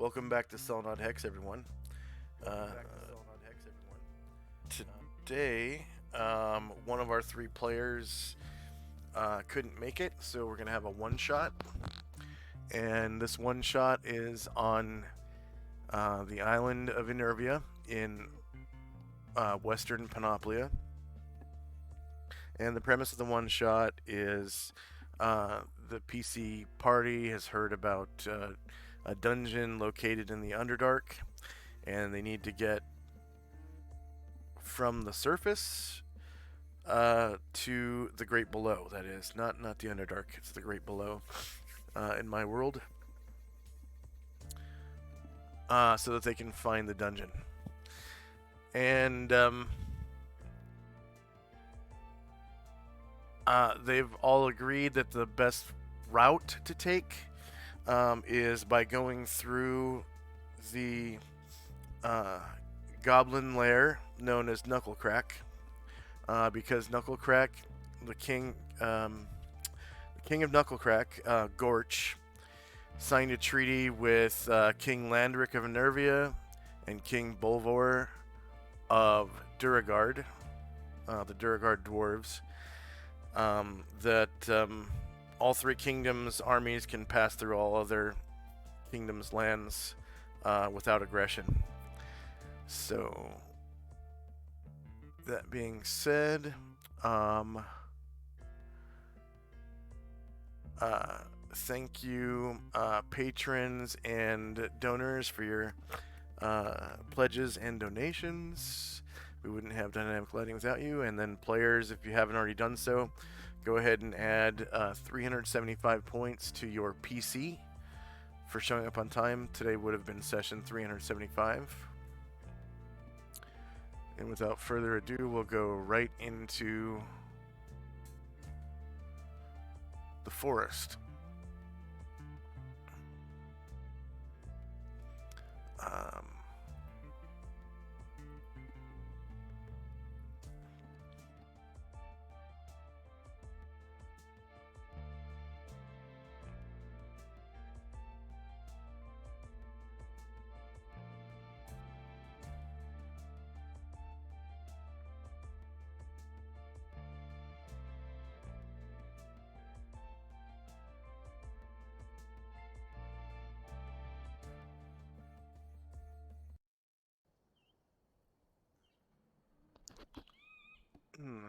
Welcome back to Solynod Hex, everyone. Uh, Today, one of our three players couldn't make it, so we're going to have a one-shot. And this one-shot is on the island of Enervia in western Panoplia. And the premise of the one-shot is the PC party has heard about a dungeon located in the Underdark, and they need to get from the surface to the Great Below. That is not the Underdark; it's the Great Below in my world, so that they can find the dungeon. And they've all agreed that the best route to take is by going through the goblin lair known as Knucklecrack, because Knucklecrack, the king of Knucklecrack, Gorch, signed a treaty with King Landric of Enervia and King Bolvor of Duragard, the Duragard dwarves, that all three kingdoms' armies can pass through all other kingdoms' lands without aggression. So, that being said, thank you, patrons and donors, for your pledges and donations. We wouldn't have Dynamic Lighting without you. And then players, if you haven't already done so, go ahead and add 375 points to your PC for showing up on time. Today would have been session 375. And without further ado, we'll go right into the forest.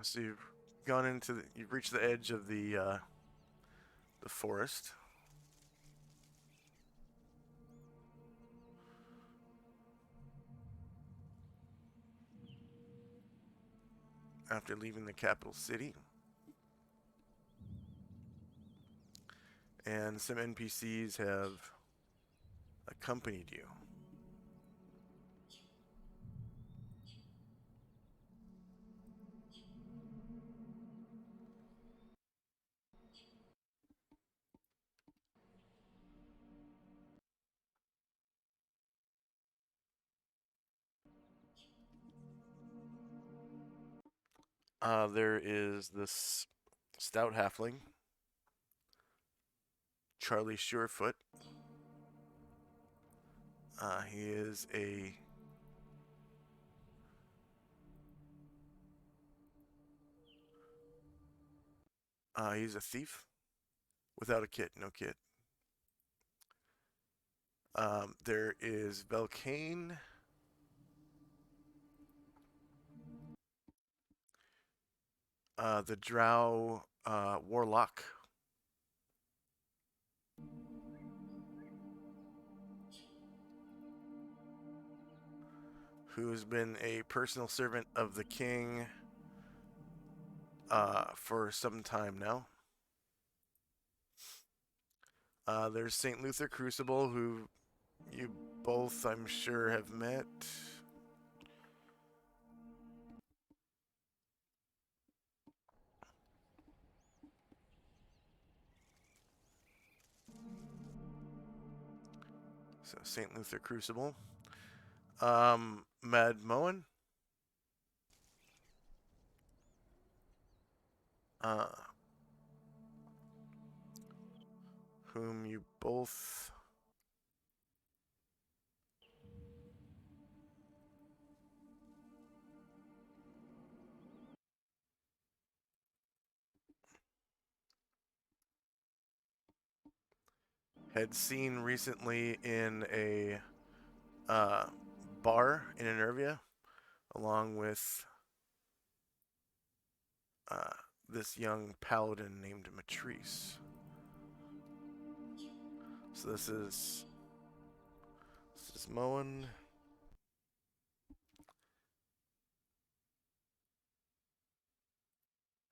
So you've reached the edge of the forest. After leaving the capital city. And some NPCs have accompanied you. There is this stout halfling, Charlie Surefoot. He is he's a thief without a kit, no kit. There is Velcane. The Drow warlock. Who has been a personal servant of the king for some time now. There's St. Luther Crucible, who you both, I'm sure, have met. So, St. Luther Crucible. Mad Moen. Whom you both had seen recently in a bar in Enervia, along with this young paladin named Matrice. So this is Moen.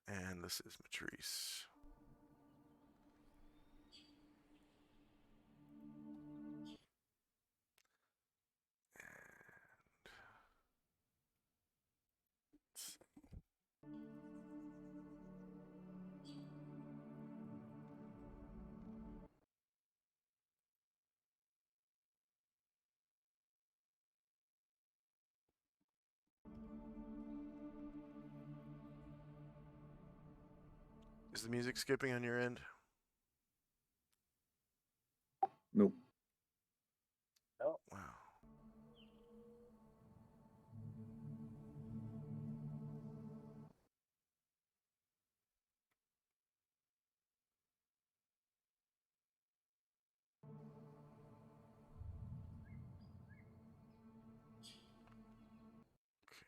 And this is Matrice. Is the music skipping on your end? Nope. No. Wow. Okay.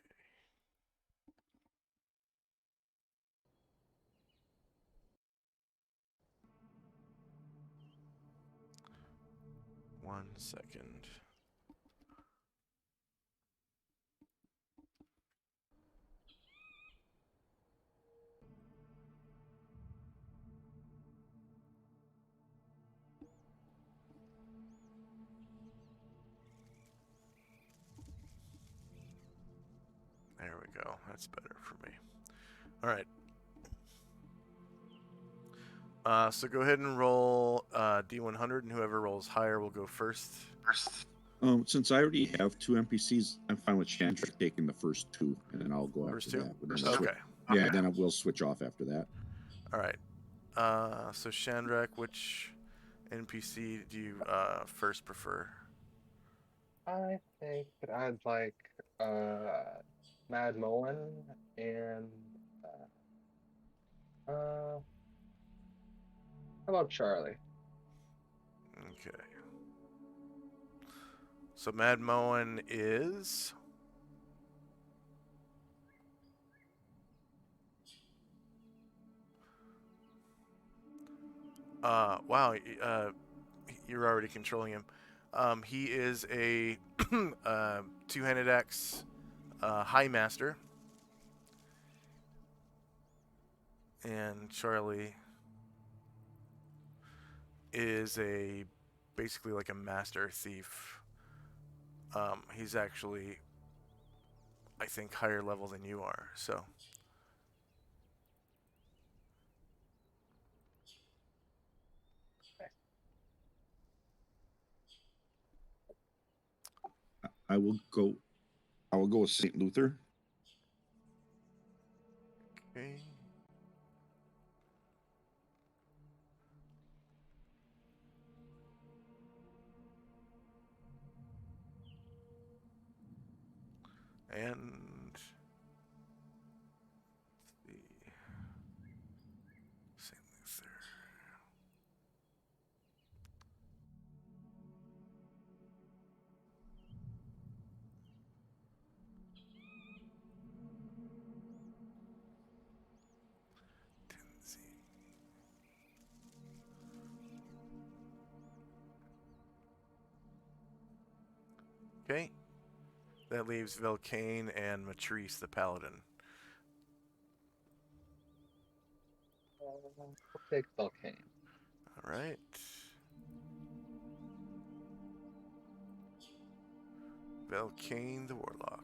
1 second. There we go. That's better for me. All right. So go ahead and roll D100, and whoever rolls higher will go first. Since I already have 2 NPCs, I'm fine with Chandra taking the first 2, and then I'll go First after 2? that. But then Okay. we'll yeah, then we'll switch off after that. All right. So Shandrak, which NPC do you first prefer? I think that I'd like Mad Moen and how about Charlie? Okay. So Mad Moen is wow, you're already controlling him. He is a two-handed axe high master, and Charlie is basically like a master thief. He's actually, I think, higher level than you are. So I will go with St. Luther. okay. And the St. Luther. Tenzing. Okay. That leaves Velcane and Matrice the paladin. We'll take Volcane. All right. Velcane the warlock.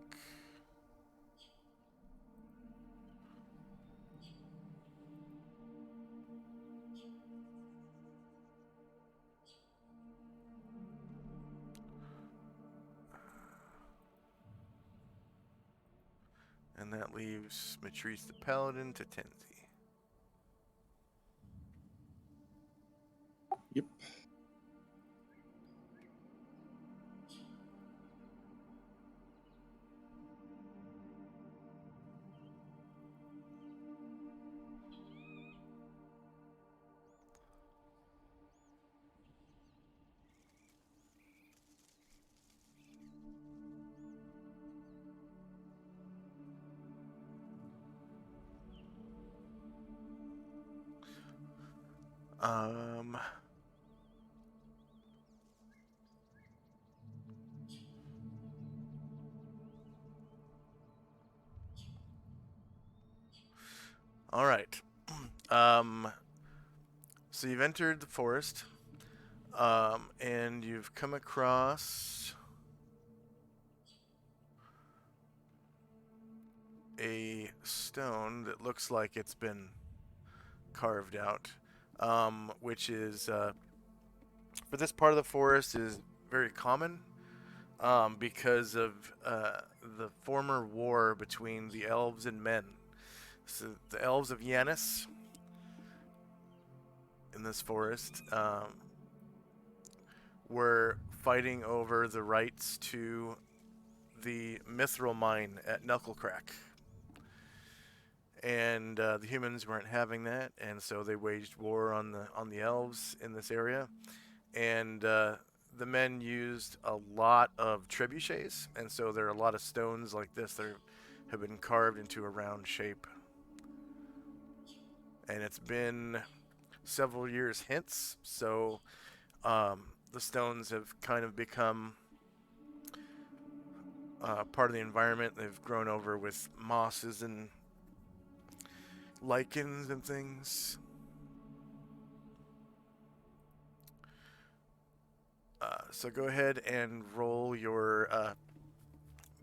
And that leaves Matrice the paladin to Tenzi. Yep. Um, all right. Um, so you've entered the forest, and you've come across a stone that looks like it's been carved out, which is for this part of the forest is very common because of the former war between the elves and men. So the elves of Yanis in this forest were fighting over the rights to the mithril mine at Knucklecrack. And the humans weren't having that, and so they waged war on the elves in this area. And the men used a lot of trebuchets, and so there are a lot of stones like this that have been carved into a round shape. And it's been several years hence, so the stones have kind of become part of the environment. They've grown over with mosses and lichens and things. So go ahead and roll your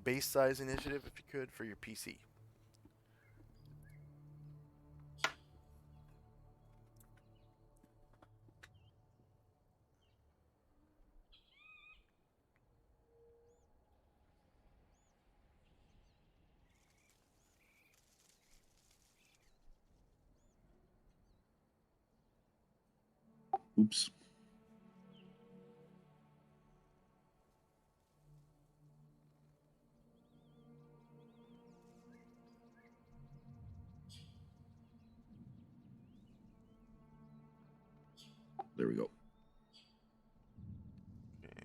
base size initiative if you could for your PC. Oops. There we go. Okay.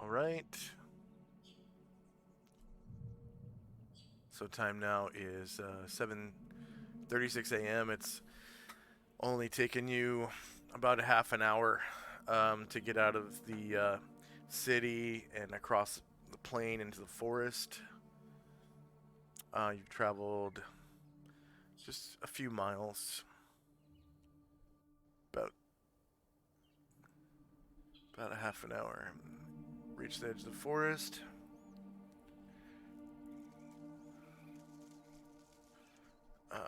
All right. So time now is 7:36 a.m. It's only taken you about a half an hour to get out of the city and across the plain into the forest. You've traveled just a few miles, about a half an hour. Reach the edge of the forest. Okay.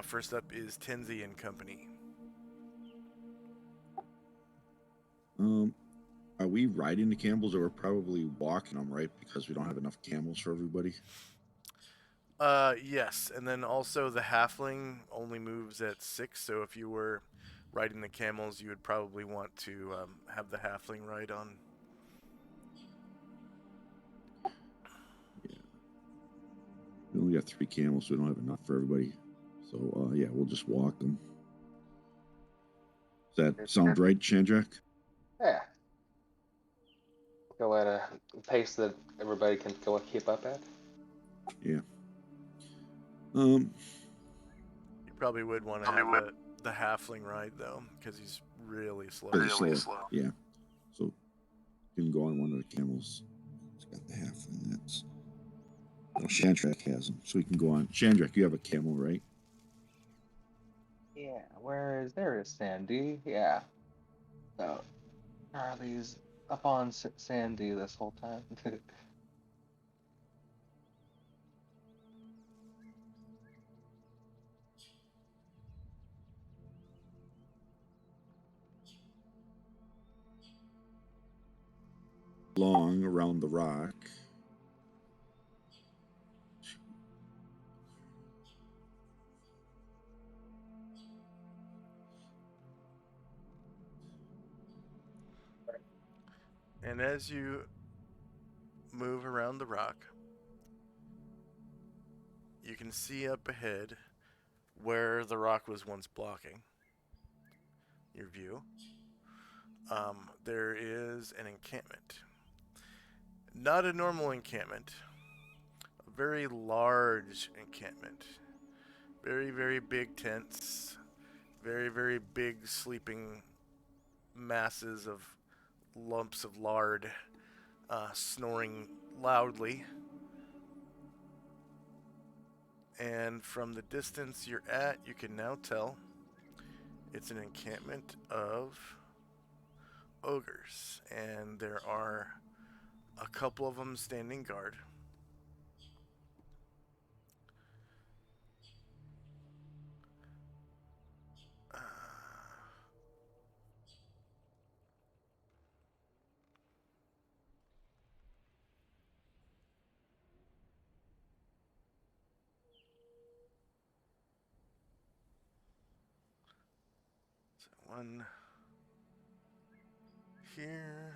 First up is Tenzi and Company. Are we riding the camels, or we're probably walking them, right? Because we don't have enough camels for everybody. Yes, and then also the halfling only moves at 6, so if you were riding the camels, you would probably want to have the halfling ride on. Yeah. We only got 3 camels, so we don't have enough for everybody. So, yeah, we'll just walk them. Does that sound right, Chandrak? Yeah. Go at a pace that everybody can go keep up at. Yeah. You probably would want to have the halfling ride, though, because he's really slow. Really slow. Yeah. So, you can go on one of the camels. It's got the halfling. That's... Oh, Chandrak has them, so we can go on. Chandrak, you have a camel, right? Yeah, there is Sandy. Yeah. So Charlie's up on Sandy this whole time. Long around the rock. And as you move around the rock, you can see up ahead where the rock was once blocking your view. There is an encampment. Not a normal encampment. A very large encampment. Very, very big tents. Very, very big sleeping masses of lumps of lard snoring loudly. And from the distance you're at, you can now tell it's an encampment of ogres. And there are a couple of them standing guard. So one here.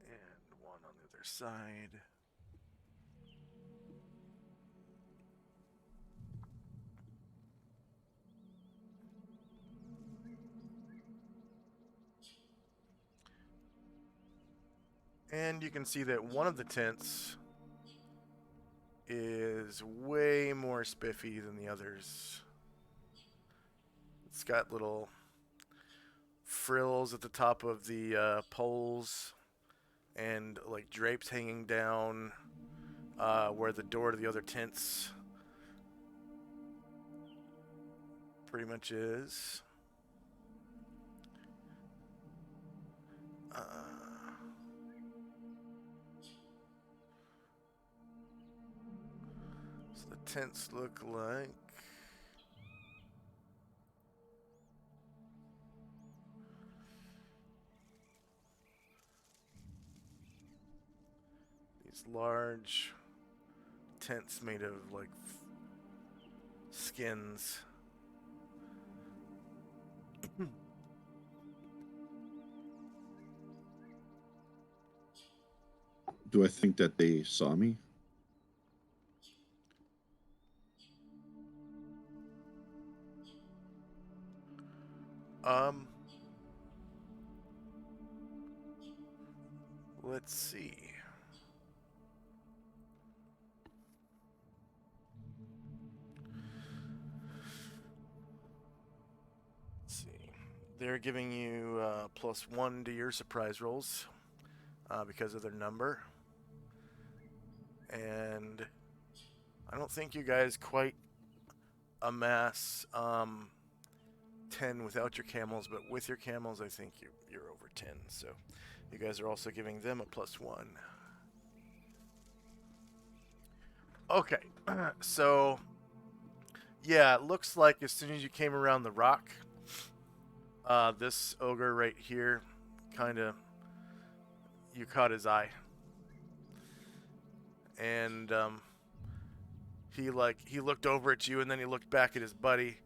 And one on the other side. And you can see that one of the tents is way more spiffy than the others. It's got little frills at the top of the poles and like drapes hanging down where the door to the other tents pretty much is. So the tents look like these large tents made of like skins. Do I think that they saw me? Let's see. They're giving you +1 to your surprise rolls because of their number. And I don't think you guys quite amass 10 without your camels, but with your camels, I think you're over 10. So you guys are also giving them a +1. Okay, so yeah, it looks like as soon as you came around the rock, this ogre right here, kind of, you caught his eye, and he looked over at you, and then he looked back at his buddy.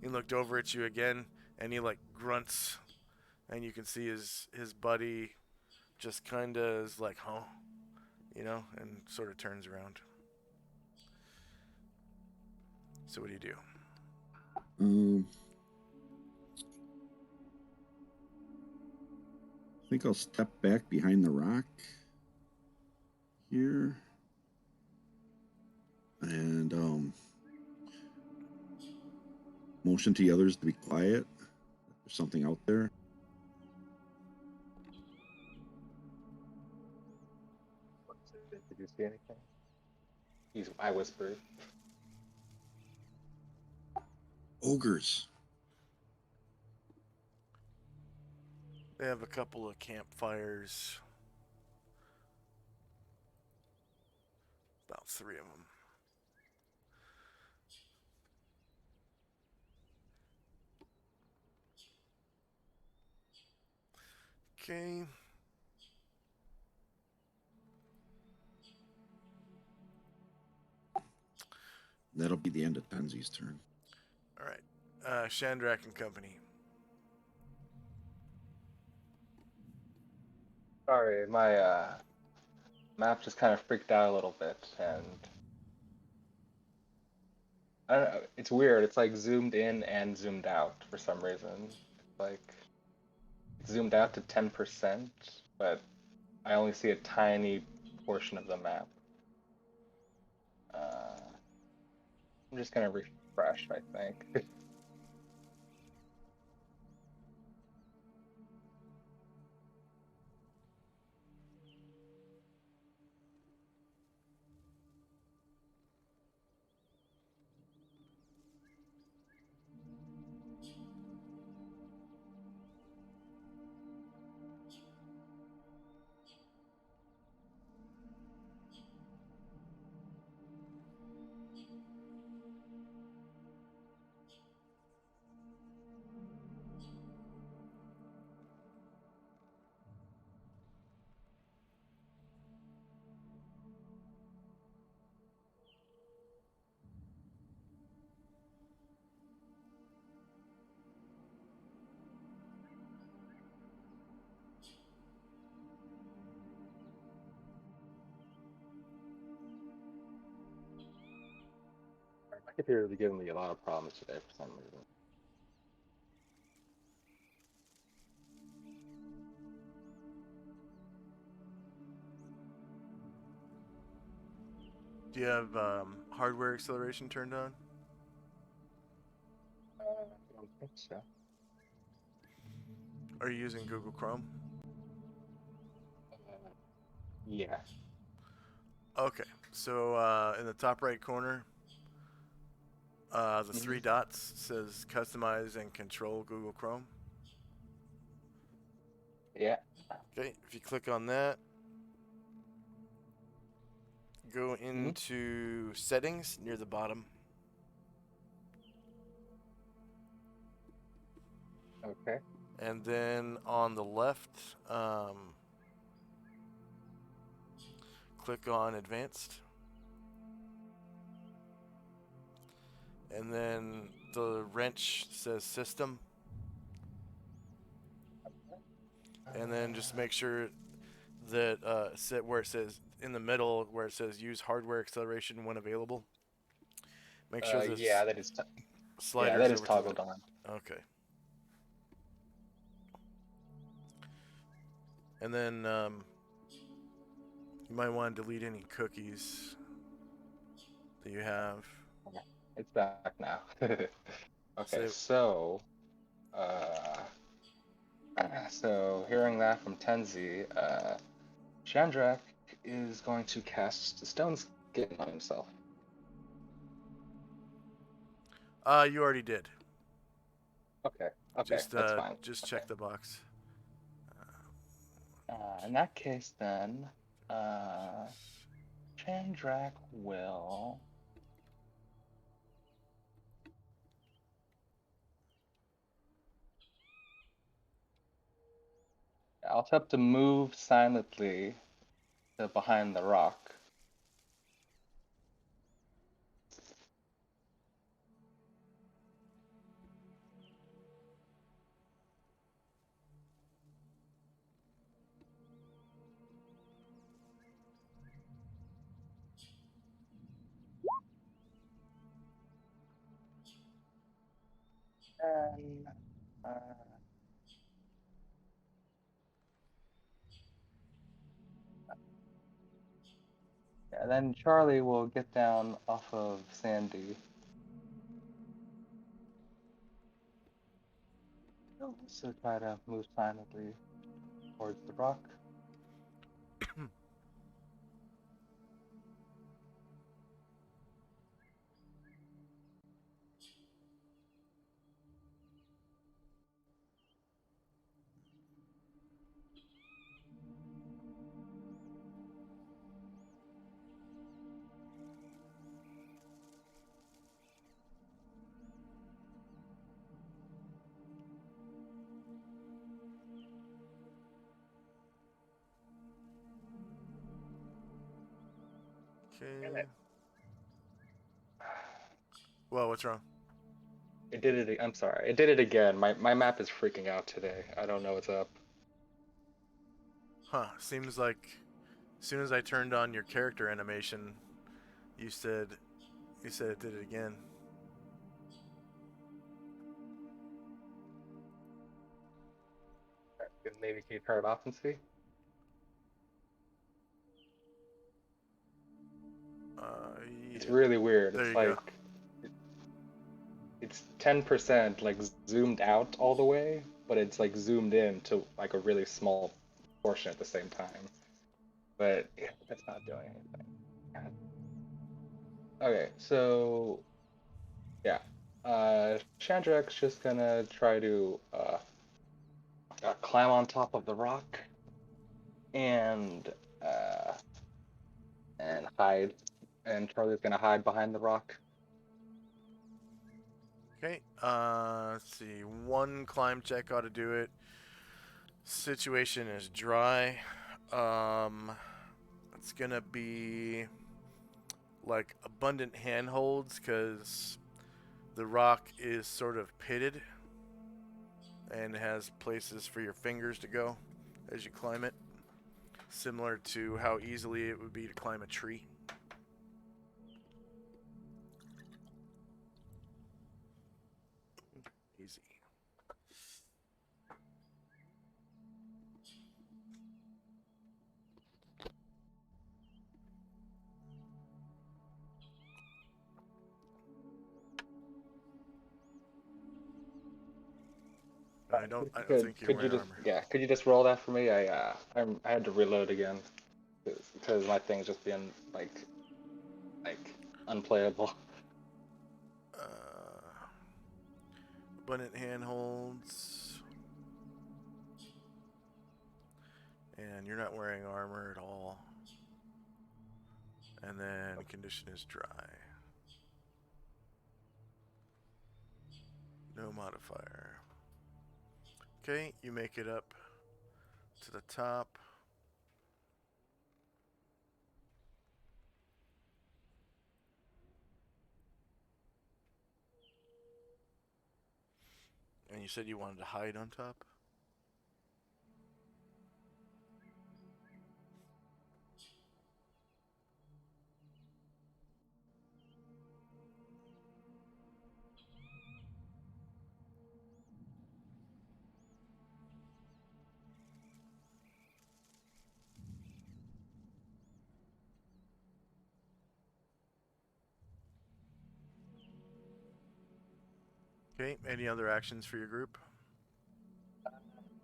He looked over at you again, and he like grunts, and you can see his buddy just kind of is like, huh, you know, and sort of turns around. So what do you do? I think I'll step back behind the rock here and motion to the others to be quiet. There's something out there. Did you see anything? I whispered. Ogres. They have a couple of campfires. About 3 of them. Okay. That'll be the end of Tenzi's turn. All right. Shandrak and company. Sorry, my Map just kind of freaked out a little bit, and I don't know. It's weird. It's like zoomed in and zoomed out for some reason. It's like it's zoomed out to 10%, but I only see a tiny portion of the map. I'm just gonna refresh, I think. My computer is giving me a lot of problems today for some reason. Do you have hardware acceleration turned on? I don't think so. Are you using Google Chrome? Yeah. Okay, so in the top right corner, the three dots says customize and control Google Chrome. Yeah. Okay, if you click on that, go into settings near the bottom. Okay. And then on the left, click on advanced. And then the wrench says system. And then just make sure that where it says in the middle where it says use hardware acceleration when available. Make sure the Yeah, that is. Yeah, sliders that is over to the. toggled on. Okay. And then you might want to delete any cookies that you have. Okay. It's back now. Okay, Say, so hearing that from Tenzi, Chandrak is going to cast Stone Skin on himself. you already did. Okay, that's fine. Just Okay. check the box. In that case, then, Chandrak will. I'll attempt to move silently to behind the rock. And yeah, then Charlie will get down off of Sandy. He'll also try to move silently towards the rock. Okay. Well, what's wrong? It did it. I'm sorry. It did it again. My map is freaking out today. I don't know what's up. Huh? As soon as I turned on your character animation, you said it did it again. Maybe can you turn it off and see? It's Yeah. really weird. There It's you go. like it's 10% like zoomed out all the way, but it's like zoomed in to like a really small portion at the same time. But yeah, that's not doing anything. Okay, so yeah, Chandrak's just gonna try to climb on top of the rock and uh, and hide, and Charlie's gonna hide behind the rock. Okay. Let's see. One climb check ought to do it. Situation is dry. It's gonna be like abundant handholds because the rock is sort of pitted and has places for your fingers to go as you climb it, similar to how easily it would be to climb a tree. Easy. I don't think you're wearing armor. Could you just roll that for me? I had to reload again because my thing's just being like unplayable. Abundant handholds. And you're not wearing armor at all. And then condition is dry. No modifier. Okay, you make it up to the top. And you said you wanted to hide on top? Okay, any other actions for your group?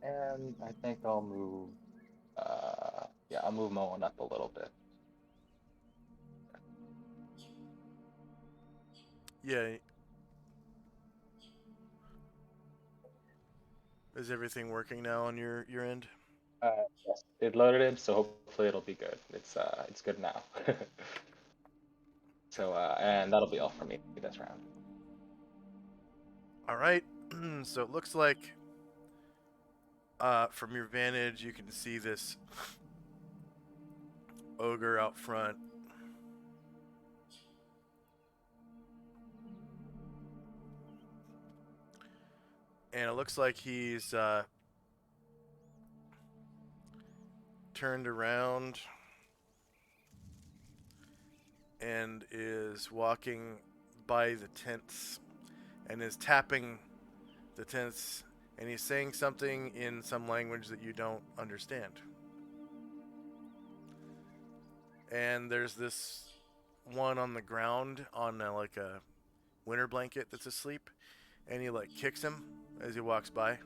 And I think I'll move. Yeah, I'll move Moen up a little bit. Yeah. Is everything working now on your end? Yes, it loaded in, so hopefully it'll be good. It's good now. So and that'll be all for me this round. All right. So it looks like from your vantage you can see this ogre out front. And it looks like he's turned around and is walking by the tents and is tapping the tents, and he's saying something in some language that you don't understand. And there's this one on the ground on like a winter blanket that's asleep, and he like kicks him as he walks by.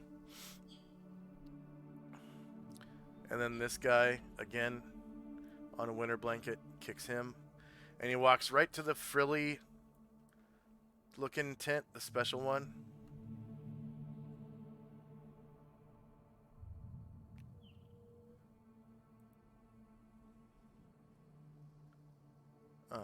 And then this guy again on a winter blanket kicks him, and he walks right to the frilly looking tent, the special one. Oh.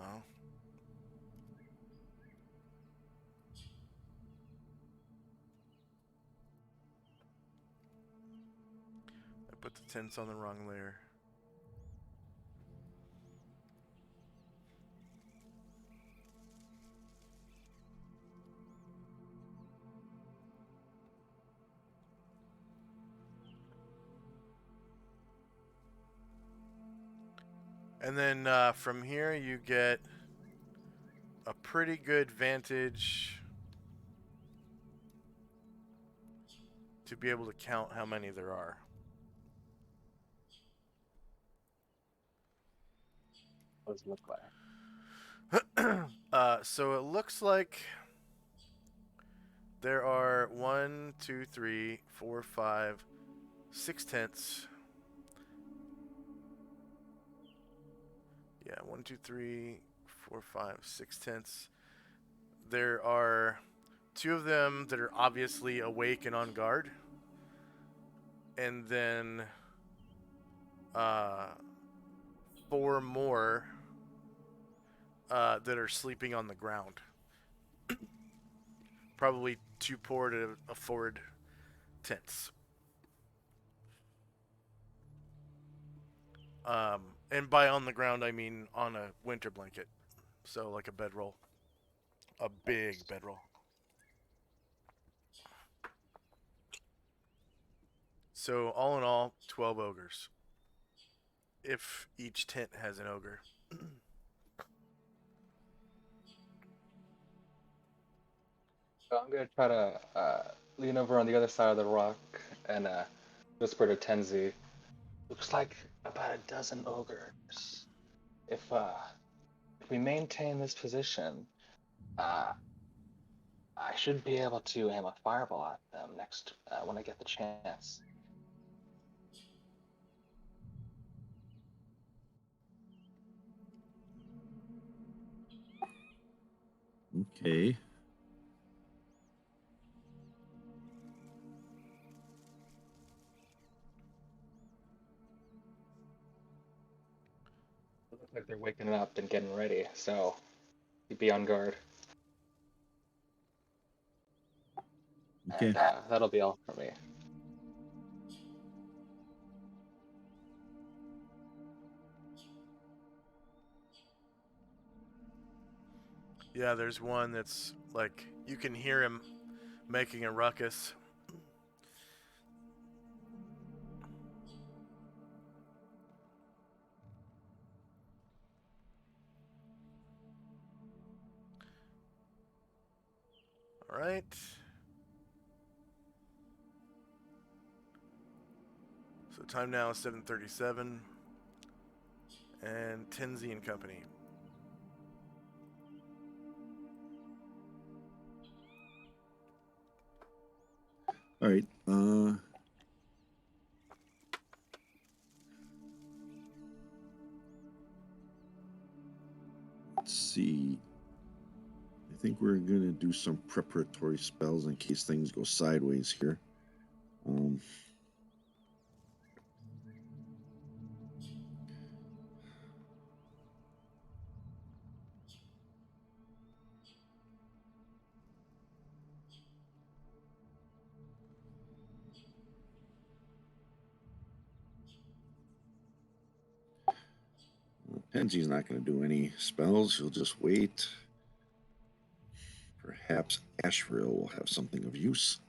I put the tents on the wrong layer. And then from here you get a pretty good vantage to be able to count how many there are. What does it look like? So it looks like there are 1, 2, 3, 4, 5, 6 tents. Yeah, 1, 2, 3, 4, 5, 6 tents. There are 2 of them that are obviously awake and on guard, and then 4 more that are sleeping on the ground. Probably too poor to afford tents. And by on the ground, I mean on a winter blanket. So like a bedroll. A big bedroll. So all in all, 12 ogres. If each tent has an ogre. So I'm gonna try to lean over on the other side of the rock and whisper to Tenzi. Looks like about a dozen ogres. If we maintain this position, uh, I should be able to aim a fireball at them next when I get the chance. Okay. It looks like they're waking up and getting ready, so you be on guard. Okay. And that'll be all for me. Yeah, there's one that's like you can hear him making a ruckus. All right. So time now is 7:37, and Tenzi and Company. All right. Let's see. I think we're gonna do some preparatory spells in case things go sideways here. Tenzi's not going to do any spells. He'll just wait. Perhaps Ashrill will have something of use.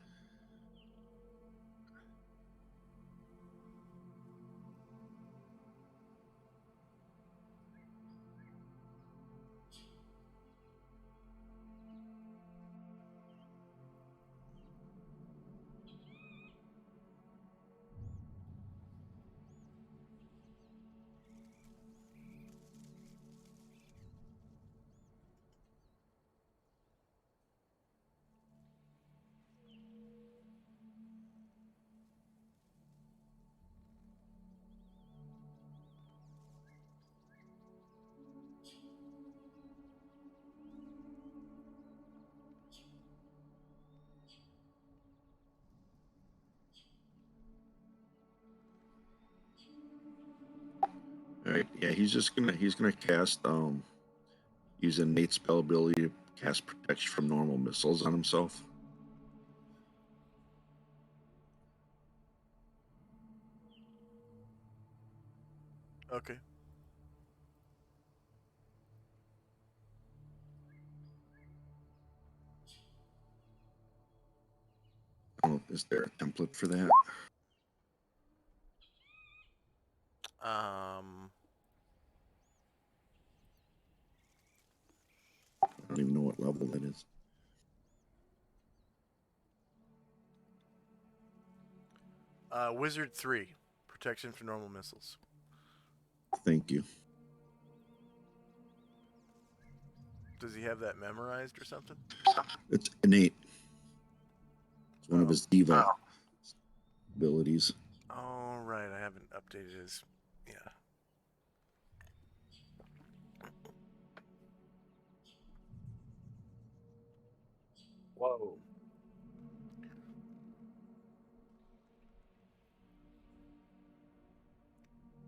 All right. Yeah, he's gonna cast use innate spell ability to cast protection from normal missiles on himself. Okay. Oh, is there a template for that? Um. don't even know what level that is. Wizard 3, protection for normal missiles. Thank you. Does he have that memorized or something? It's innate. It's one of his diva abilities. Oh, right. I haven't updated his. Yeah. Whoa.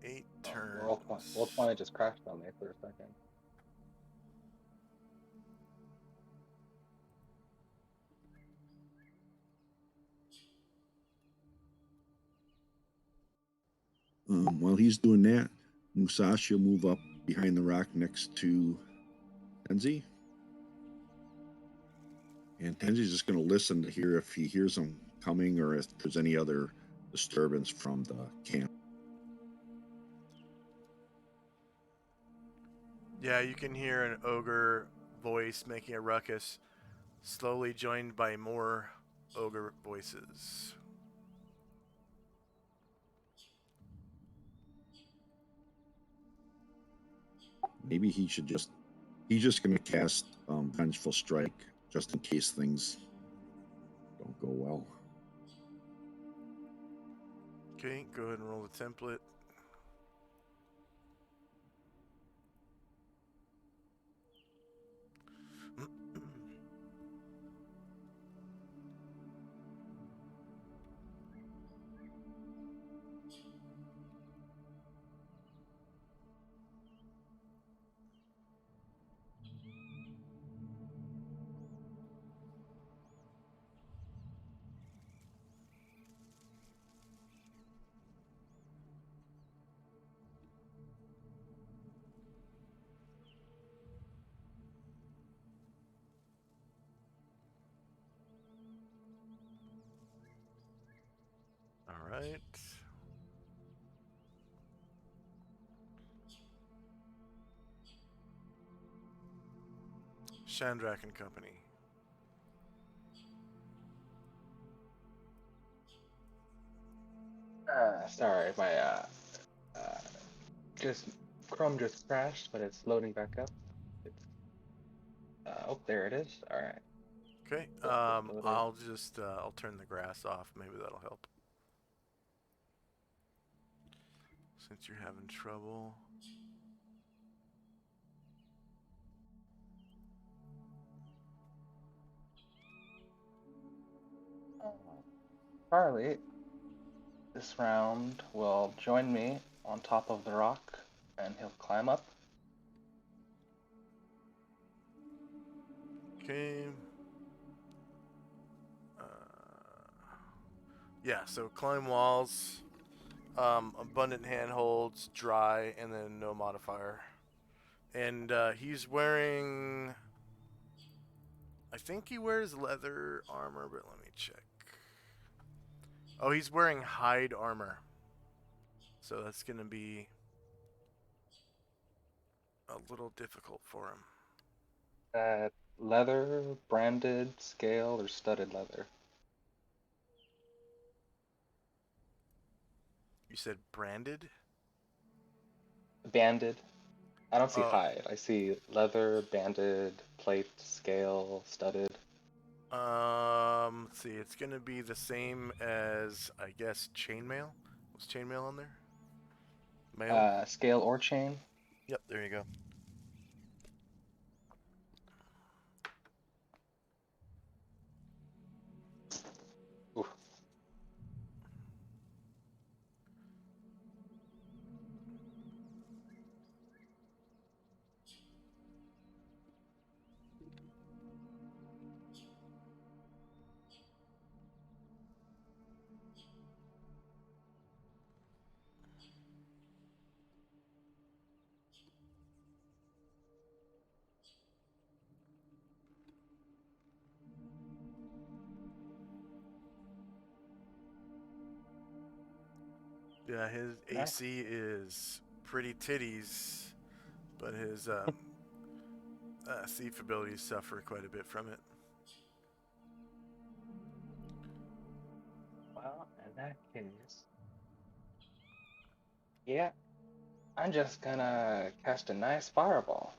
8 turns. Roll 20 just crashed on me for a second. While he's doing that, Musashi will move up behind the rock next to Tenzi. And Tenzi's just going to listen to hear if he hears them coming or if there's any other disturbance from the camp. Yeah, you can hear an ogre voice making a ruckus, slowly joined by more ogre voices. Maybe he should just... He's just going to cast Vengeful Strike just in case things don't go well. Okay, go ahead and roll the template. All right. Shandrak and Company. Sorry, my just Chrome just crashed, but it's loading back up. It's, oh, there it is. All right. Okay. Loading. I'll turn the grass off. Maybe that'll help. Since you're having trouble. Charlie, this round will join me on top of the rock, and he'll climb up. Okay. Yeah, so climb walls, abundant handholds, dry, and then no modifier. And he's wearing... I think he wears leather armor, but let me check. Oh, he's wearing hide armor. So that's going to be a little difficult for him. Leather, branded, scale, or studded leather? You said branded? Banded. I don't see Oh. hide. I see leather, banded, plate, scale, studded. Let's see. It's going to be the same as, I guess, chainmail. Was chainmail on there? Mail? Scale or chain. Yep, there you go. Oof. Yeah, his Nice. AC is pretty titties, but his thief abilities suffer quite a bit from it. Well, in that case, yeah, I'm just gonna cast a nice fireball.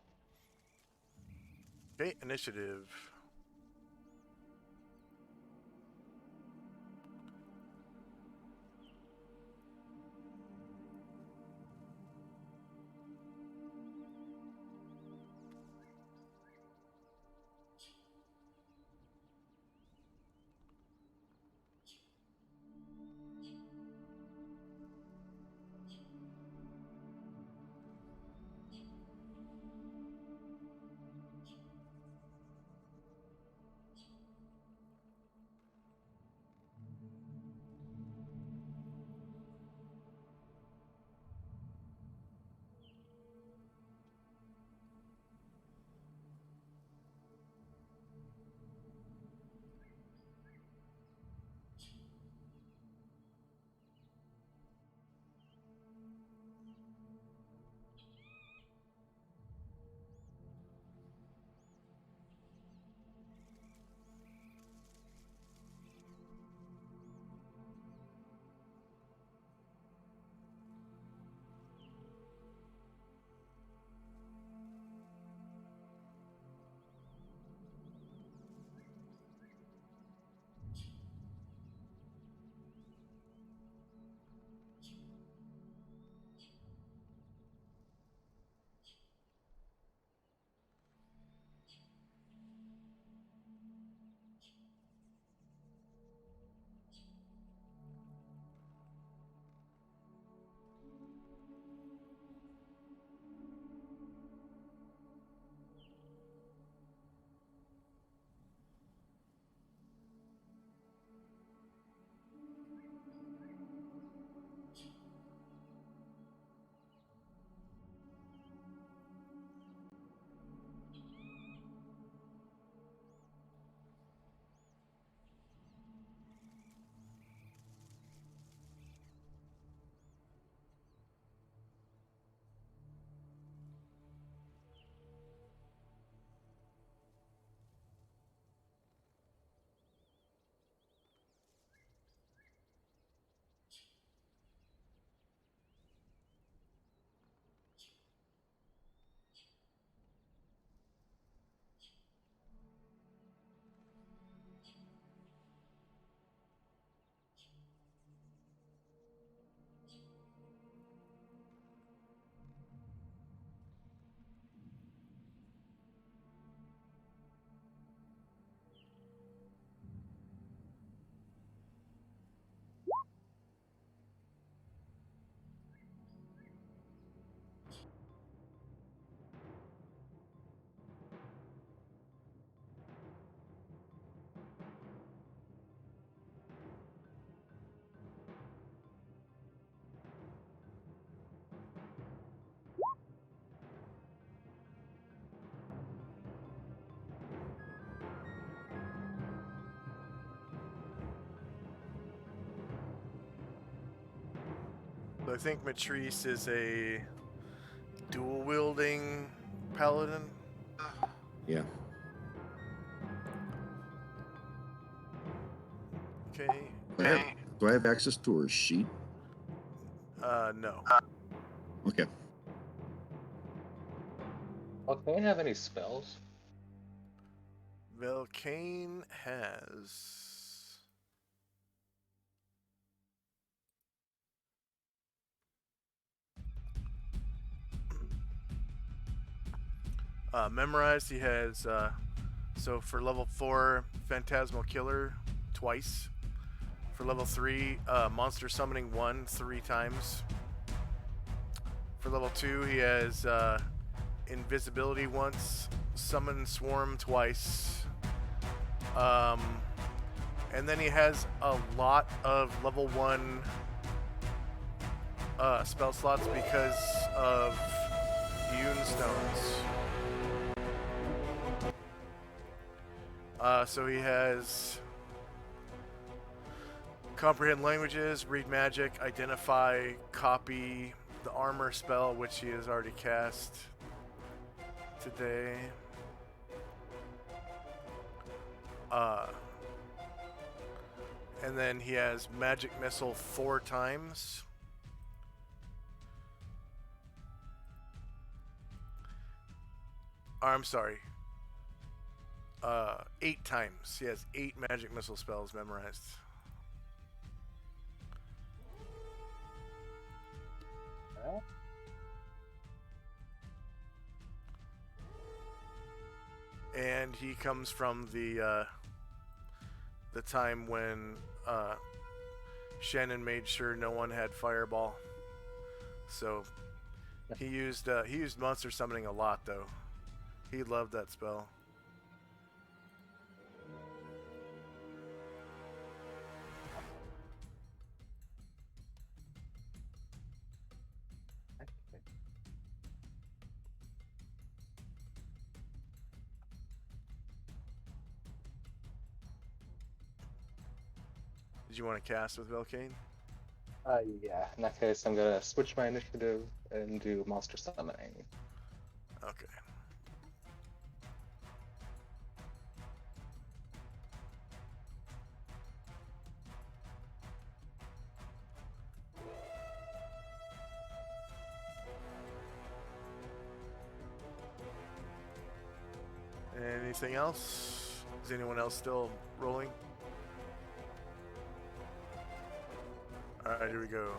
Okay, initiative. So I think Matrice is a dual-wielding paladin. Yeah. Okay. Do I have access to her sheet? No. Okay. Well, can we have any spells? Velcane has... memorized, he has... so for level 4, Phantasmal Killer, twice. For level 3, Monster Summoning 1, 3 times. For level 2, he has Invisibility once, Summon Swarm twice. And then he has a lot of level 1 spell slots because of Hewn Stones. So he has Comprehend Languages, Read Magic, Identify, Copy, the Armor spell, which he has already cast today. And then he has magic missile 4 times. Or, I'm sorry. 8 times. He has 8 magic missile spells memorized. And he comes from the time when Shannon made sure no one had Fireball. So he used monster summoning a lot though. He loved that spell. Did you want to cast with Velcane? Yeah. In that case, I'm gonna switch my initiative and do monster summoning. Okay. Anything else? Is anyone else still rolling? Alright, here we go.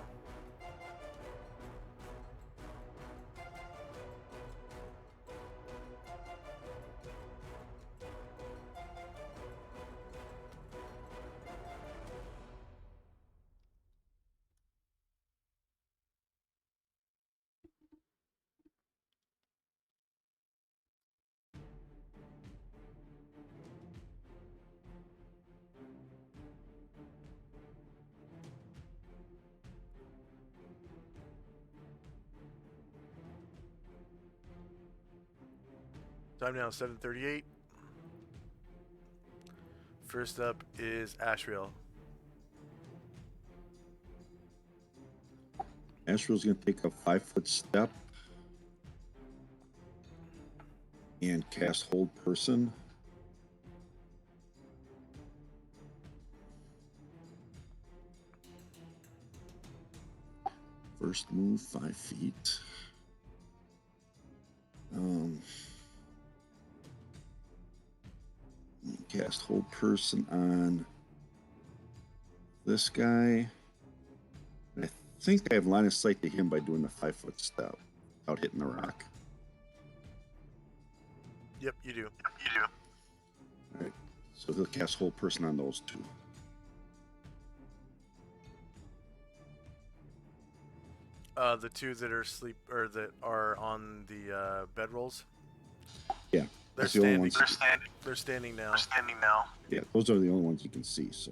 Time now 7:38. First up is Ashriel. Ashriel's going to take a 5-foot step and cast Hold Person. First move, 5 feet. Cast Hold Person on this guy. I think I have line of sight to him by doing the 5-foot step without hitting the rock. Yep, you do. All right, so he'll cast Hold Person on those 2. The 2 that are asleep or that are on the bedrolls. Yeah, They're that's the only standing. ones. They're standing now. Yeah, those are the only ones you can see. So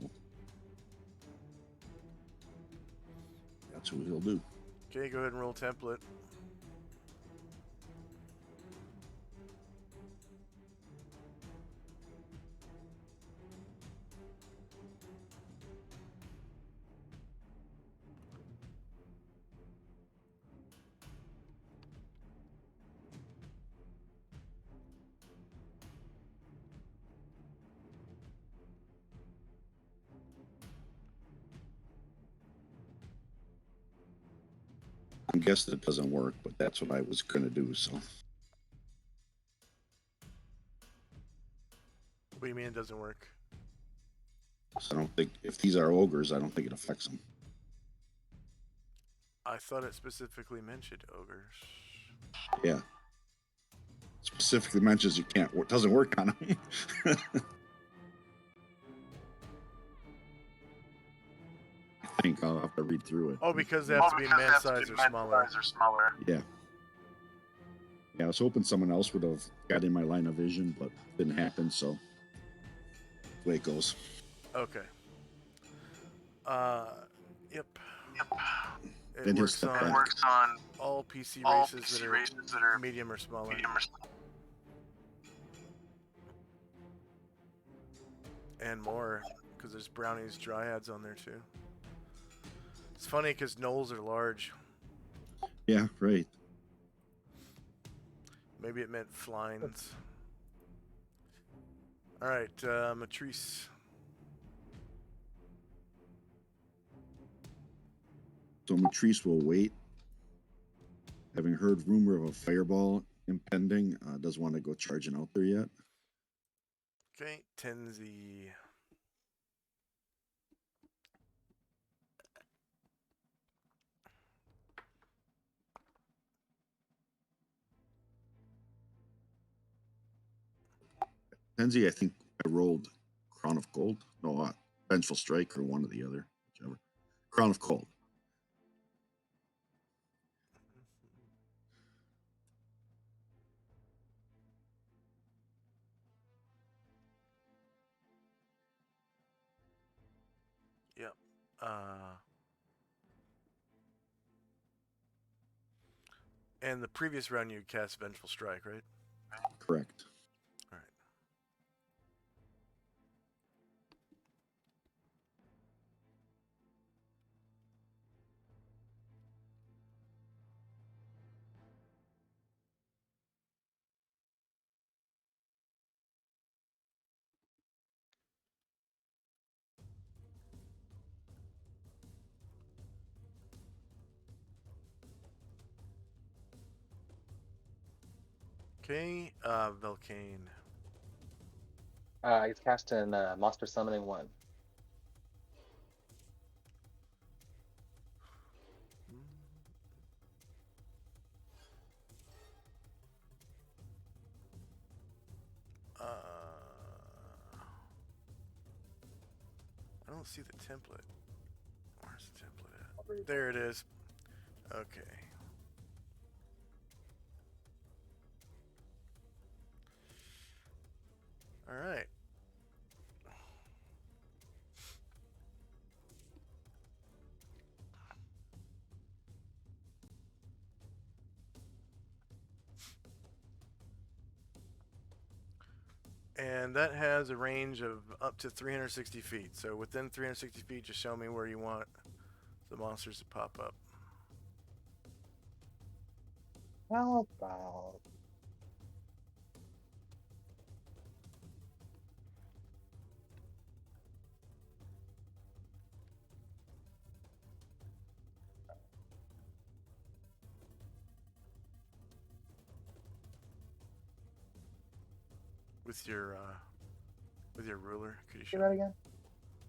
that's what he'll do. Okay, go ahead and roll template. I'm guessing it doesn't work, but that's what I was going to do. So What do you mean it doesn't work? I don't think if these are ogres, I don't think it affects them. I thought it specifically mentioned ogres. Yeah, specifically mentions you can't. It doesn't work on them. I think I'll have to read through it. Oh, because they have to be man size or smaller. Yeah. Yeah, I was hoping someone else would have got in my line of vision, but didn't happen. So the way it goes. Okay. Yep. It Then he'll works step on, back. all PC races that are medium or smaller. And more, because there's brownies, dryads on there too. It's funny because gnolls are large. Yeah, right. Maybe it meant flines. All right, Matrice. So Matrice will wait. Having heard rumor of a fireball impending, doesn't want to go charging out there yet. Okay, Tenzi. Tenzi, I think I rolled Crown of Gold. No, Vengeful Strike or one or the other, whichever. Crown of Cold. Yep. And the previous round you cast Vengeful Strike, right? Correct. All right. Okay, Velcane. He's casting Monster Summoning 1. I don't see the template. Where's the template at? There it is. Okay. All right. And that has a range of up to 360 feet. So within 360 feet, just show me where you want the monsters to pop up. How about... With your ruler, could you Do show that me? again?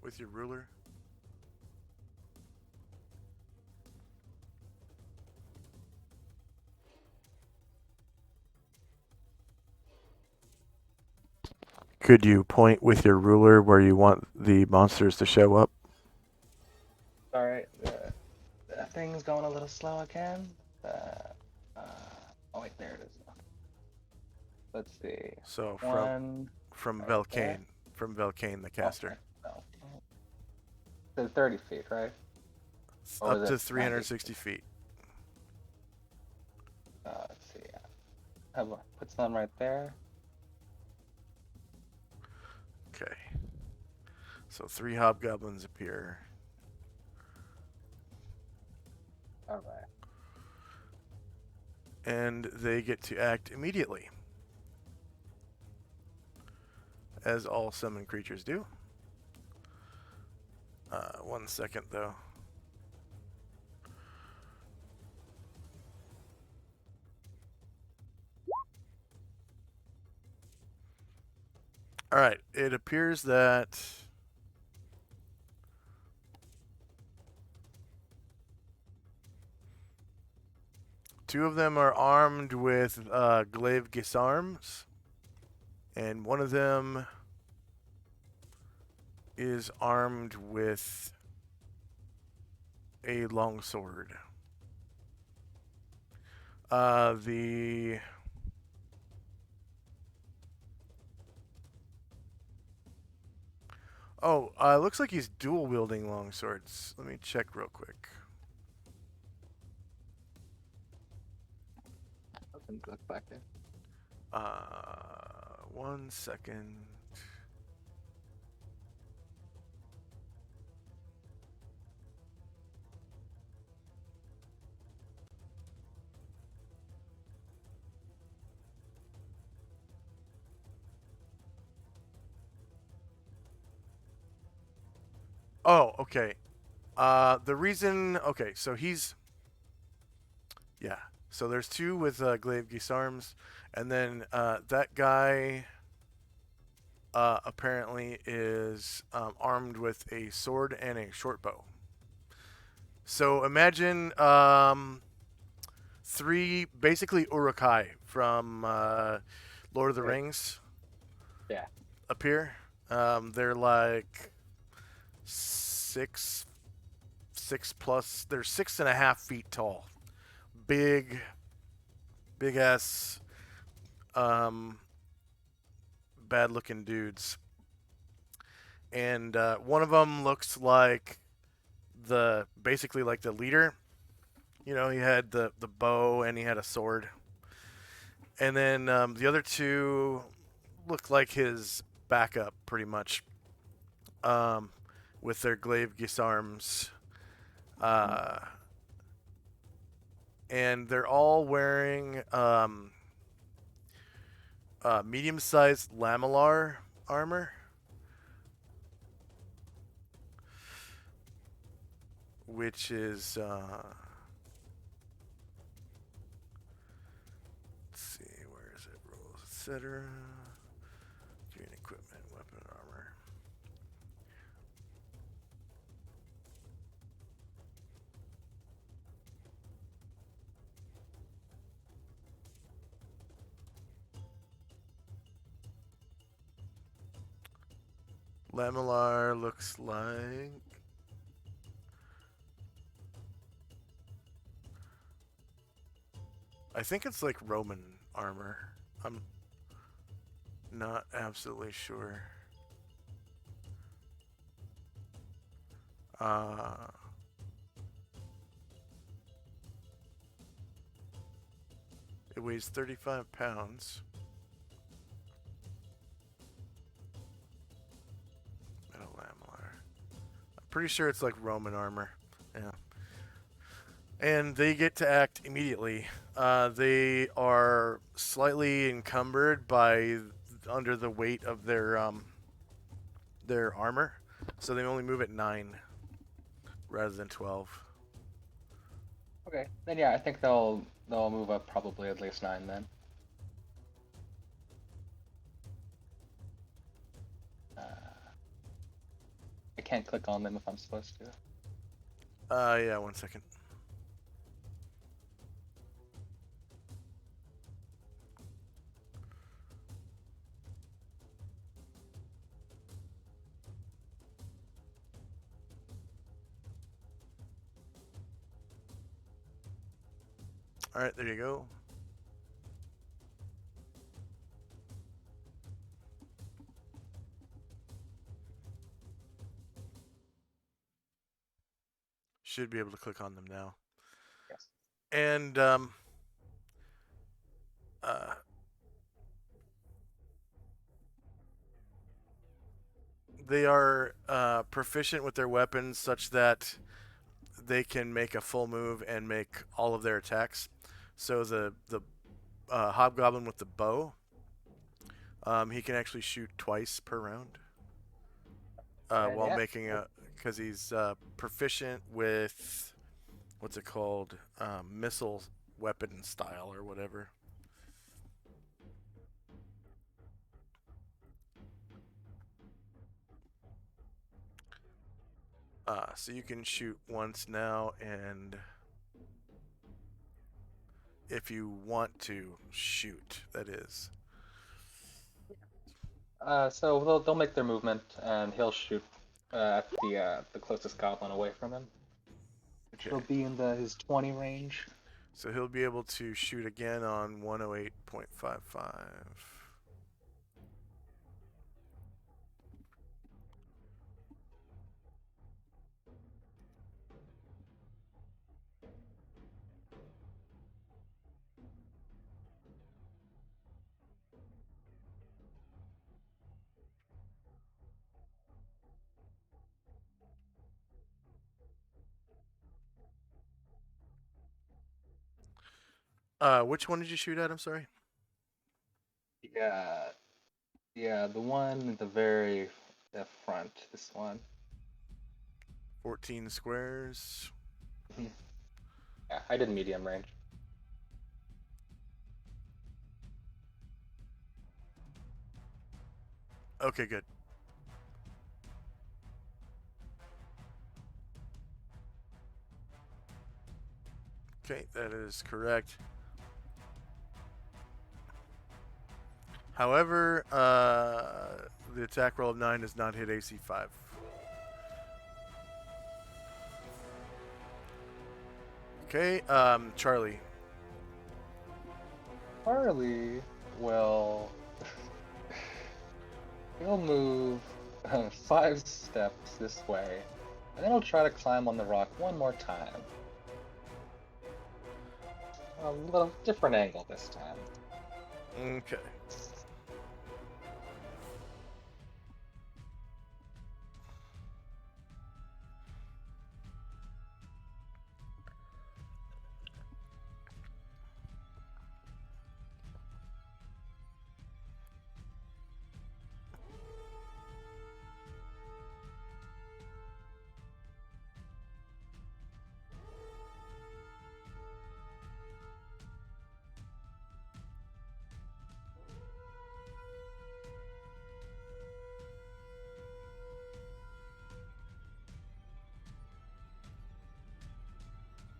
With your ruler. Could you point with your ruler where you want the monsters to show up? Alright, the thing's going a little slow again. Oh wait, there it is. Let's see. So One from right there. Velcane, the Oh, caster. no. So 30 feet, right? Or Up was to it 360 feet. Let's see. Put some right there. Okay. So 3 hobgoblins appear. Alright. And they get to act immediately, as all summoned creatures do. 1 second, though. All right. It appears that two of them are armed with glaive gisarms, and one of them is armed with a longsword. The looks like he's dual wielding longswords. Let me check real quick. Doesn't look like it. 1 second. Oh, okay. The reason, okay, so he's, yeah. So there's two with glaive arms, and then that guy apparently is armed with a sword and a short bow. So imagine three basically urukai from Lord of the Okay. Rings Yeah. appear. They're like six, 6+. They're 6.5 feet tall. Big, big ass, um, bad looking dudes. And one of them looks like basically like the leader. You know, he had the bow and he had a sword. And then the other two look like his backup, pretty much, um, with their glaive arms. Uh, and they're all wearing medium-sized lamellar armor, which is let's see, where is it? Rules, etc. Gear and equipment, weapon and armor. Lamellar looks like. I think it's like Roman armor. I'm not absolutely sure. Uh, it weighs 35 pounds. Metal lamellar. I'm pretty sure it's like Roman armor. Yeah. And they get to act immediately. They are slightly encumbered by under the weight of their armor, so they only move at 9 rather than 12. Okay. Then yeah, I think they'll move up probably at least 9 then. I can't click on them if I'm supposed to. Yeah, 1 second. All right, there you go. Should be able to click on them now. Yes. And uh, they are proficient with their weapons such that they can make a full move and make all of their attacks. So the hobgoblin with the bow, he can actually shoot twice per round And while yeah. making a, because he's proficient with what's it called, missile weapon style or whatever. So you can shoot once now, and if you want to shoot, that is. So they'll make their movement, and he'll shoot at the closest goblin away from him, which Okay. will be in his 20 range. So he'll be able to shoot again on 108.55. Which one did you shoot at? I'm sorry. Yeah, yeah, the one at the very front. This one. 14 squares. Yeah, I did medium range. Okay, good. Okay, that is correct. However, the attack roll of 9 does not hit AC 5. Okay, Charlie. Harley will he'll move 5 steps this way, and then he'll try to climb on the rock one more time. A little different angle this time. Okay.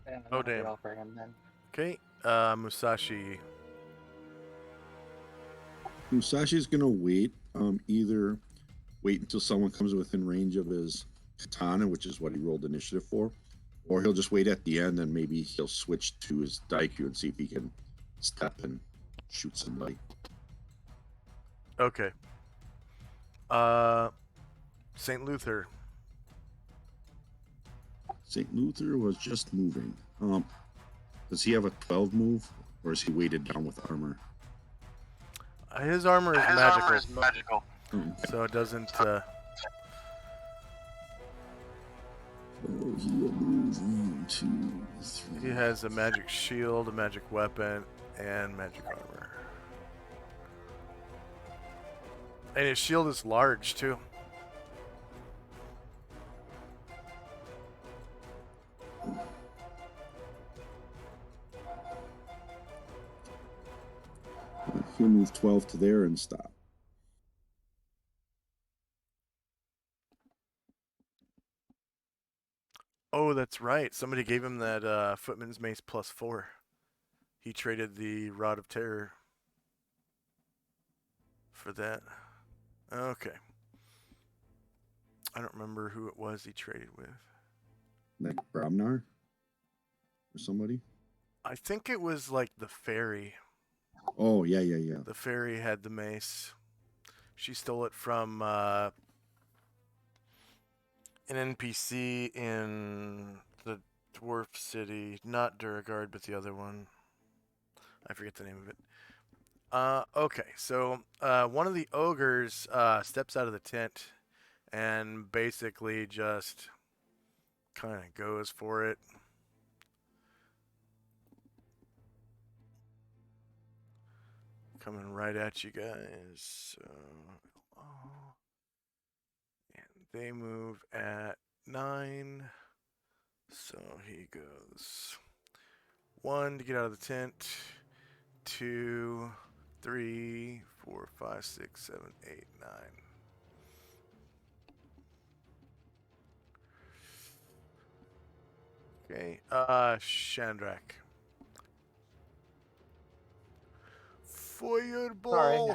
Yeah, Oh, that'll be damn. all for him then. Okay, Musashi. Musashi's gonna wait. Either wait until someone comes within range of his katana, which is what he rolled initiative for, or he'll just wait at the end and maybe he'll switch to his Daikyu and see if he can step and shoot somebody. Okay. St. Luther. St. Luther was just moving. Does he have a 12 move, or is he weighted down with armor? His armor is magical, Oh, so it doesn't. so he will move 1, 2, 3. He has a magic shield, a magic weapon, and magic armor. And his shield is large too. He'll move 12 to there and stop. Oh, that's right. Somebody gave him that Footman's Mace +4. He traded the Rod of Terror for that. Okay. I don't remember who it was he traded with. Like Bromnar or somebody? I think it was like the fairy. Oh, yeah. The fairy had the mace. She stole it from an NPC in the dwarf city. Not Duragard, but the other one. I forget the name of it. Okay, so one of the ogres steps out of the tent and basically just kind of goes for it. Coming right at you guys. So, and they move at 9. So he goes 1 to get out of the tent. 2, 3, 4, 5, 6, 7, 8, 9. Okay, Shandrak. Fireball.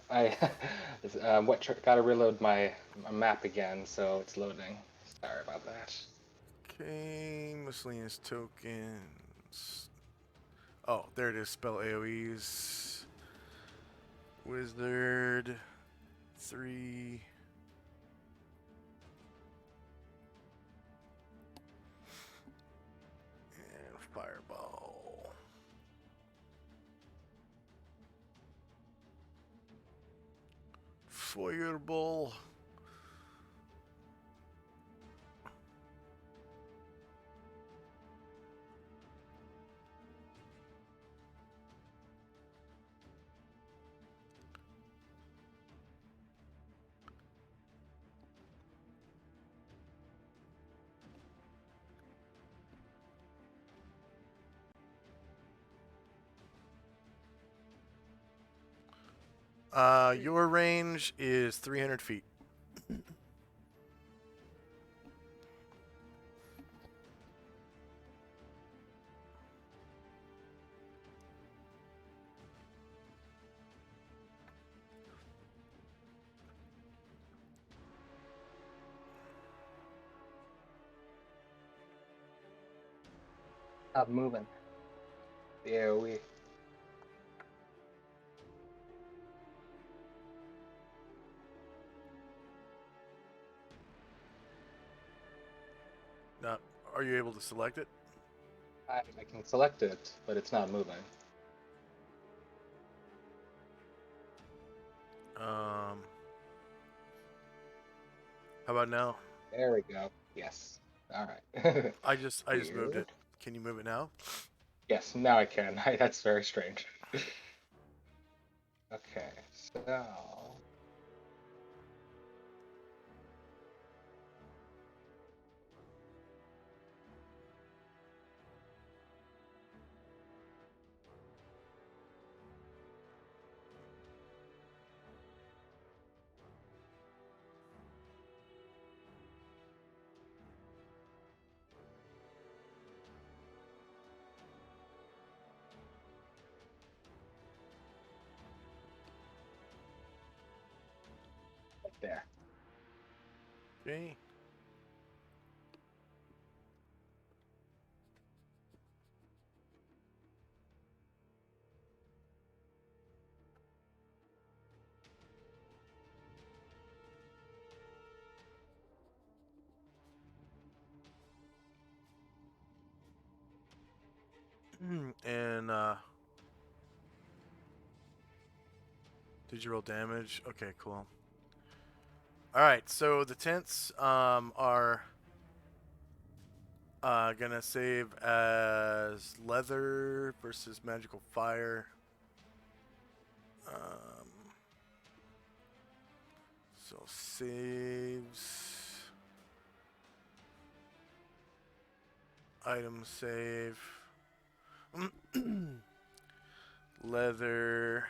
Sorry, gotta reload my map again, so it's loading. Sorry about that. Okay, miscellaneous tokens. Oh, there it is. Spell AoEs. Wizard. 3. And Fireball. Fireball. Your range is 300 feet. Stop moving. The AoE. Now, are you able to select it? I can select it, but it's not moving. How about now? There we go. Yes. All right. I just moved it. Weird. Can you move it now? Yes, now I can. That's very strange. Okay, so right there. Okay. And did you roll damage? Okay, cool. All right, so the tents are gonna save as leather versus magical fire. So saves, item save, leather,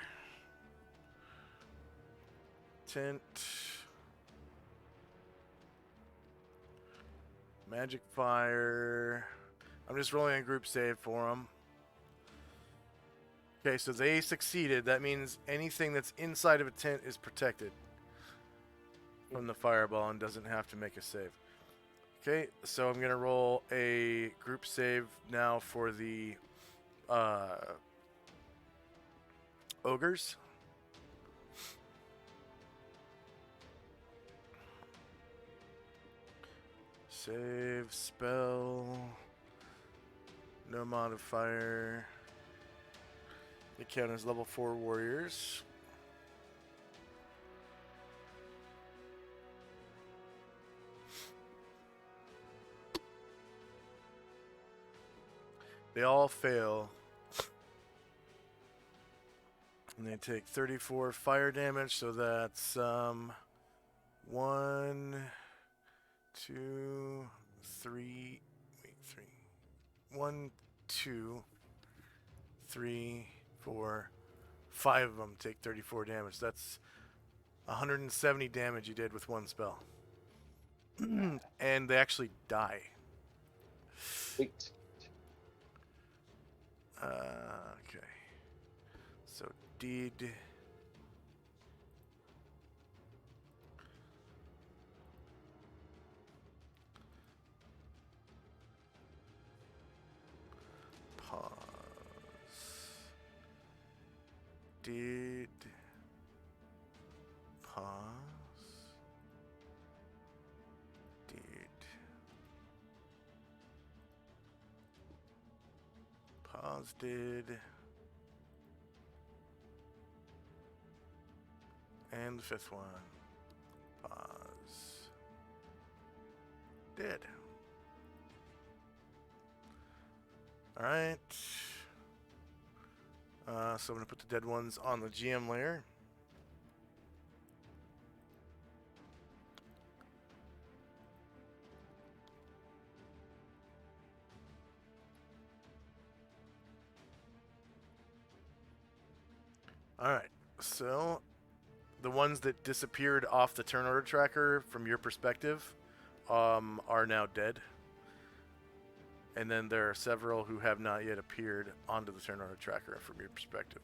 tent, magic fire. I'm just rolling a group save for them. Okay, so they succeeded. That means anything that's inside of a tent is protected from the fireball and doesn't have to make a save. Okay, so I'm gonna roll a group save now for the ogres. Save spell. No modifier. They count as level 4 warriors. They all fail. And they take 34 fire damage, so that's 1, 2, 3. Wait, 3. 1, 2, 3, 4, 5 of them take 34 damage. That's 170 damage you did with one spell. And they actually die. Wait. Okay. So did pause. Did pause. Did pause. Did. And the fifth one. Pause. Did. Alright. So I'm going to put the dead ones on the GM layer. Alright. So the ones that disappeared off the turn order tracker from your perspective are now dead. And then there are several who have not yet appeared onto the turn order tracker from your perspective.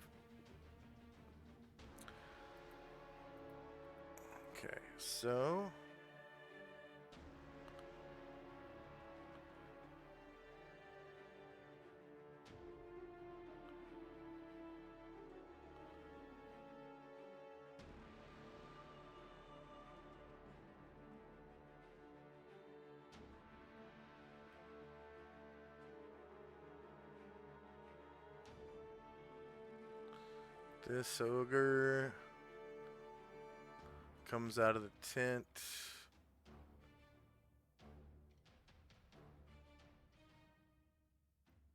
Okay, so this ogre comes out of the tent.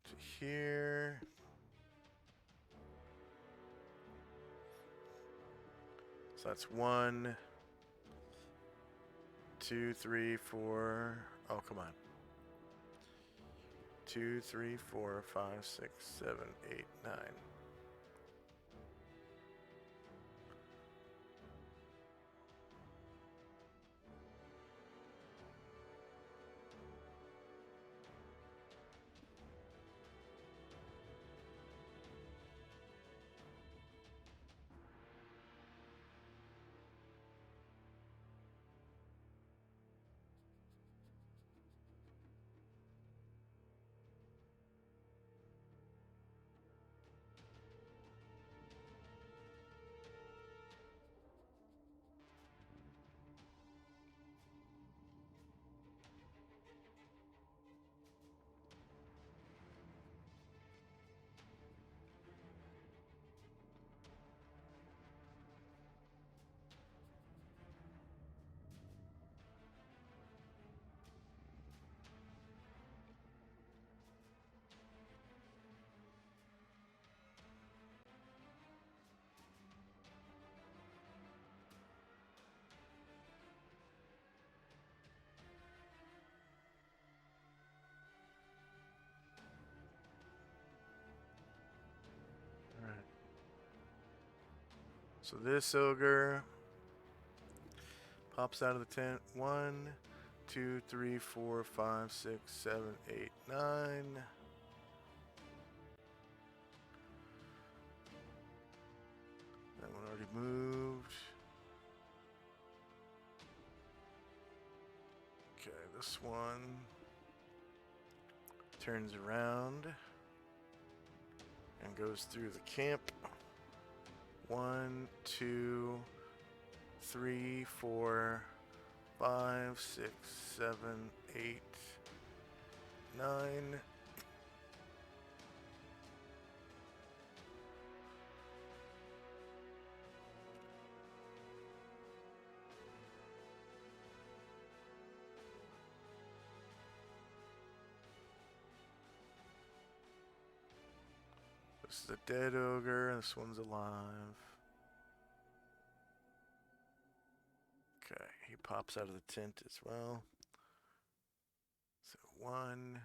To here. So that's 1, 2, 3, 4. Oh, come on. 2, 3, 4, 5, 6, 7, 8, 9. Alright. So this ogre pops out of the tent. 1, 2, 3, 4, 5, 6, 7, 8, 9. That one already moved. Okay, this one turns around and goes through the camp. 1, 2, 3, 4, 5, 6, 7, 8, 9. This is a dead ogre, and this one's alive. Okay, he pops out of the tent as well. So 1,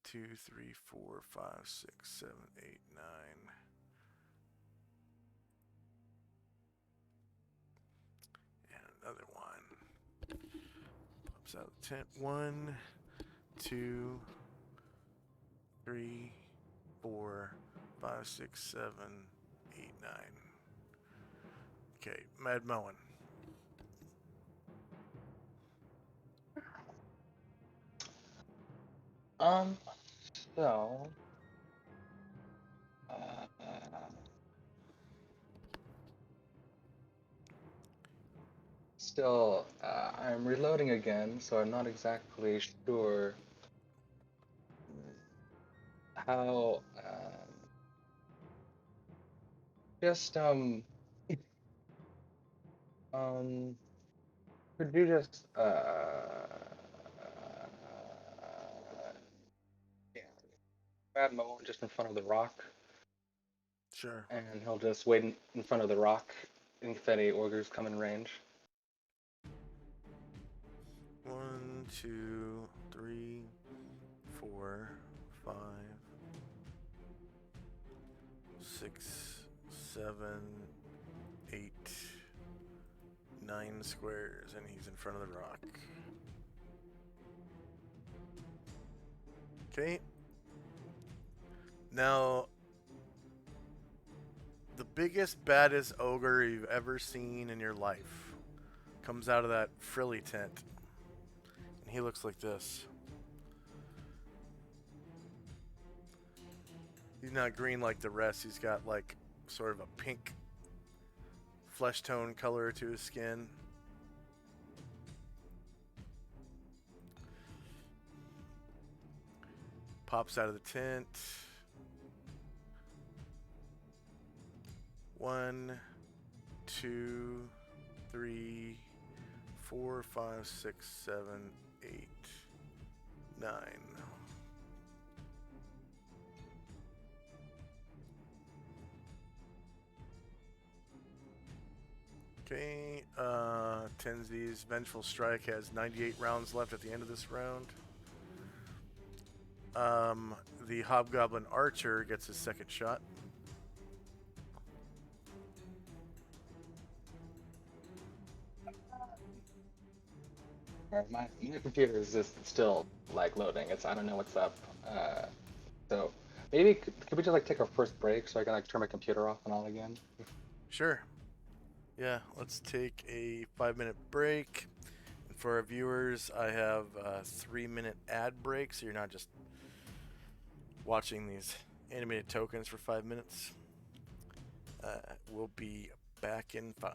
2, 3, 4, 5, 6, 7, 8, 9. And another one. Pops out of the tent. 1, 2, 3, 4, 5, 6, 7, 8, 9. Okay, Mad Moen. So, still, I'm reloading again, so I'm not exactly sure how, just, could you just, yeah, grab Mo just in front of the rock, Sure. and he'll just wait in front of the rock if any ogres come in range. 1, 2, 3, 4, 5, 6, 7, 8, 9 squares, and he's in front of the rock. Okay. Now, the biggest, baddest ogre you've ever seen in your life comes out of that frilly tent. And he looks like this. He's not green like the rest. He's got like sort of a pink flesh tone color to his skin. Pops out of the tent. 1, 2, 3, 4, 5, 6, 7, 8, 9. Okay, Tenzi's Vengeful Strike has 98 rounds left at the end of this round. The Hobgoblin Archer gets his second shot. My computer is just still like loading. I don't know what's up. So maybe could we just like take our first break so I can like turn my computer off and on again? Sure. Yeah, let's take a 5-minute break. And for our viewers, I have a 3-minute ad break, so you're not just watching these animated tokens for 5 minutes. We'll be back in 5.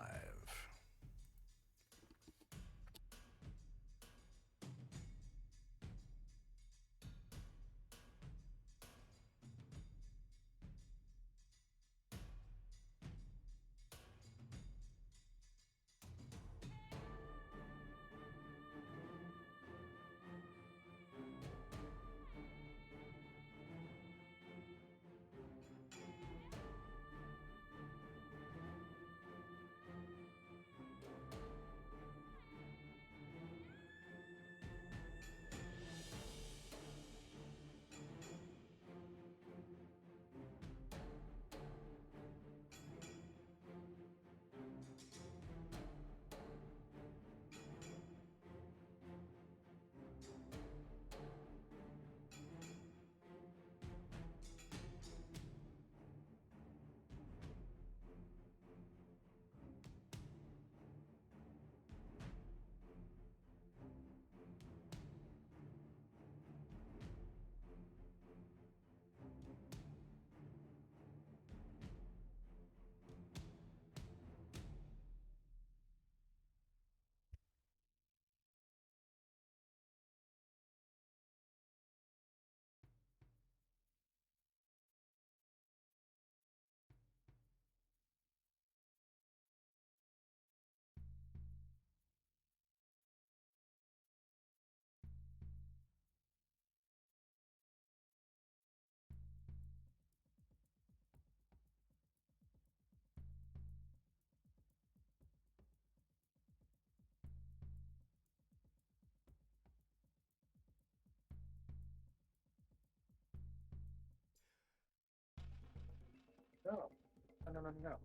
No, no.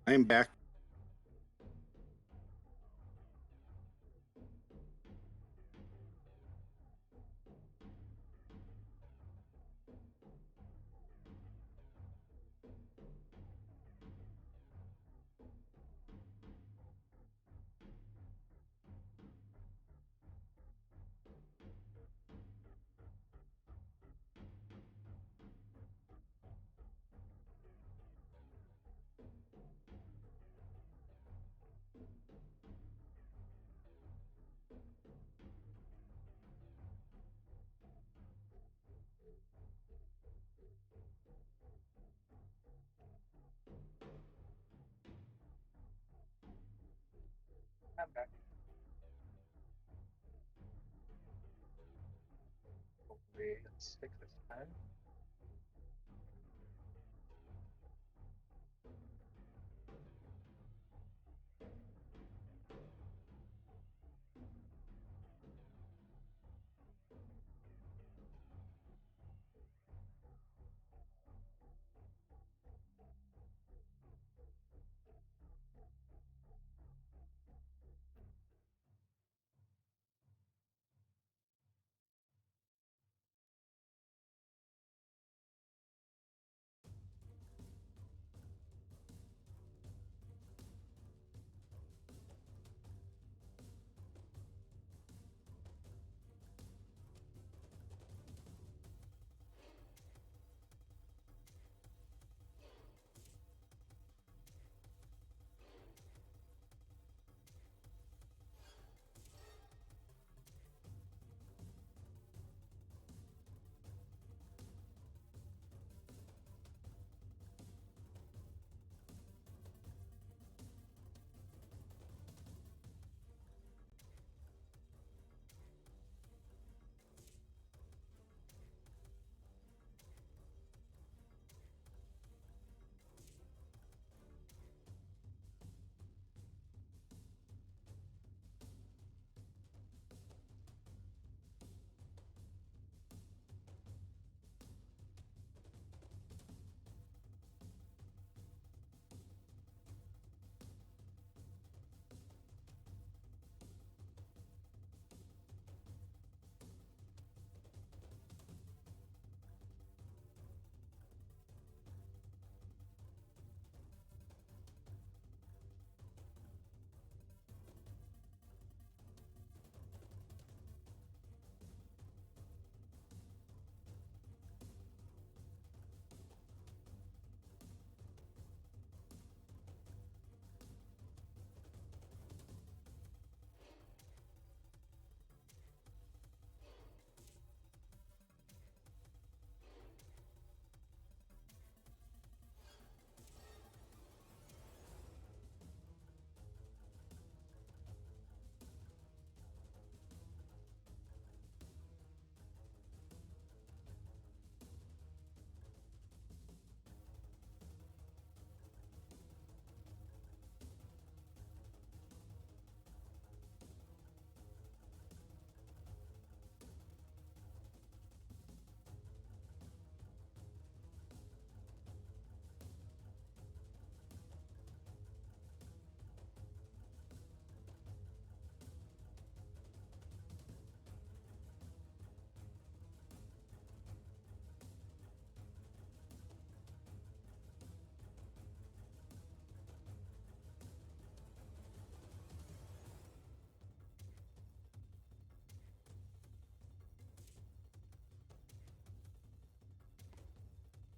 I am back. I'm back. Hopefully it's fixed this time.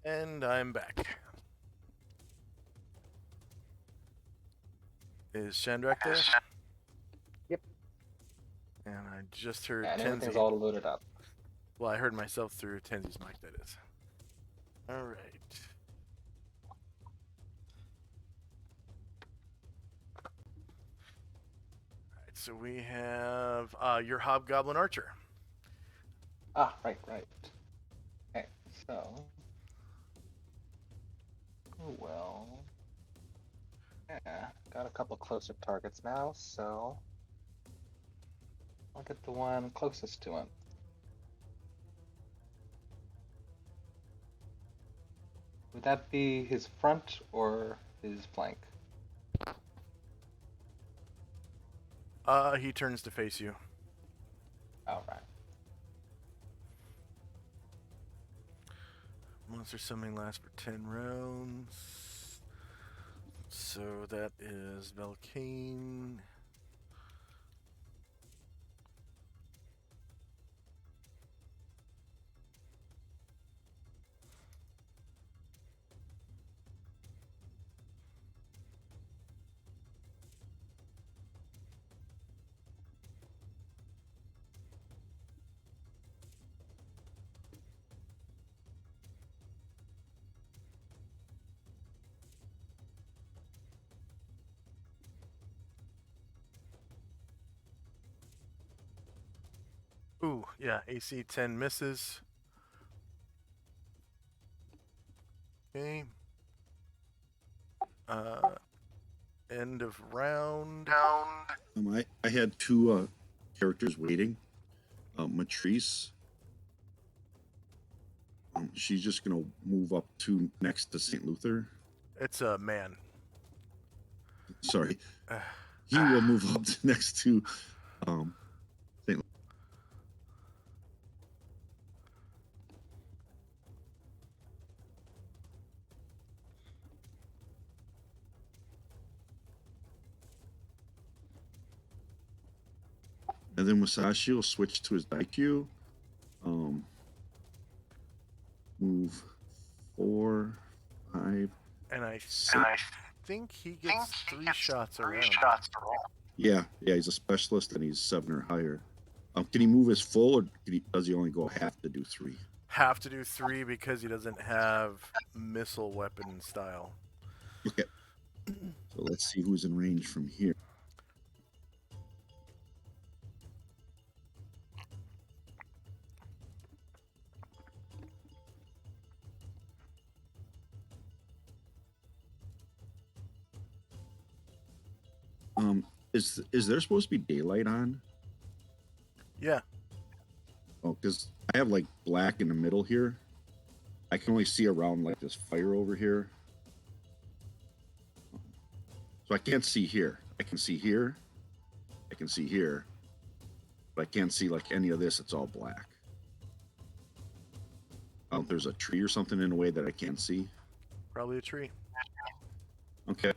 And I'm back. Is Shandrak there? Yep. And I just heard And everything's Tenzi. all loaded up. Well, I heard myself through Tenzi's mic, that is. All right. All right, so we have your Hobgoblin Archer. Ah, right. Okay, so. Oh, well. Yeah, got a couple closer targets now, so. I'll get the one closest to him. Would that be his front or his flank? He turns to face you. All right. Monster summoning lasts for 10 rounds. So that is Velcane. Ooh, yeah, AC 10 misses. Okay. End of round. I had two characters waiting. Matrice. She's just gonna move up to next to St. Luther. It's a man. Sorry, he will move up to next to St. And then Musashi will switch to his Daikyu. Move 4, 5, And I 6. think he gets 3 shots around. Yeah, he's a specialist and he's 7 or higher. Can he move his full, or does he only go half to do 3? Have to do 3 because he doesn't have missile weapon style. Okay. So let's see who's in range from here. Is there supposed to be daylight on? Yeah. Oh, because I have like black in the middle here. I can only see around like this fire over here. So I can't see here. I can see here. I can see here. But I can't see like any of this. It's all black. There's a tree or something in a way that I can't see. Probably a tree. Okay.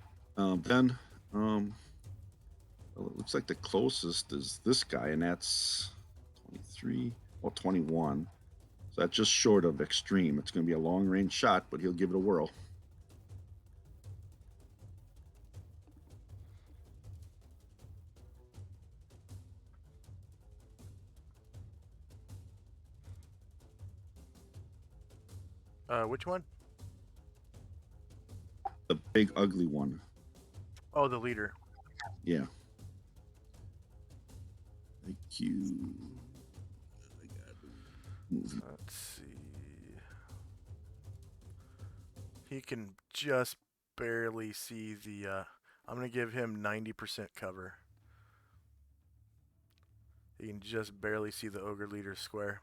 Well, it looks like the closest is this guy, and that's 23, well, 21. So that's just short of extreme. It's going to be a long range shot, but he'll give it a whirl. Which one? The big ugly one. Oh, the leader. Yeah. Thank you. Let's see. He can just barely see the. I'm going to give him 90% cover. He can just barely see the ogre leader square.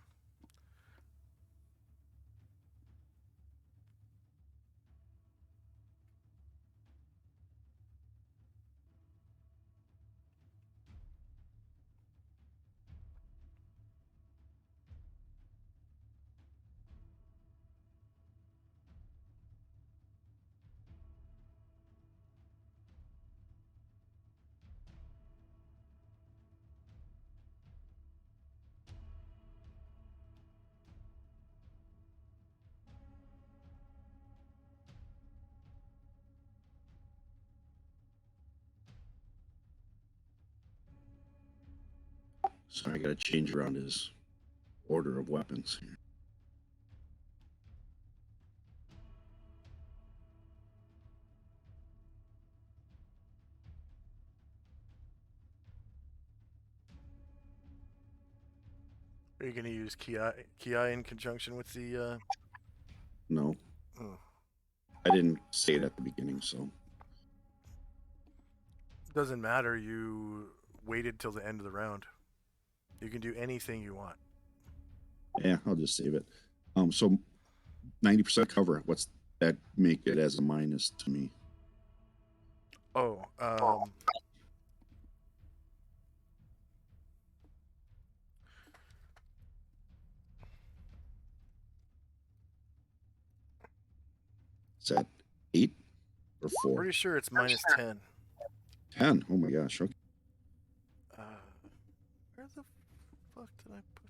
Sorry, I got to change around his order of weapons here. Are you going to use Ki in conjunction with the? No. Oh. I didn't say it at the beginning, so. Doesn't matter. You waited till the end of the round. You can do anything you want. Yeah, I'll just save it. So 90% cover. What's that make it as a minus to me? Oh, Is that 8 or 4? Pretty sure it's minus 10. 10. Oh my gosh. Okay. Where the fuck did I put?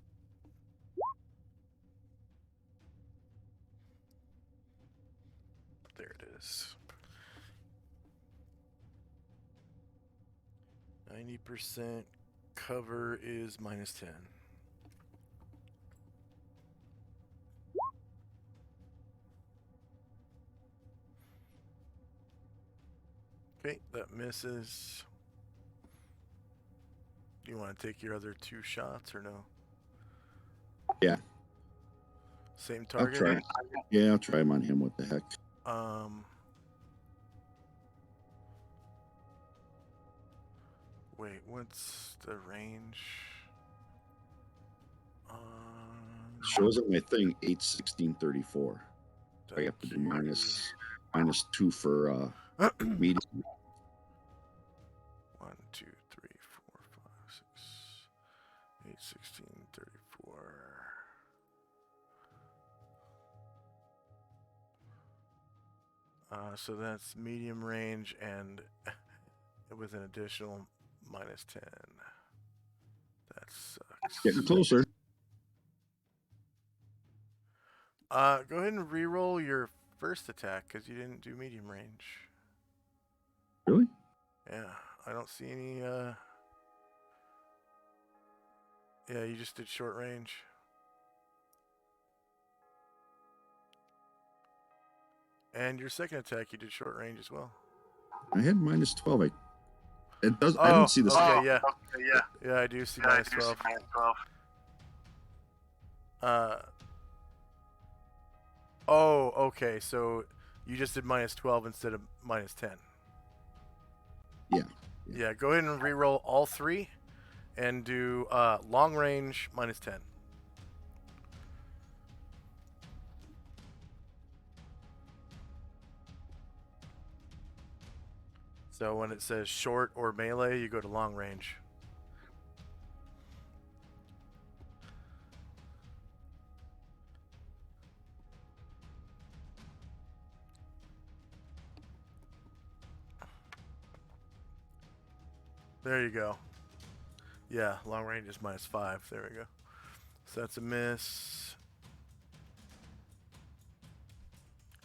There it is. 90% cover is minus 10. Okay, that misses. Do you want to take your other 2 shots or no? Yeah. Same I'll target? try. Yeah, I'll try him on him. What the heck? Wait, what's the range? Shows on my thing 8, 16, 34. I have to do -2 for medium. 1, 2, 3, 4, 5, 6, 8, 16, 34. So that's medium range and with an additional minus 10. That sucks. Getting closer. Go ahead and re-roll your first attack because you didn't do medium range. Really? Yeah, I don't see any. Yeah, you just did short range. And your second attack, you did short range as well. I had -12. It does. Oh, I don't see the. Okay, yeah. Yeah, I do see minus 12. Oh, okay. So you just did minus 12 instead of minus 10. Yeah. Yeah, go ahead and re-roll all 3 and do long range minus 10. So when it says short or melee, you go to long range. There you go. Yeah, long range is minus 5. There we go. So that's a miss.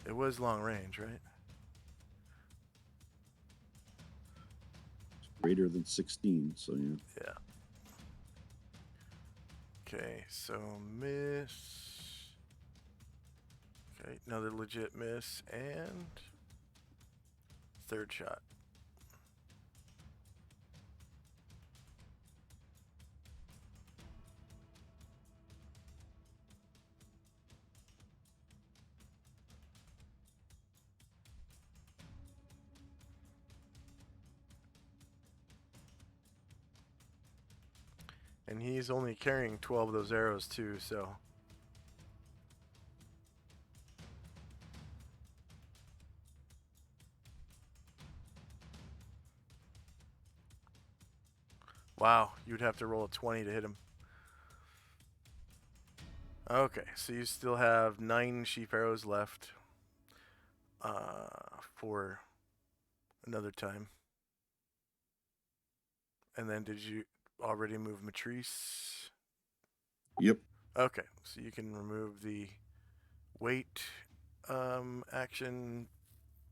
It was long range, right? Greater than 16. So yeah. Yeah. Okay, so miss. Okay, another legit miss and third shot. And he's only carrying 12 of those arrows too, so. Wow, you'd have to roll a 20 to hit him. Okay, so you still have 9 sheep arrows left for another time. And then did you already move Matrice? Yep. Okay, so you can remove the wait action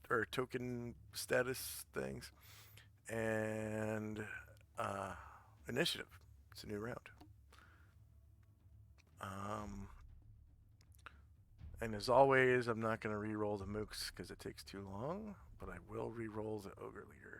or token status things and initiative. It's a new round. And as always, I'm not going to re-roll the mooks because it takes too long, but I will re-roll the ogre leader.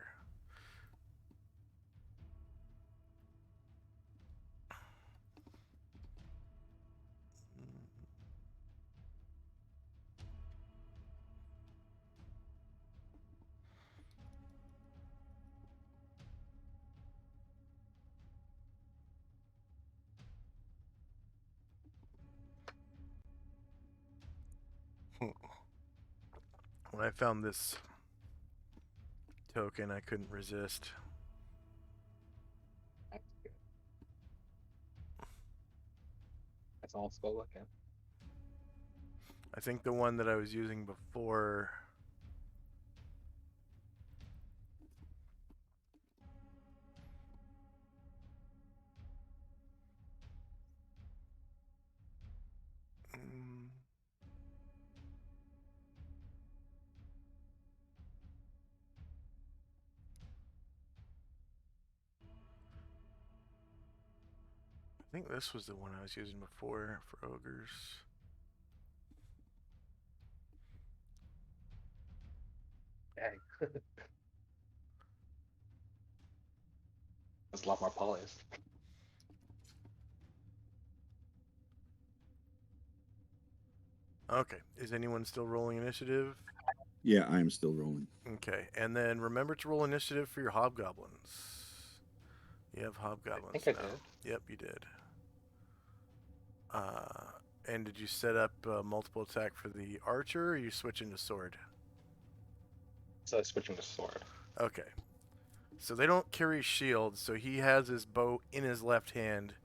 When I found this token, I couldn't resist. That's good. That's all it's about looking. I think the one that I was using before think this was the one I was using before for ogres. Dang. There's a lot more polys. Okay. Is anyone still rolling initiative? Yeah, I'm still rolling. Okay. And then remember to roll initiative for your hobgoblins. You have hobgoblins I now. did. Yep, you did. And did you set up multiple attack for the archer, or are you switching to sword? So switching to sword. Okay. So they don't carry shields, so he has his bow in his left hand.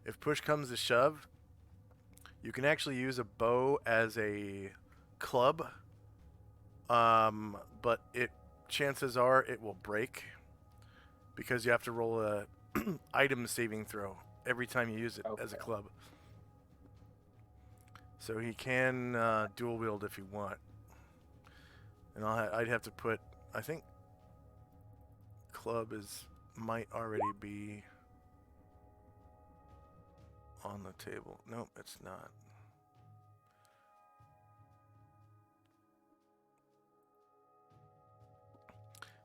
If push comes to shove, you can actually use a bow as a club, but chances are it will break because you have to roll a item saving throw every time you use it as a club. So he can dual wield if you want, and I'd have to put. I think club might already be on the table. Nope, it's not.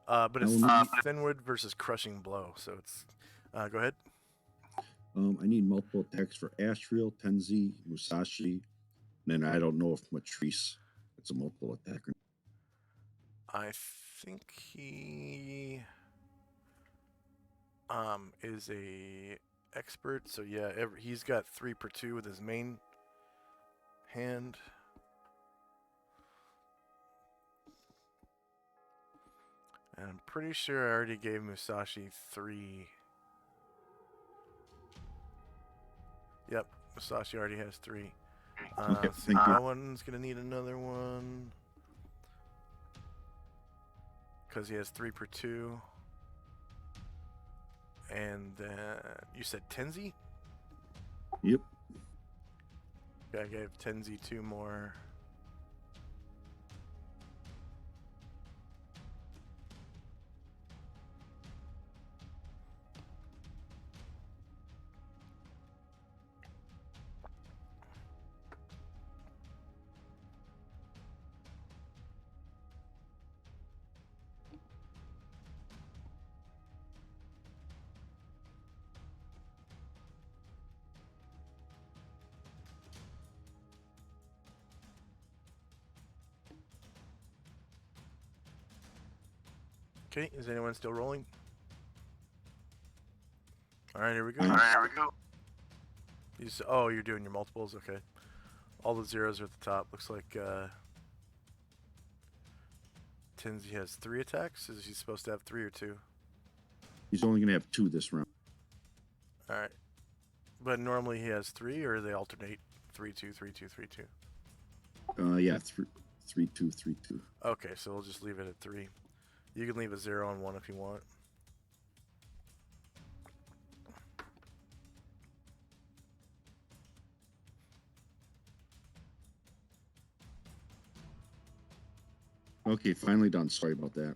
But it's Thinwood versus Crushing Blow, so it's. Go ahead. I need multiple attacks for Ashriel, Tenzi, Musashi, and then I don't know if Matrice it's a multiple attacker. I think he is a expert, so yeah, he's got 3 per 2 with his main hand. And I'm pretty sure I already gave Musashi 3. Yep, Musashi already has 3. Okay, so thank you. no one's gonna need another one because he has 3 per 2. And then you said Tenzi? Yep. Okay, I gave Tenzi 2 more. Okay, is anyone still rolling? Alright, here we go. You're doing your multiples? Okay. All the zeros are at the top. Looks like Tenzi has 3 attacks. Is he supposed to have 3 or 2? He's only going to have 2 this round. Alright. But normally he has 3, or they alternate 3, 2, 3, 2, 3, 2? Yeah, 3, 2, 3, 2. Okay, so we'll just leave it at 3. You can leave a 0 and 1 if you want. Okay, finally done. Sorry about that.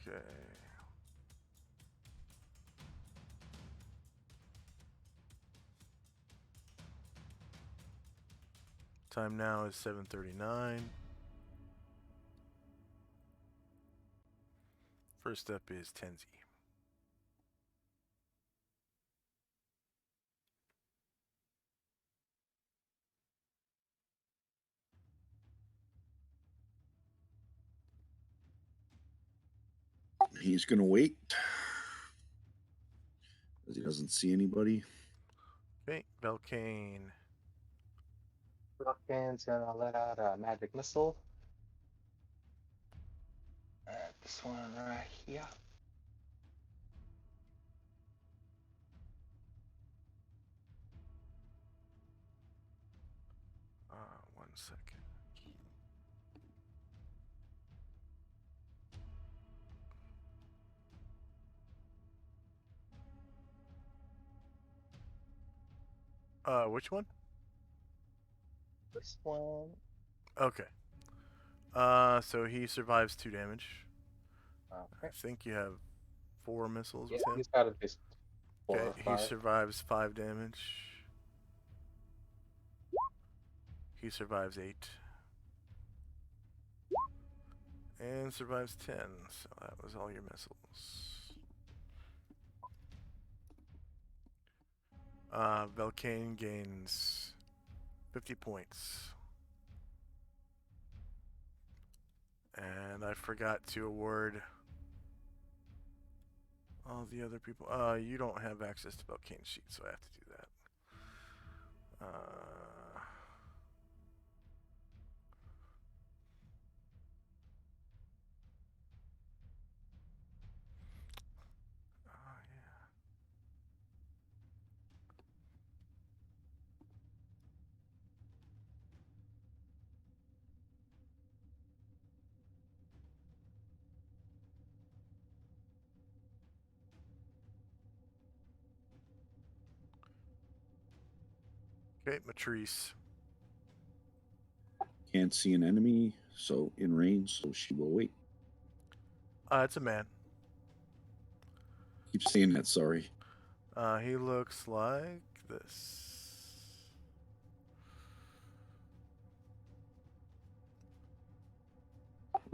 Okay. Time now is 7:39. First up is Tenzi. He's going to wait because he doesn't see anybody. Okay, Belkane. Belkane's gonna let out a magic missile. Alright, this one right here. One second. Which one? This one. Okay. So he survives 2 damage. I Okay. think you have 4 missiles Yeah, with him. he's got at least 4 Okay, or he 5. survives 5 damage. He survives 8. And survives 10, so that was all your missiles. Velcane gains 50 points. And I forgot to award all the other people. You don't have access to Velcane sheets, so I have to do that. Okay, Matrice. Can't see an enemy, so in range, so she will wait. It's a man. Keep saying that, sorry. He looks like this.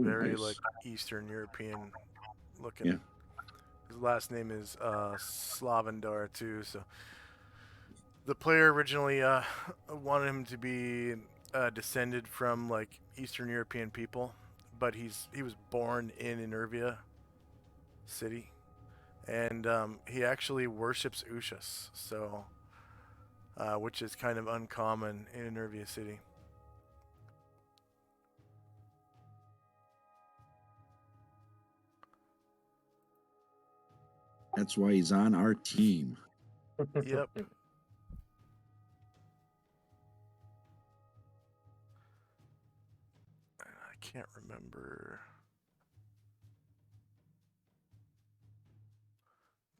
Ooh, Very nice. like Eastern European looking. Yeah. His last name is Slavendar too. So the player originally wanted him to be descended from like Eastern European people, but he was born in Enervia City, and he actually worships Ushas, so which is kind of uncommon in Enervia City. That's why he's on our team. Yep. I can't remember.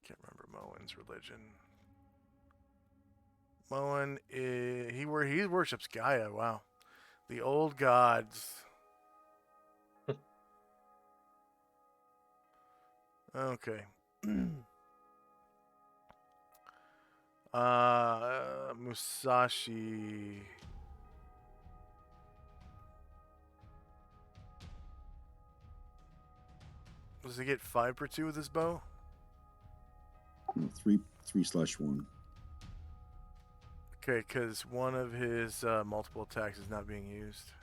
Can't remember Moen's religion. Moen, he worships Gaia. Wow, the old gods. Okay. Musashi. Does he get 5 per 2 with his bow? No, 3/1. Okay, because one of his multiple attacks is not being used.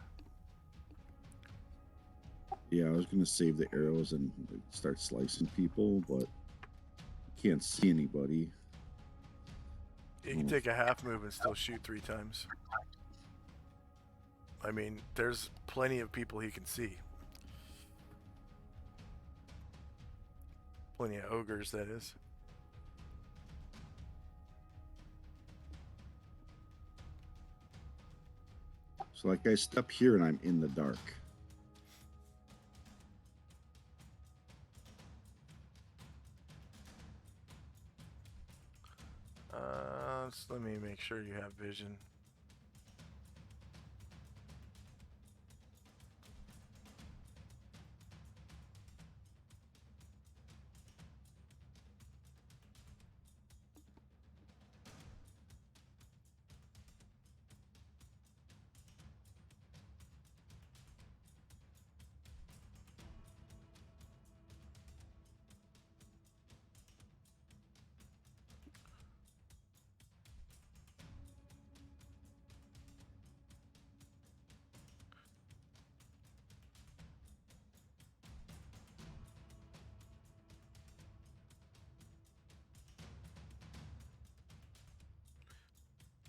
Yeah, I was gonna save the arrows and start slicing people, but can't see anybody. He can take a half move and still shoot 3 times. I mean, there's plenty of people he can see. Plenty of ogres, that is. So like I step here and I'm in the dark. Let me make sure you have vision.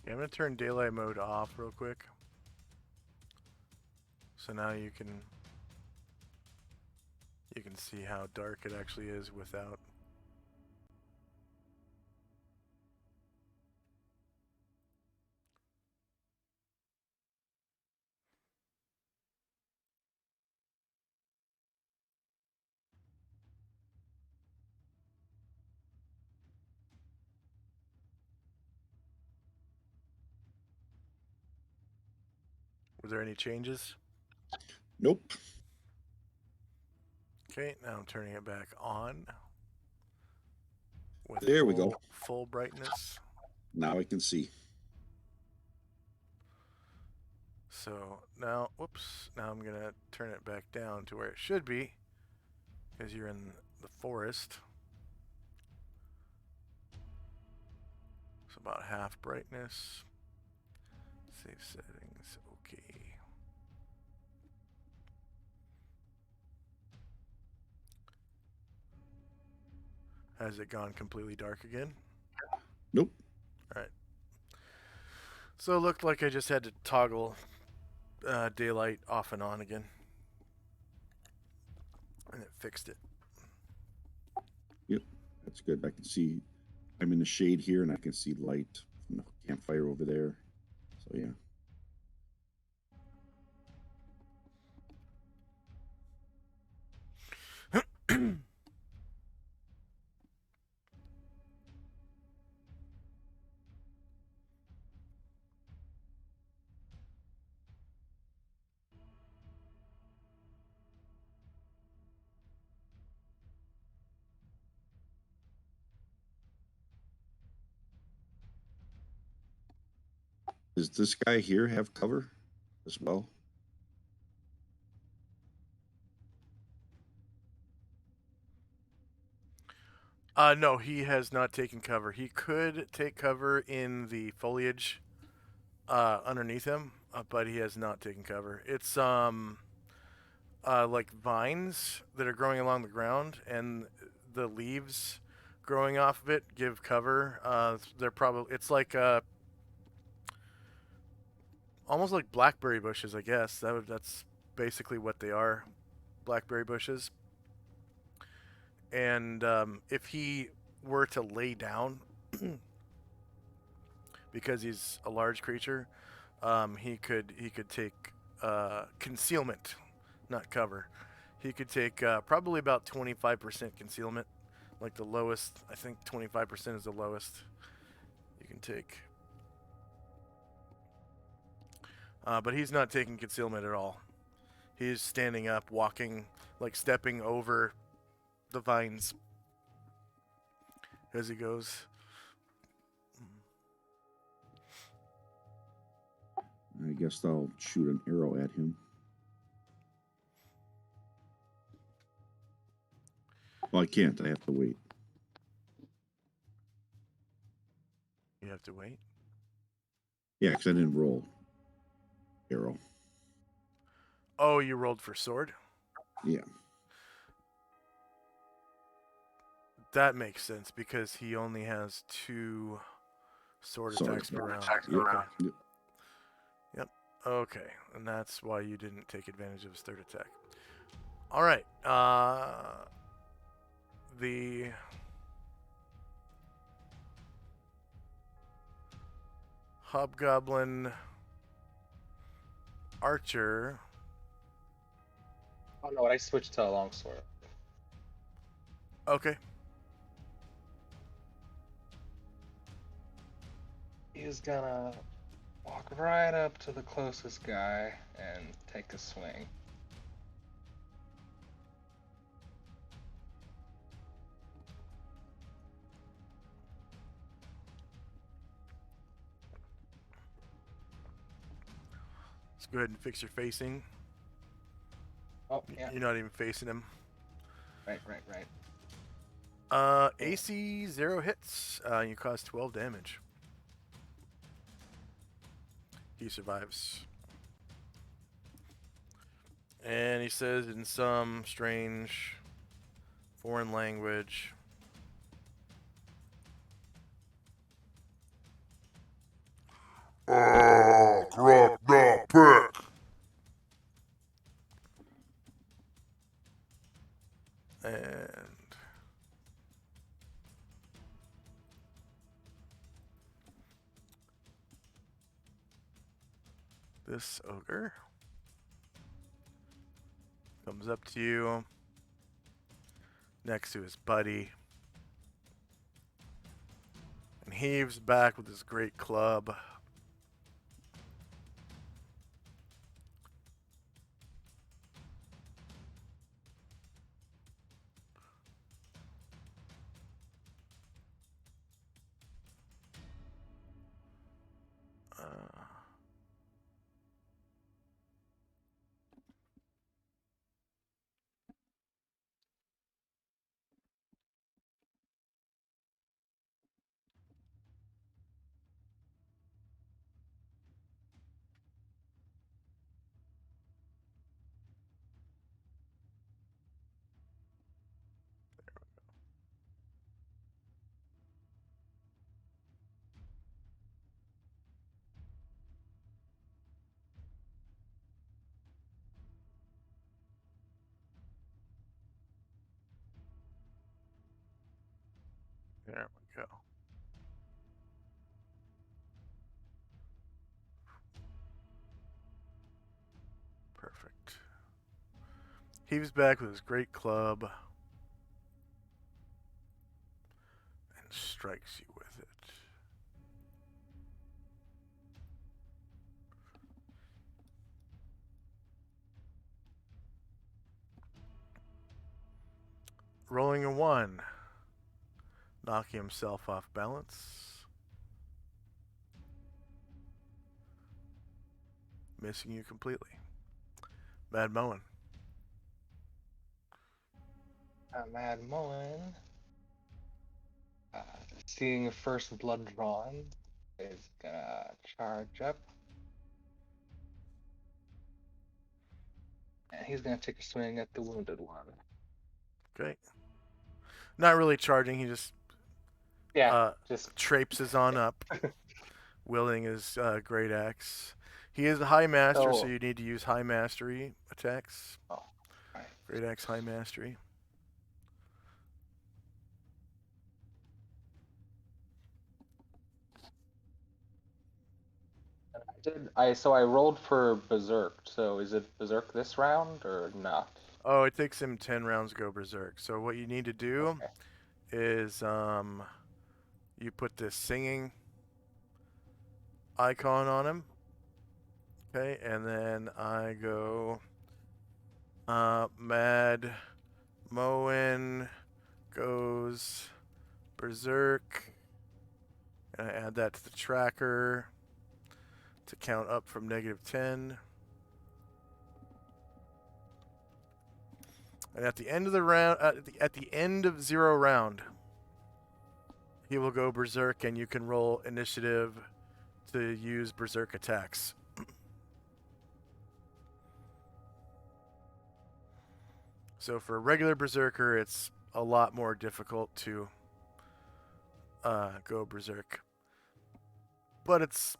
Yeah, I'm going to turn daylight mode off real quick. So now you can see how dark it actually is without. Were there any changes? Nope. Okay, now I'm turning it back on. with There we go. full brightness. Now I can see. So now, whoops, now I'm going to turn it back down to where it should be because you're in the forest. So about half brightness. Save settings, okay. Has it gone completely dark again? Nope. All right. So it looked like I just had to toggle daylight off and on again. And it fixed it. Yep, that's good. I can see. I'm in the shade here, and I can see light from the campfire over there. So yeah. Does this guy here have cover as well? No, he has not taken cover. He could take cover in the foliage underneath him, but he has not taken cover. It's like vines that are growing along the ground, and the leaves growing off of it give cover. They're probably it's like almost like blackberry bushes, I guess. That's basically what they are, blackberry bushes. And if he were to lay down, because he's a large creature, he could take concealment, not cover. He could take probably about 25% concealment, like the lowest. I think 25% is the lowest you can take. But he's not taking concealment at all. He's standing up, walking, like stepping over the vines as he goes. I guess I'll shoot an arrow at him. Well, I can't. I have to wait. You have to wait. Yeah, because I didn't roll arrow. Oh, you rolled for sword? Yeah. That makes sense because he only has 2 sword attacks per round. Yep. Okay. Yep. Yep. Okay. And that's why you didn't take advantage of his third attack. All right. The Hobgoblin Archer. Oh no, I switched to a longsword. Okay. He's gonna walk right up to the closest guy and take a swing. Let's go ahead and fix your facing. Oh, yeah. You're not even facing him. Right. AC 0 hits. You cause 12 damage. He survives. And he says in some strange foreign language, Drop the pick. and this ogre comes up to you next to his buddy and heaves back with his great club. There we go. Perfect. Heaves back with his great club and strikes you with it. Rolling a 1. Knocking himself off balance. Missing you completely. Mad Moen. Mad Mullen, seeing first blood drawn, is gonna charge up. And he's gonna take a swing at the wounded one. Okay. Not really charging, he just Just traipses on up, wielding his great axe. He is a high master, so you need to use high mastery attacks. Oh, right. Great axe high mastery. So I rolled for Berserk. So is it Berserk this round or not? Oh, it takes him 10 rounds to go berserk. So what you need to do is you put this singing icon on him. Okay, and then I go Mad Moen goes berserk. And I add that to the tracker to count up from -10. And at the end of the round, at the end of 0 round, he will go berserk, and you can roll initiative to use berserk attacks. So for a regular berserker, it's a lot more difficult to go berserk, but it's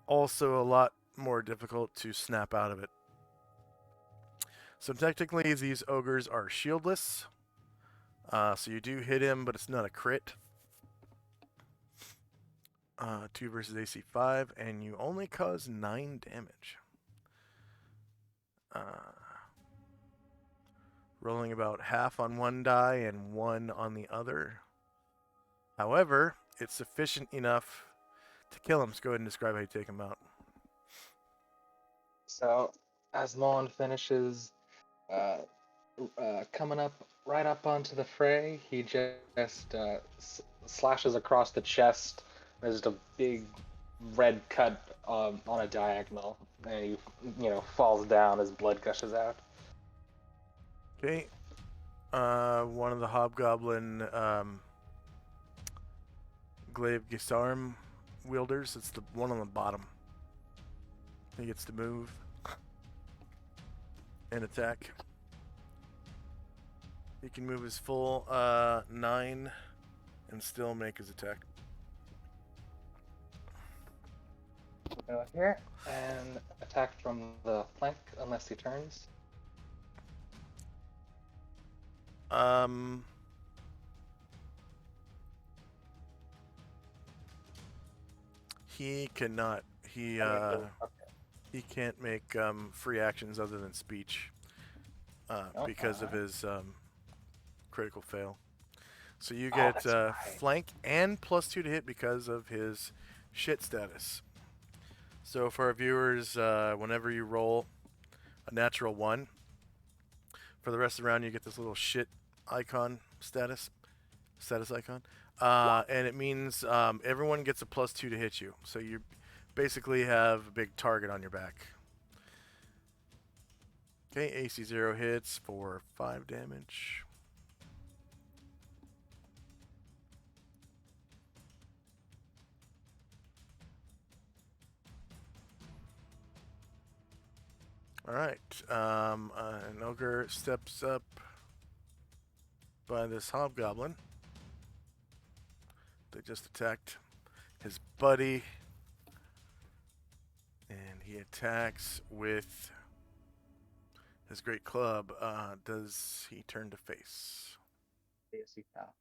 also a lot more difficult to snap out of it. So technically, these ogres are shieldless. So you do hit him, but it's not a crit. 2 versus AC 5, and you only cause 9 damage. Rolling about half on one die and 1 on the other. However, it's sufficient enough to kill him. So go ahead and describe how you take him out. So as Mullen finishes coming up right up onto the fray, he just slashes across the chest. There's just a big red cut on a diagonal, and he falls down as blood gushes out. Okay. One of the hobgoblin glaive gisarm wielders. It's the one on the bottom. He gets to move and attack. He can move his full 9 and still make his attack. Go here and attack from the flank unless he turns. He cannot. He can't make free actions other than speech because of his critical fail. So you get flank and +2 to hit because of his shit status. So for our viewers, whenever you roll a natural 1, for the rest of the round you get this little shit icon status icon. And it means everyone gets a +2 to hit you. So you basically have a big target on your back. Okay, AC 0 hits for 5 damage. Alright, an ogre steps up by this hobgoblin. They just attacked his buddy, and he attacks with his great club. Does he turn to face? Yes, he can.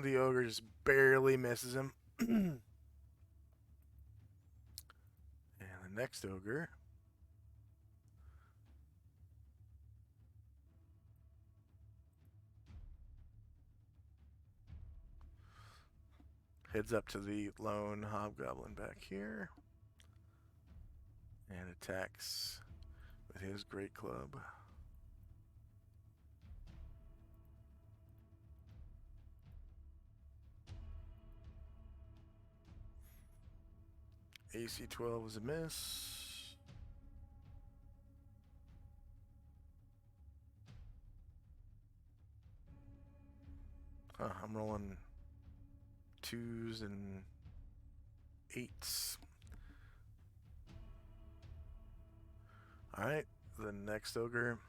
The ogre just barely misses him. And the next ogre heads up to the lone hobgoblin back here and attacks with his great club. AC 12 is a miss. I'm rolling 2s and 8s. Alright, the next ogre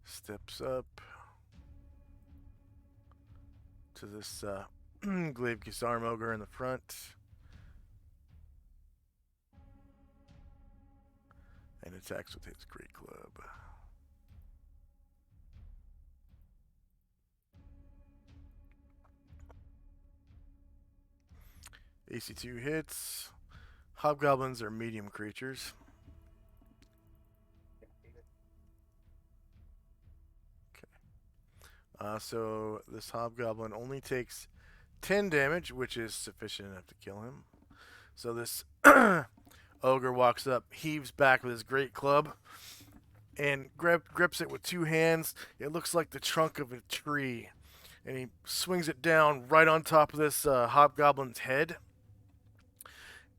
steps up to this glaive Gisarm ogre in the front and attacks with his great club. AC 2 hits. Hobgoblins are medium creatures. So this hobgoblin only takes 10 damage, which is sufficient enough to kill him. So this ogre walks up, heaves back with his great club, and grips it with 2 hands. It looks like the trunk of a tree. And he swings it down right on top of this hobgoblin's head.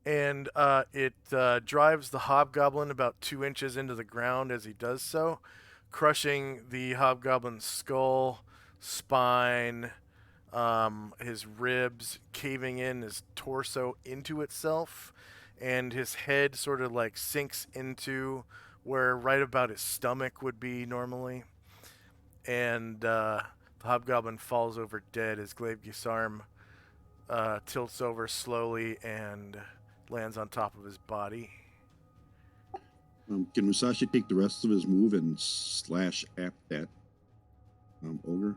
And it drives the hobgoblin about 2 inches into the ground as he does so, crushing the hobgoblin's skull, spine, his ribs, caving in his torso into itself, and his head sort of like sinks into where right about his stomach would be normally. And the hobgoblin falls over dead as glaive Gisarm tilts over slowly and lands on top of his body. Can Musashi take the rest of his move and slash at that ogre?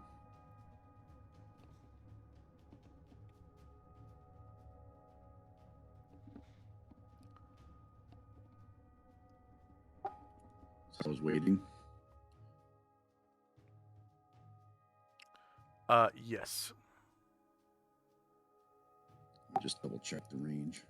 So I was waiting. Yes. Just double check the range.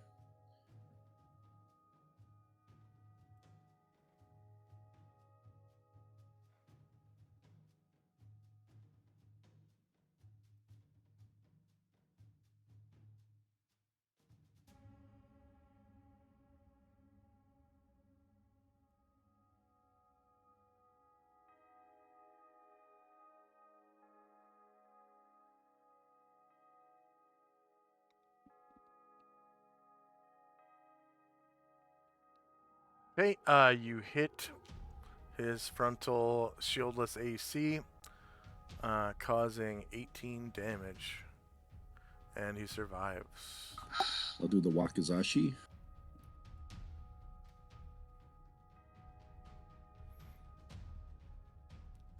Okay, you hit his frontal shieldless AC, causing 18 damage, and he survives. I'll do the Wakizashi.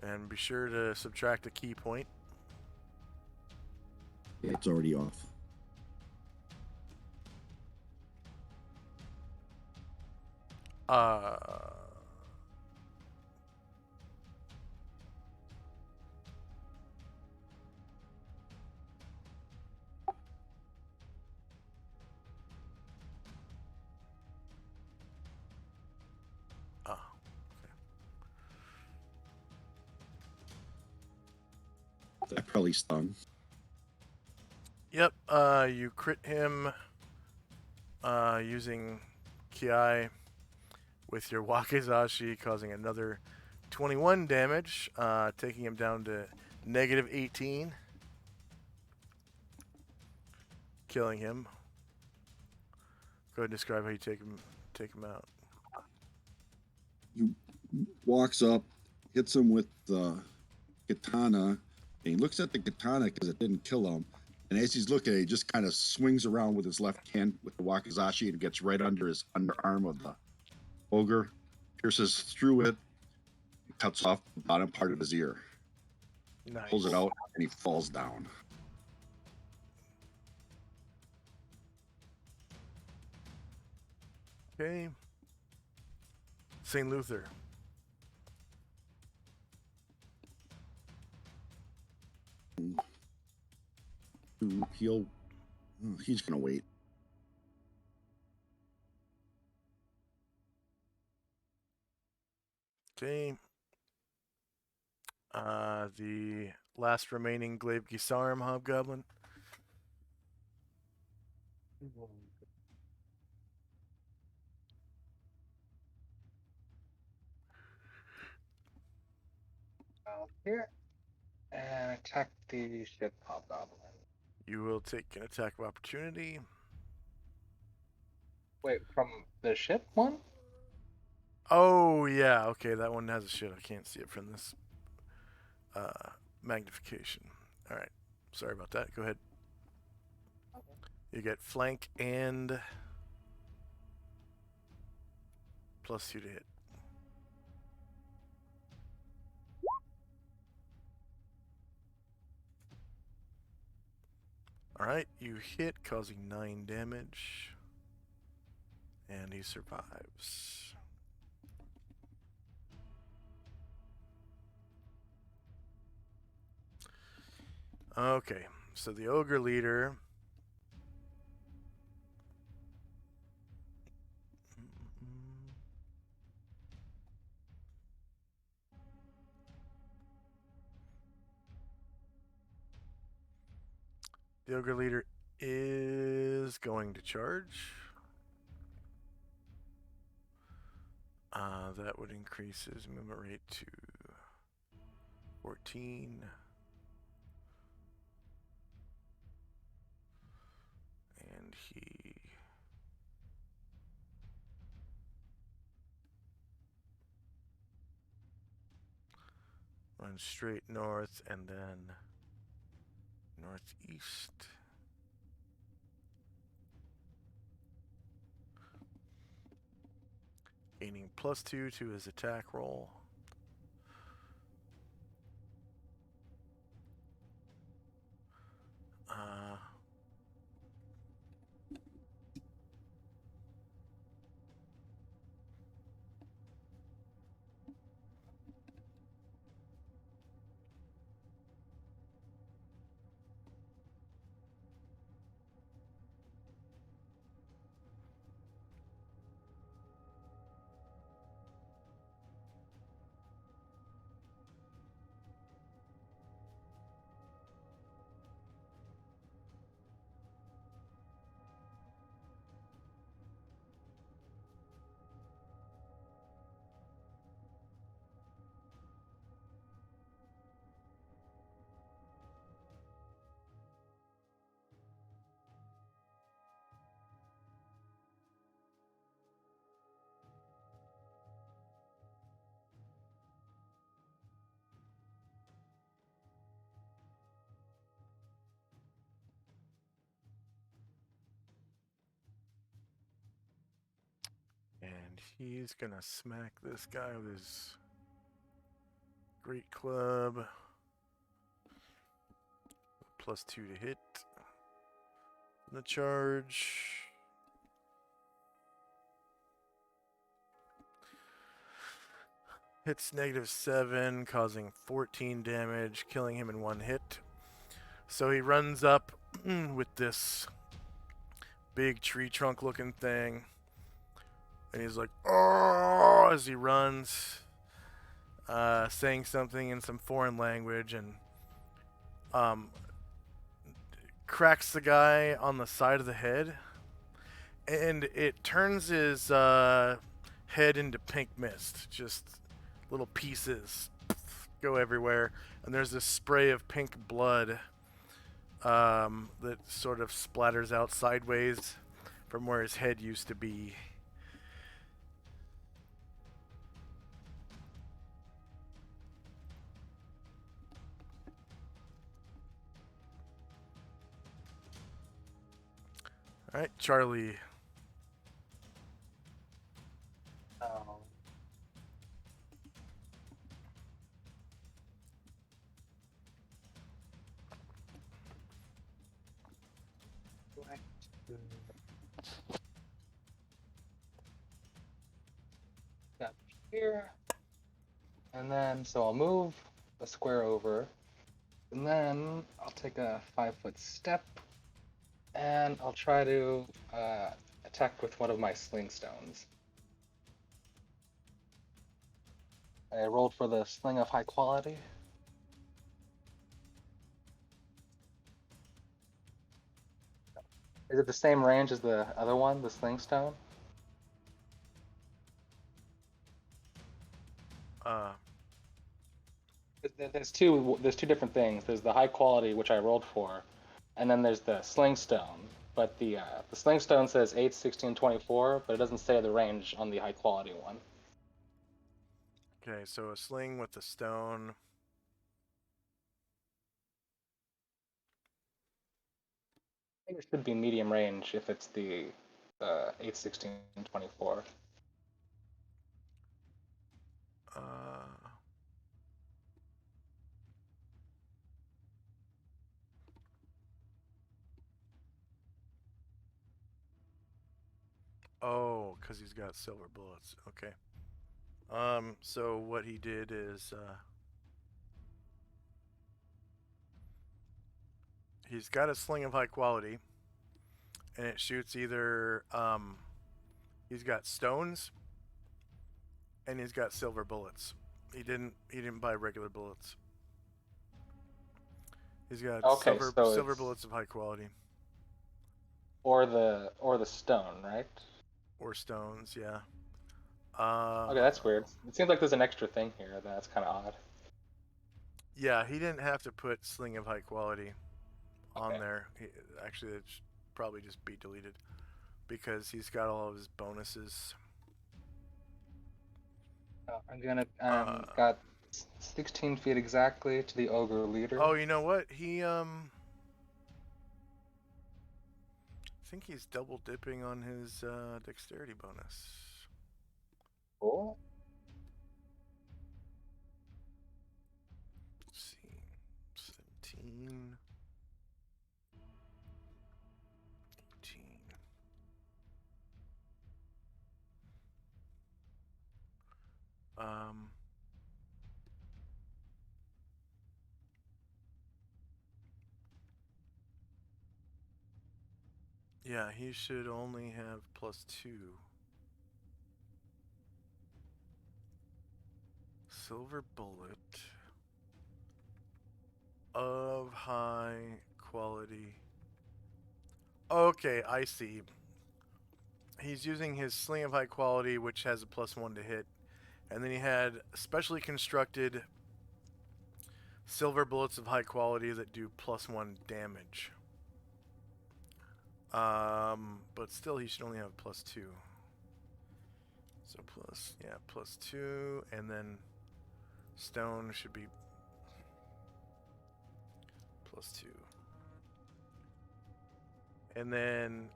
And be sure to subtract a key point. Yeah, it's already off. That probably stung. Yep, you crit him using Ki with your Wakizashi, causing another 21 damage, taking him down to negative 18, killing him. Go ahead and describe how you take him out. He walks up, hits him with the katana, and he looks at the katana because it didn't kill him. And as he's looking, he just kind of swings around with his left hand with the Wakizashi and gets right under his underarm of the ogre, pierces through it, and cuts off the bottom part of his ear. Nice. Pulls it out, and he falls down. Okay. St. Luther. He's gonna wait. Okay. The last remaining Glaive Gisarim Hobgoblin. Out here. And attack the ship hobgoblin. You will take an attack of opportunity. Wait, from the ship one? Oh, yeah. Okay, that one has a shit. I can't see it from this magnification. All right. Sorry about that. Go ahead. You get flank and +2 to hit. Alright, you hit, causing 9 damage. And he survives. Okay, so the ogre leader. The ogre leader is going to charge. That would increase his movement rate to 14. And he runs straight north and then northeast. Gaining +2 to his attack roll. And he's gonna smack this guy with his great club. +2 to hit. The charge. Hits -7, causing 14 damage, killing him in 1 hit. So he runs up with this big tree trunk looking thing. And he's like, oh, as he runs, saying something in some foreign language, and cracks the guy on the side of the head. And it turns his head into pink mist. Just little pieces go everywhere. And there's this spray of pink blood that sort of splatters out sideways from where his head used to be. All right, Charlie. Oh. Got here. And then, so I'll move a square over. And then I'll take a 5-foot step. And I'll try to attack with one of my sling stones. I rolled for the sling of high quality. Is it the same range as the other one, the sling stone? There's two different things. There's the high quality, which I rolled for, and then there's the sling stone. But the sling stone says 8, 16, 24, but it doesn't say the range on the high quality one. Okay, so a sling with the stone. I think it should be medium range if it's the 8, 16, 24. Oh, because he's got silver bullets. Okay. So what he did is he's got a sling of high quality, and it shoots either he's got stones and he's got silver bullets. He didn't buy regular bullets. He's got Okay, silver so it's bullets of high quality. or the stone, right? Or stones, yeah. Okay, that's weird. It seems like there's an extra thing here. That's kind of odd. Yeah, he didn't have to put sling of high quality on Okay. there. Actually, it should probably just be deleted because he's got all of his bonuses. I'm gonna got 16 feet exactly to the ogre leader. Oh, you know what? He I think he's double dipping on his dexterity bonus. Cool. Let's see. 17. 18. Yeah, he should only have +2. Silver bullet of high quality. Okay, I see. He's using his sling of high quality, which has a +1 to hit, and then he had specially constructed silver bullets of high quality that do +1 damage. But still, he should only have +2. So +2, and then stone should be +2. And then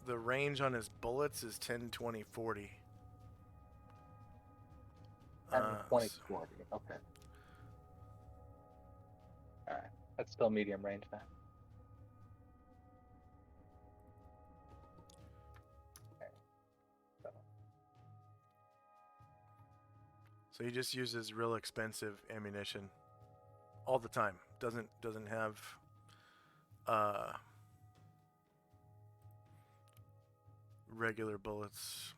the range on his bullets is 10, 20, 40. 10, 20, 40. Okay. Alright. That's still medium range then. Okay. So he just uses real expensive ammunition all the time. Doesn't have regular bullets.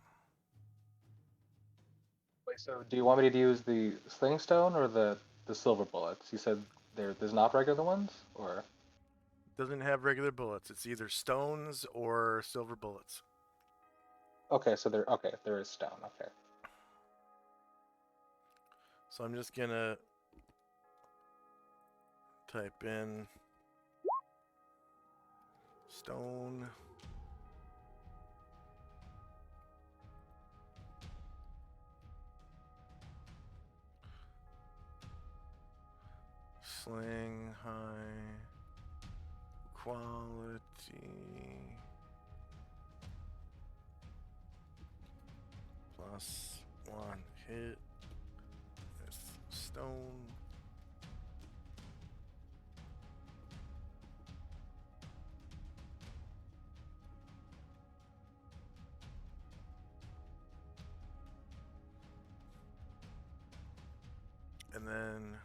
Wait, so do you want me to use the sling stone or the silver bullets? You said there's not regular ones, or Doesn't have regular bullets. It's either stones or silver bullets. okay, so there is stone. Okay. So I'm just gonna type in stone. Sling high quality +1 hit with stone. And then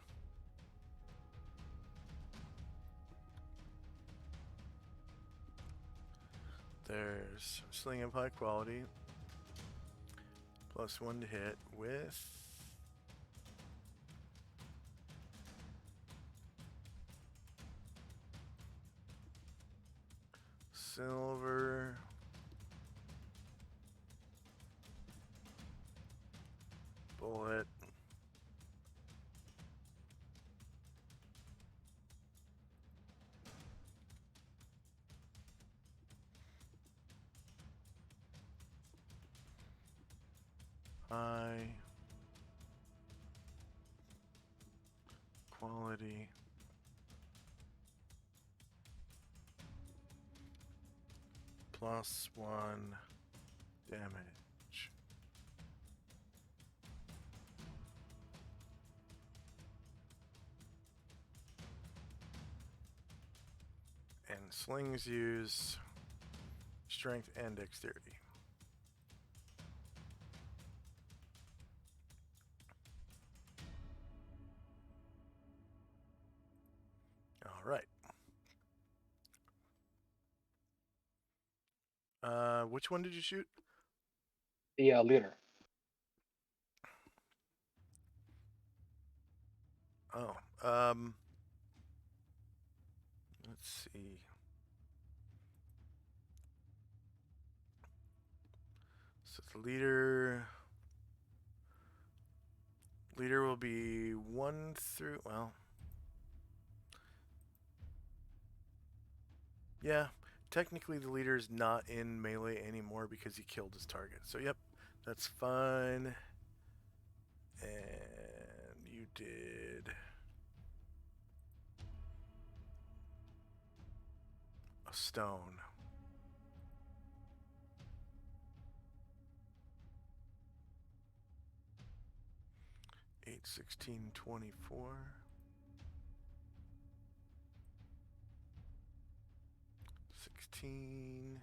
there's Sling of high quality. +1 to hit with silver. Bullet. High quality. +1 damage. And slings use strength and dexterity. All right. Which one did you shoot? The leader. Oh, let's see. So the leader will be 1 through, well, yeah, technically the leader is not in melee anymore because he killed his target. So yep, that's fine. And you did a stone. Eight, 16, 24. 16.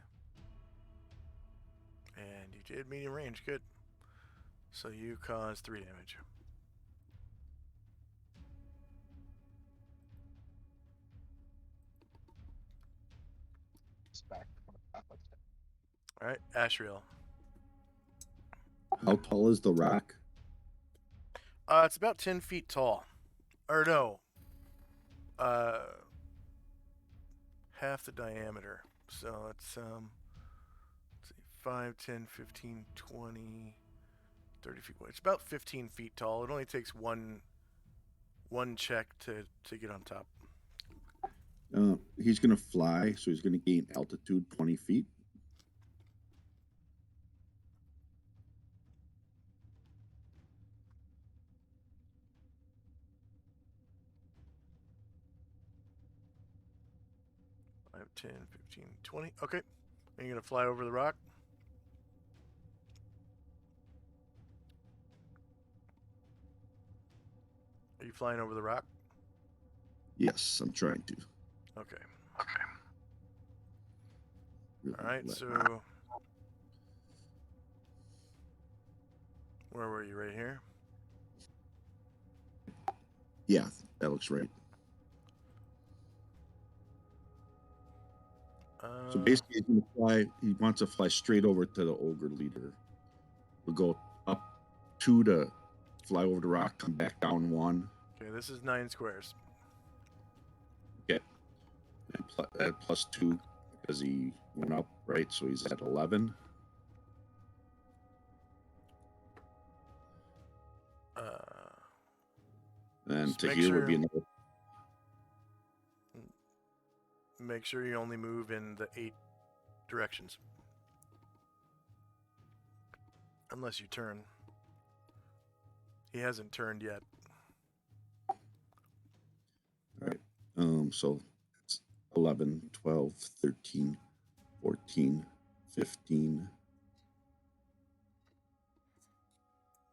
And you did medium range, good. So you caused 3 damage. Alright, Ashriel. How tall is the rock? It's about 10 feet tall. Or no. Half the diameter. So it's, let's see, 5, 10, 15, 20, 30 feet. It's about 15 feet tall. It only takes one check to get on top. He's going to fly, so he's going to gain altitude 20 feet. I have 10, 15, 20. Okay. And you're going to fly over the rock. Are you flying over the rock? Yes, I'm trying to. Okay. Really All right, let- so where were you? Right here? Yeah, that looks right. So basically, he's gonna fly. He wants to fly straight over to the ogre leader. We'll go up 2 to fly over the rock, come back down 1. Okay, this is 9 squares. Okay. And +2 because he went up, right? So he's at 11. And Just to make here would be sure- another. Make sure you only move in the 8 directions. Unless you turn. He hasn't turned yet. All right. So it's 11, 12, 13, 14, 15.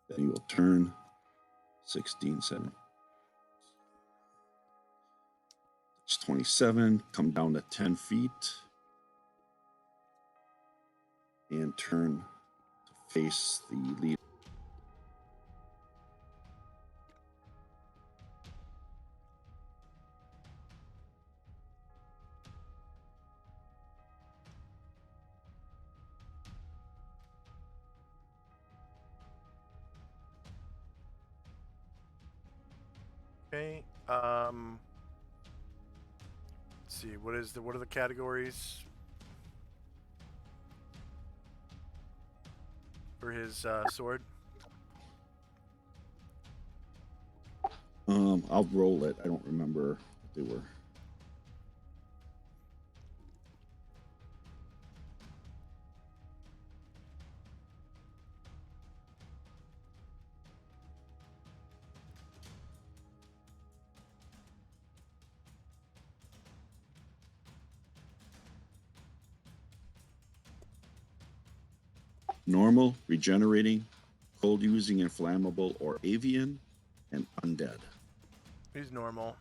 Then you will turn 16, 7. It's 27. Come down to 10 feet. And turn to face the leader. Okay. Let's see. What are the categories for his sword? I'll roll it. I don't remember what they were. Normal, regenerating, cold using, inflammable, or avian, and undead. He's normal.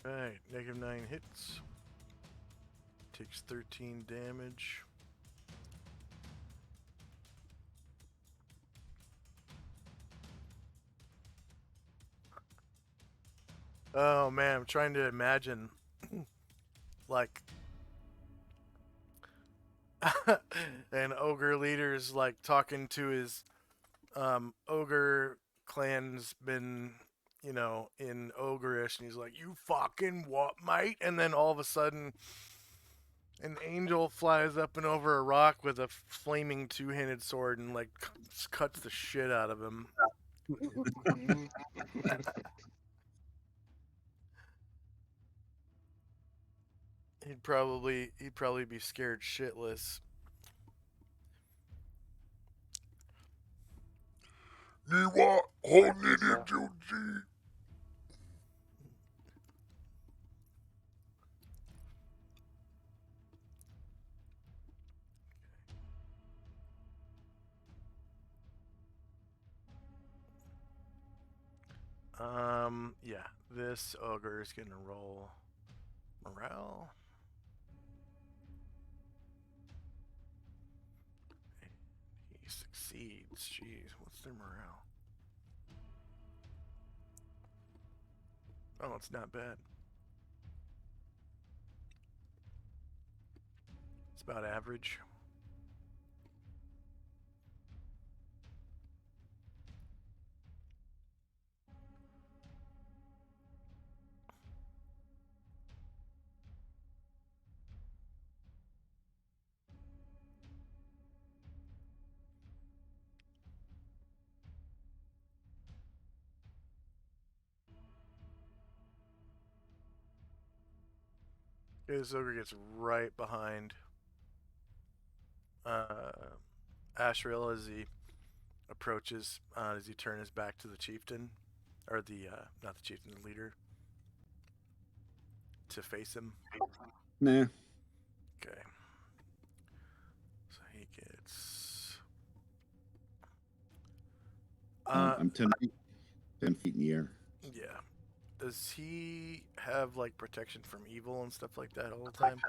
Alright, -9 hits. Takes 13 damage. Oh man, I'm trying to imagine like an ogre leader's like talking to his ogre clansman, in ogreish, and he's like, "You fucking what, mate?" And then all of a sudden, an angel flies up and over a rock with a flaming two-handed sword and like cuts the shit out of him. He'd probably be scared shitless. Ni wa holding it to G. Yeah, this ogre is gonna roll morale. He succeeds. Jeez, what's their morale? Oh, it's not bad. It's about average. This ogre gets right behind Asriel as he approaches. Does he turn his back to the chieftain, or the not the chieftain, the leader, to face him? Nah. Okay. So he gets. I'm 10 feet in the air. Yeah. Does he have like protection from evil and stuff like that all the time?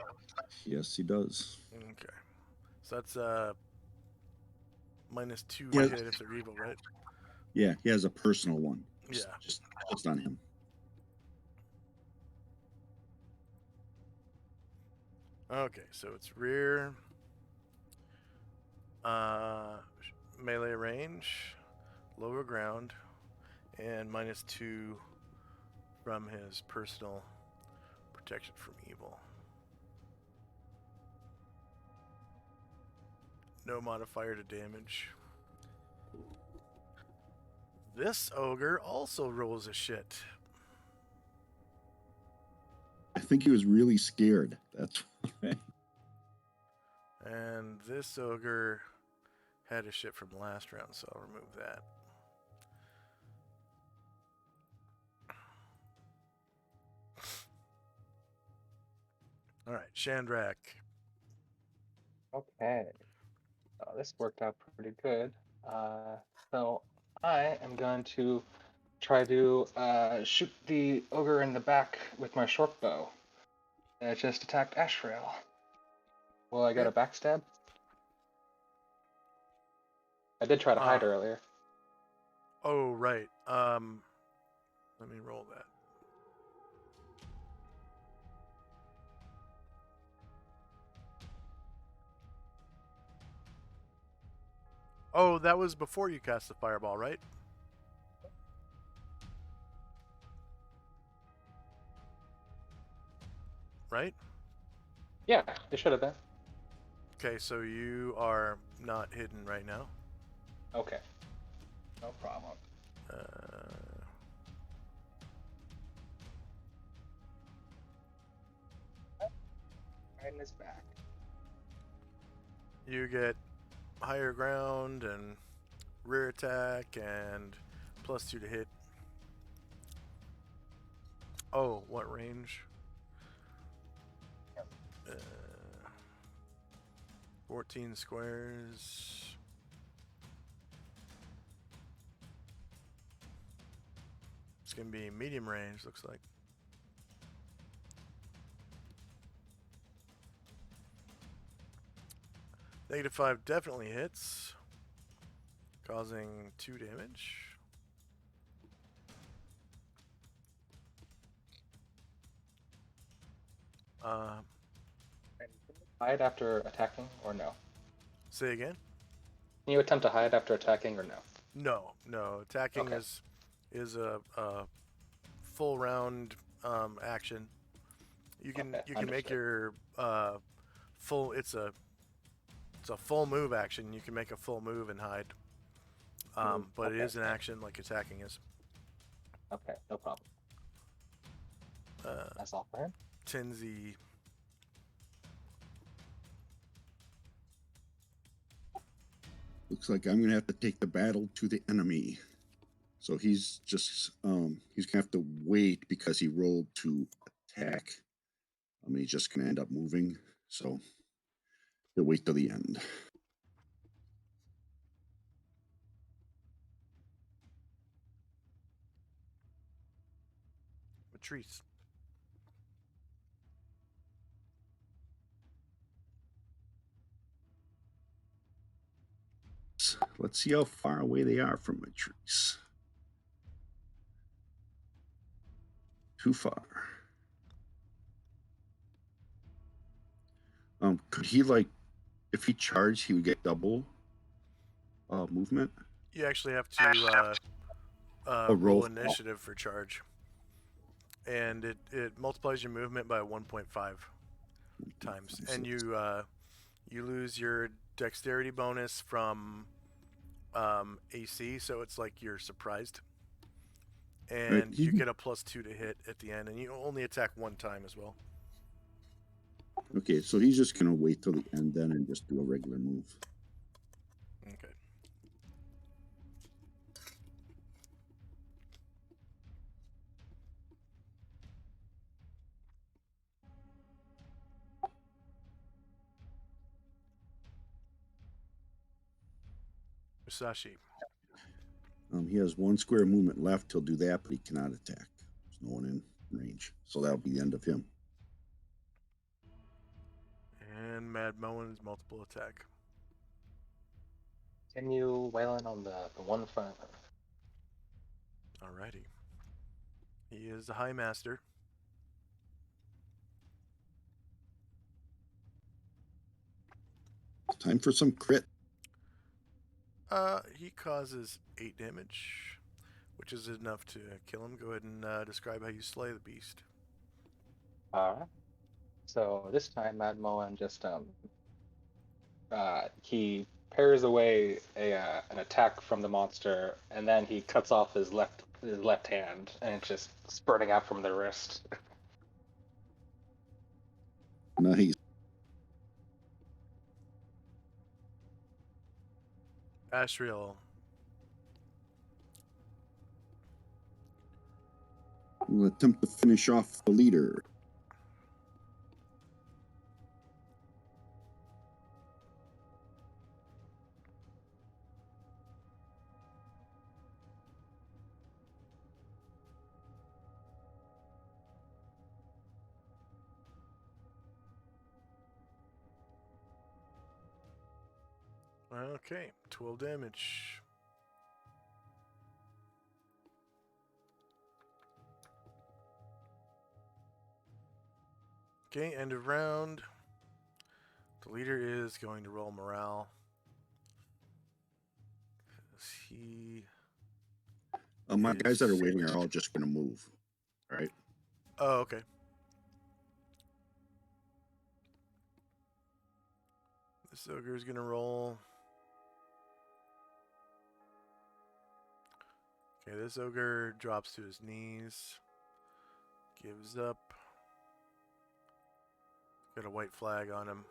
Yes, he does. Okay. So that's -2 Yeah. hit if they're evil, right? Yeah, he has a personal one. Yeah. Just on him. Okay, so it's rear, melee range, lower ground, and -2 from his personal protection from evil. No modifier to damage. This ogre also rolls a shit. I think he was really scared. That's why. And this ogre had a shit from last round, so I'll remove that. All right, Shandrak. Okay. This worked out pretty good. So I am going to try to shoot the ogre in the back with my short bow. It just attacked Ashrael. Will I get a backstab? I did try to hide earlier. Oh, right. Let me roll that. Oh, that was before you cast the fireball, right? Right? Yeah, it should have been. Okay, so you are not hidden right now. Okay. No problem. Right in his back. You get higher ground and rear attack and +2 to hit. Oh, what range? 14 squares. It's going to be medium range, looks like. -5 definitely hits, causing 2 damage. Hide after attacking or no? Say again? Can you attempt to hide after attacking or no? No. Attacking Okay. is a full round action. You can Okay, make understood. your full. It's a full move action. You can make a full move and hide. But it Okay, is an action like attacking is. Okay, no problem. That's all for him. Tenzi. Looks like I'm gonna have to take the battle to the enemy. So he's just he's gonna have to wait because he rolled to attack. He's just gonna end up moving. So he'll wait till the end. Matrice. Let's see how far away they are from Matrice. Too far. Could he if he charged, he would get double movement? You actually have to roll roll. initiative for charge, and it multiplies your movement by 1.5 times, and you lose your dexterity bonus from AC, so it's like you're surprised, and Right, you get a +2 to hit at the end, and you only attack one time as well. Okay, so he's just gonna wait till the end then and just do a regular move. Okay. Musashi. He has 1 square movement left. He'll do that, but he cannot attack. There's no one in range, so that'll be the end of him. And Mad Moen's multiple attack. Can you wail in on the one front? Alrighty. He is the High Master. Time for some crit. He causes 8 damage, which is enough to kill him. Go ahead and describe how you slay the beast. Alright. So this time Mad Moen just he parries away an attack from the monster, and then he cuts off his left hand, and it's just spurting out from the wrist. Nice. Ashriel. We'll attempt to finish off the leader. Okay, 12 damage. Okay, end of round. The leader is going to roll morale. He. My guys that are waiting are all just going to move. All right. Oh, okay. This ogre is going to roll. Okay, this ogre drops to his knees. Gives up. Got a white flag on him.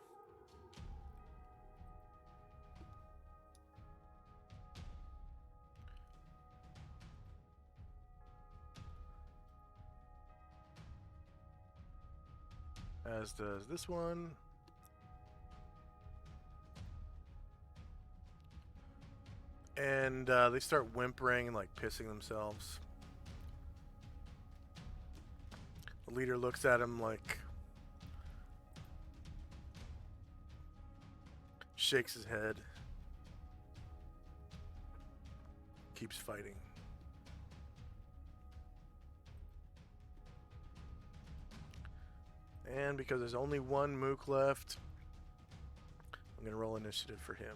As does this one. And they start whimpering and like pissing themselves. The leader looks at him like, shakes his head, keeps fighting. And because there's only one mook left, I'm going to roll initiative for him.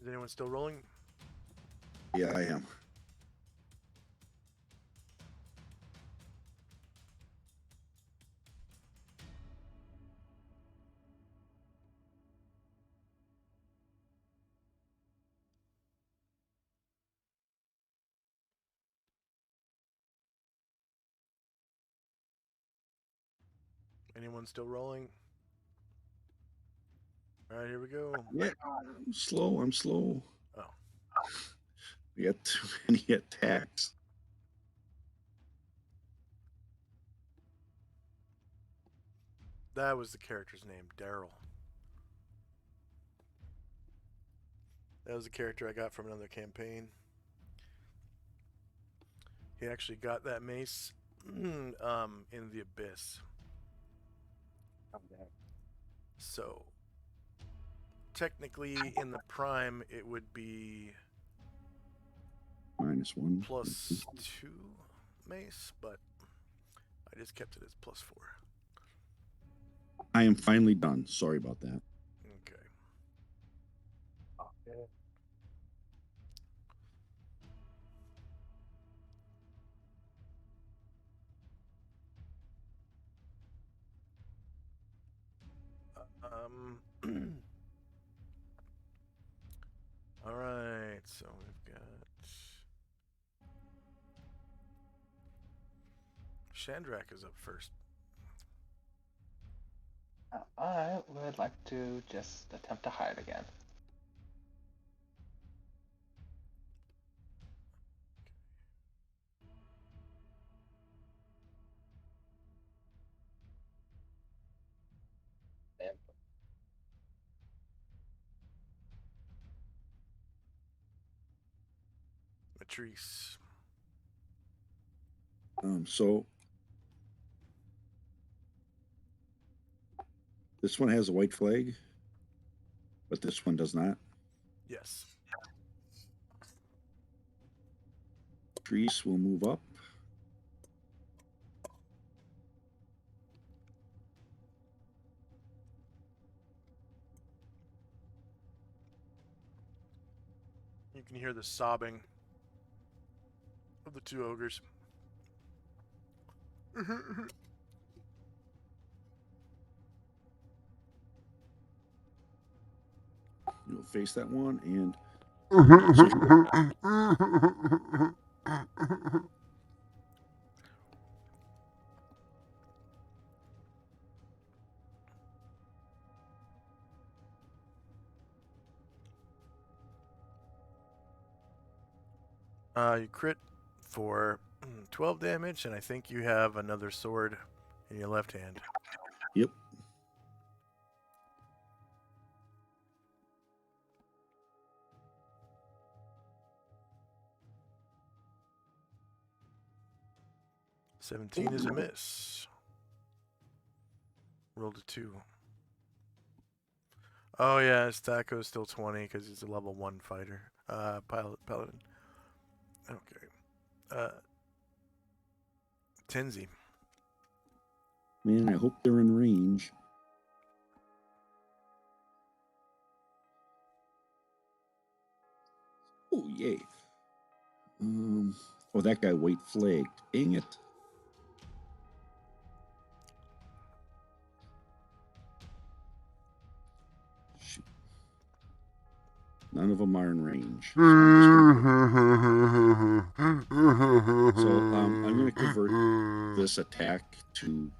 Is anyone still rolling? Yeah, I am. Anyone still rolling? All right, here we go. Yeah, I'm slow. I'm slow. Oh. We got too many attacks. That was the character's name, Daryl. That was the character I got from another campaign. He actually got that mace in the Abyss. So, technically, in the Prime, it would be -1. +2 mace, but I just kept it as +4. I am finally done. Sorry about that. Okay. Okay. All right, so we've got Shandrak is up first. I would like to just attempt to hide again. Matrice. So this one has a white flag, but this one does not. Yes. Trees will move up. You can hear the sobbing of the two ogres. You'll face that one, and you crit for 12 damage, and I think you have another sword in your left hand. yep. $17 is a miss. Rolled a 2. Oh yeah, Stacko's still 20 because he's a level 1 fighter. Paladin. Okay. Tenzi. Man, I hope they're in range. Oh, yay. Oh, that guy white flagged. Dang it. Shoot. None of them are in range. So I'm going to convert this attack to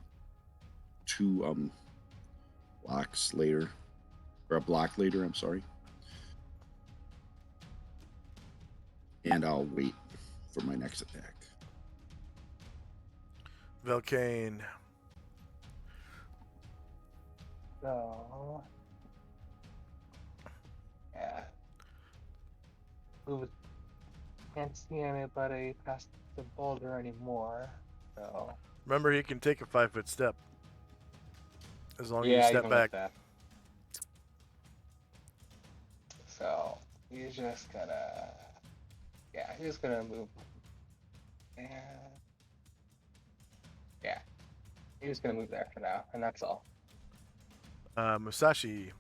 2 blocks later. Or a block later, I'm sorry. And I'll wait for my next attack. Velcane. So, yeah. Move. Can't see anybody past the boulder anymore. So. Remember, he can take a 5-foot step. As long as you Yeah, step even back. with that. So he's just gonna. Yeah, he's gonna move. And yeah, he's gonna move there for now, and that's all. Musashi.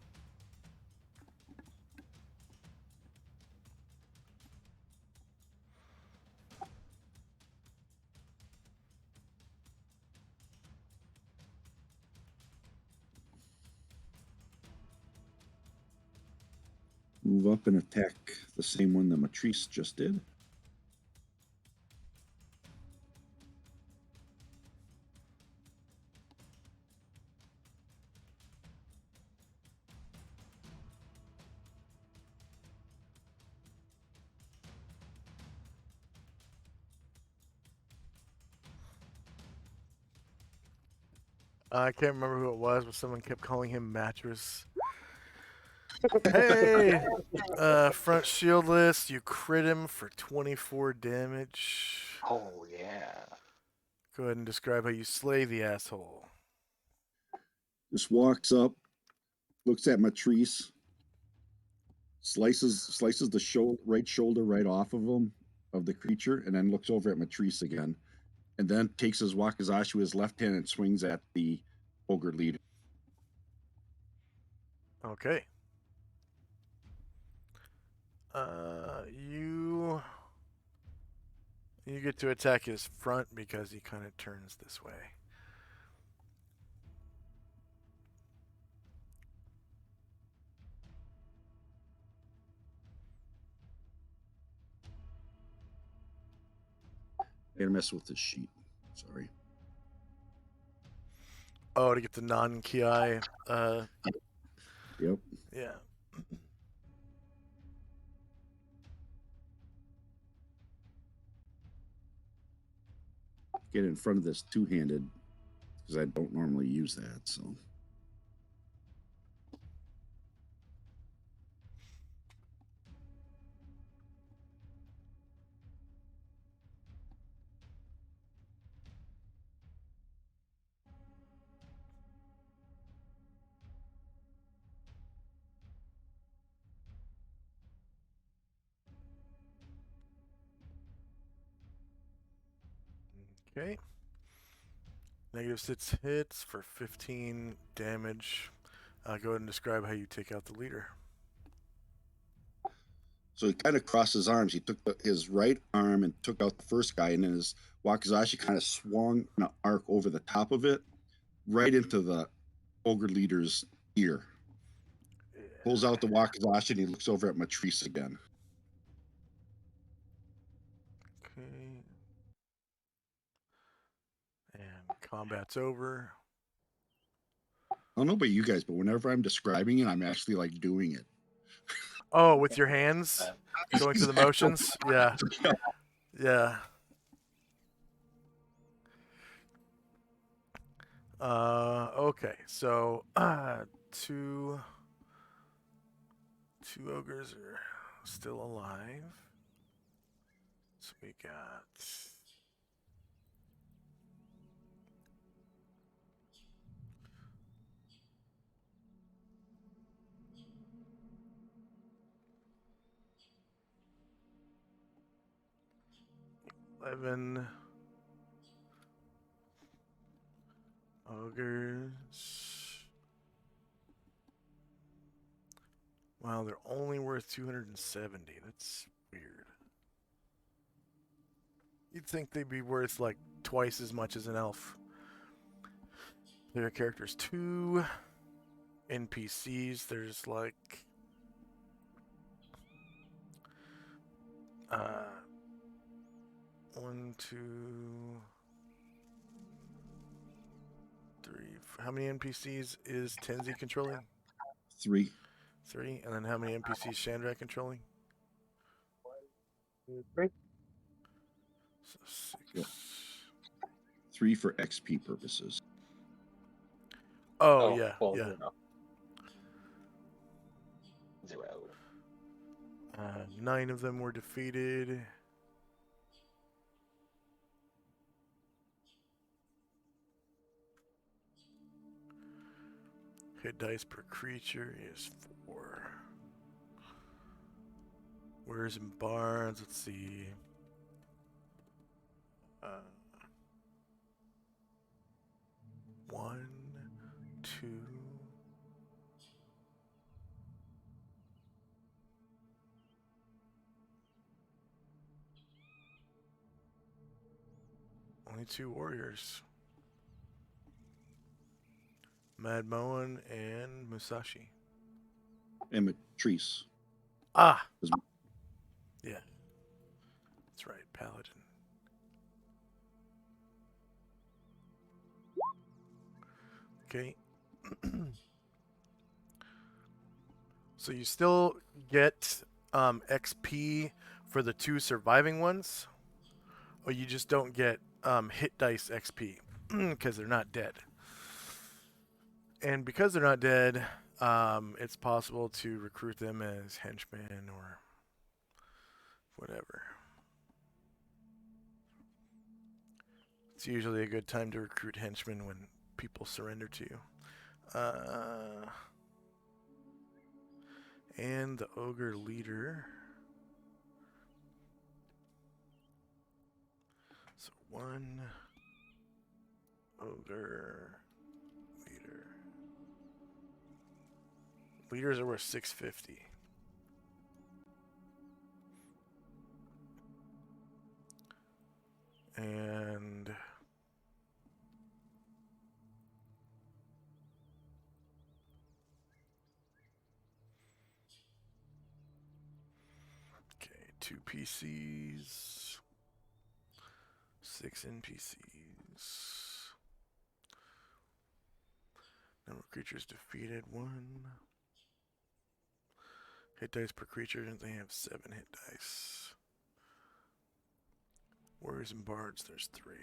Move up and attack the same one that Matrice just did. I can't remember who it was, but someone kept calling him Mattress. Hey! Front shieldless. You crit him for 24 damage. Oh yeah. Go ahead and describe how you slay the asshole. Just walks up, looks at Matrice, slices the right shoulder right off of him, of the creature, and then looks over at Matrice again, and then takes his wakizashi with his left hand and swings at the ogre leader. Okay. You get to attack his front because he kind of turns this way. I gotta mess with this sheet. Sorry. Oh, to get the non-ki. Yep. Yeah. Get in front of this two-handed because I don't normally use that. So. Okay. -6 hits for 15 damage. Go ahead and describe how you take out the leader. So he kind of crossed his arms. He took his right arm and took out the first guy, and then his wakizashi kind of swung an arc over the top of it, right into the ogre leader's ear. Pulls out the wakizashi and he looks over at Matrice again. Okay. And combat's over. I don't know about you guys, but whenever I'm describing it, I'm actually like doing it. Oh, with your hands going through the motions? Yeah. Yeah. Okay. So, two ogres are still alive. So we got $11 ogres. Wow, they're only worth 270. That's weird. You'd think they'd be worth like twice as much as an elf. Their characters, 2 NPCs. There's like 1, 2, 3. How many NPCs is Tenzi controlling? 3. 3. And then how many NPCs Chandra controlling? 3. So 6. Yeah. 3 for XP purposes. Oh yeah, well, yeah. 0. 9 of them were defeated. Hit dice per creature is 4. Where's in barns? Let's see. 1, 2. Only 2 warriors. Mad Moen and Musashi. And Matrice. Ah! Is- Yeah. That's right, Paladin. Okay. So you still get XP for the 2 surviving ones, or you just don't get hit dice XP because they're not dead. And because they're not dead, it's possible to recruit them as henchmen or whatever. It's usually a good time to recruit henchmen when people surrender to you. And the ogre leader. So 1 ogre leader. Leaders are worth 650. And okay, 2 PCs, 6 NPCs. Number of creatures defeated, 1. Hit dice per creature, they have 7 hit dice. Warriors and bards, there's 3.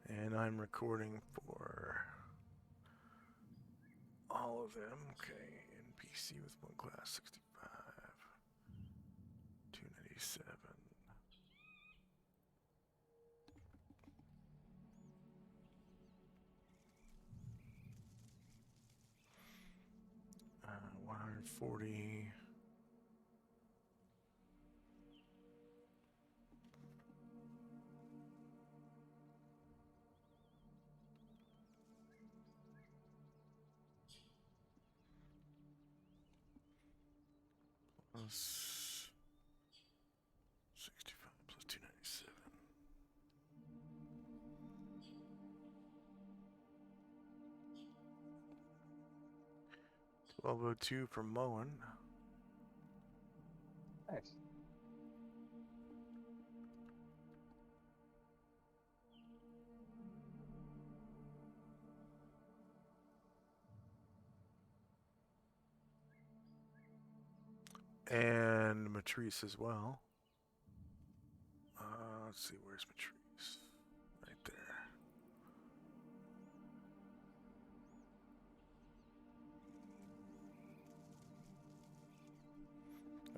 And I'm recording for all of them. Okay, NPC with 1 class, 65, 297. Uh, 140. plus 65 plus 297. 1202 for Moen. Nice. And Matrice as well. Let's see, where's Matrice? Right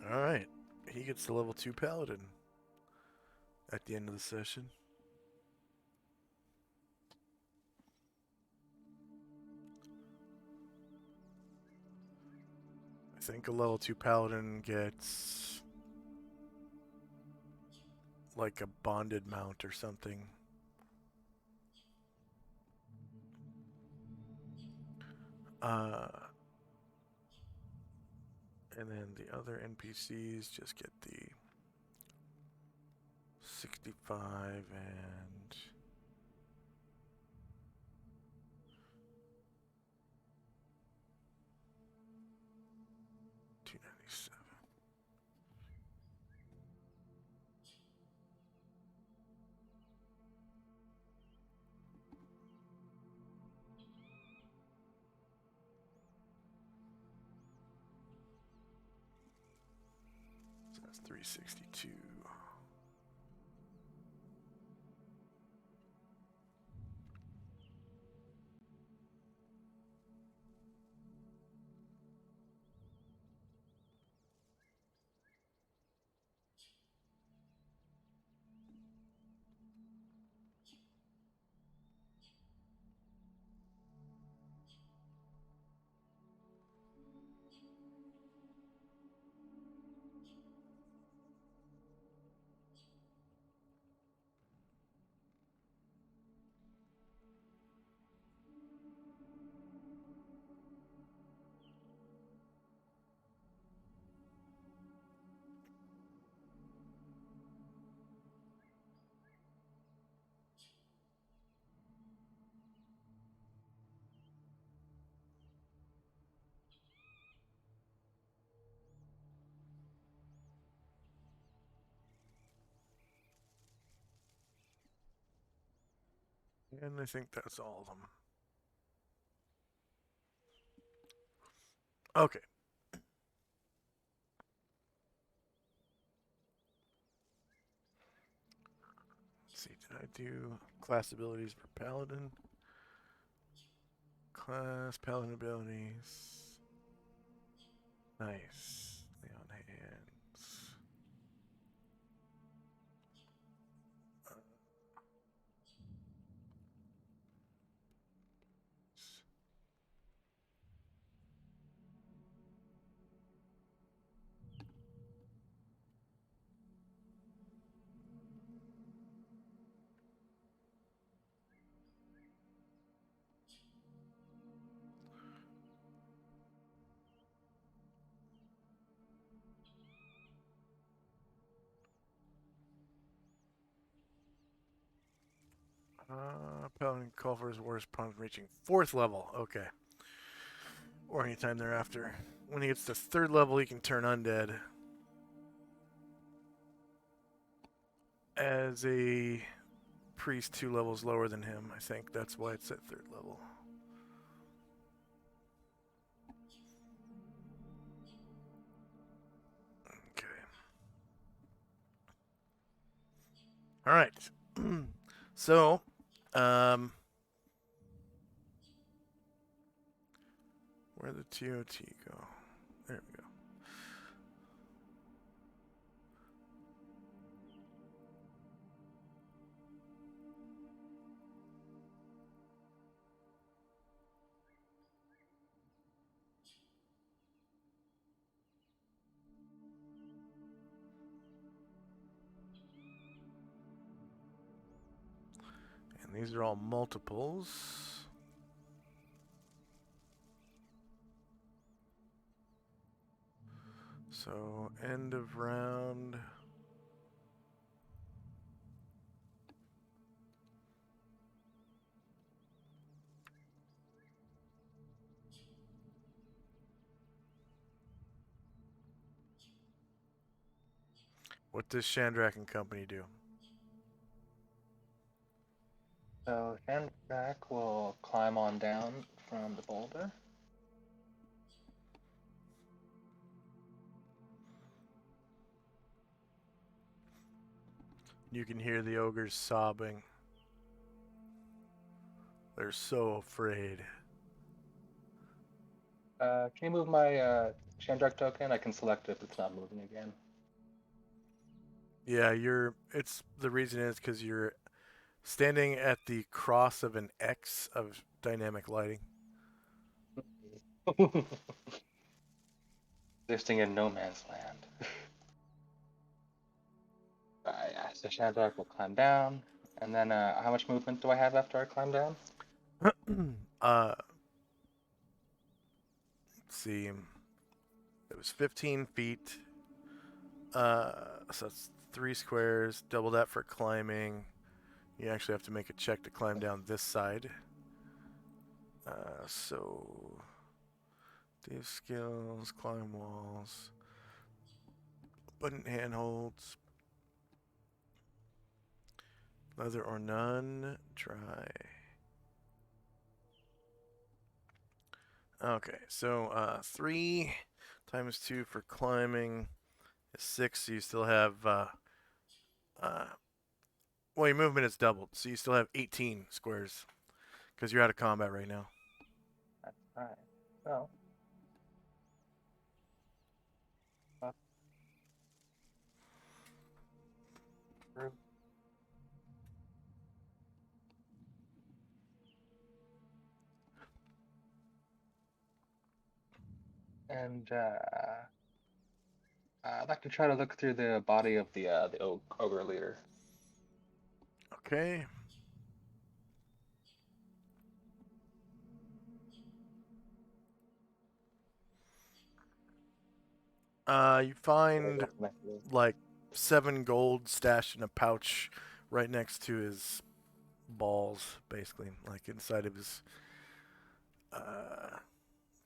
there. Alright. He gets the level 2 Paladin at the end of the session. I think a level 2 Paladin gets like a bonded mount or something. And then the other NPCs just get the 65 and 297. So that's 362. And I think that's all of them. Okay. Let's see, did I do class abilities for Paladin? Class, Paladin abilities. Nice. Leon hands. Paladin call for his warriors upon reaching 4th level. Okay. Or anytime thereafter. When he gets to 3rd level, he can turn undead. As a priest 2 levels lower than him, I think that's why it's at 3rd level. Okay. All right. So, where'd the TOT go? There we go. And these are all multiples. So, end of round. What does Chandrak and Company do? So Shandrak will climb on down from the boulder. You can hear the ogres sobbing. They're so afraid. Can you move my Shandrak token? I can select it if it's not moving again. Yeah, it's the reason is because you're standing at the cross of an X of dynamic lighting. Existing in no man's land. Yeah, so Shandrak will climb down. And then how much movement do I have after I climb down? Let's see. It was 15 feet. So that's 3 squares. Double that for climbing. You actually have to make a check to climb down this side. So, Dave skills, climb walls, button handholds, leather or none, try. Okay, so 3 times 2 for climbing is 6, so you still have, well, your movement is doubled, so you still have 18 squares, because you're out of combat right now. That's fine. So, up through. And I'd like to try to look through the body of the ogre leader. Okay. You find like 7 gold stashed in a pouch right next to his balls, basically, like inside of his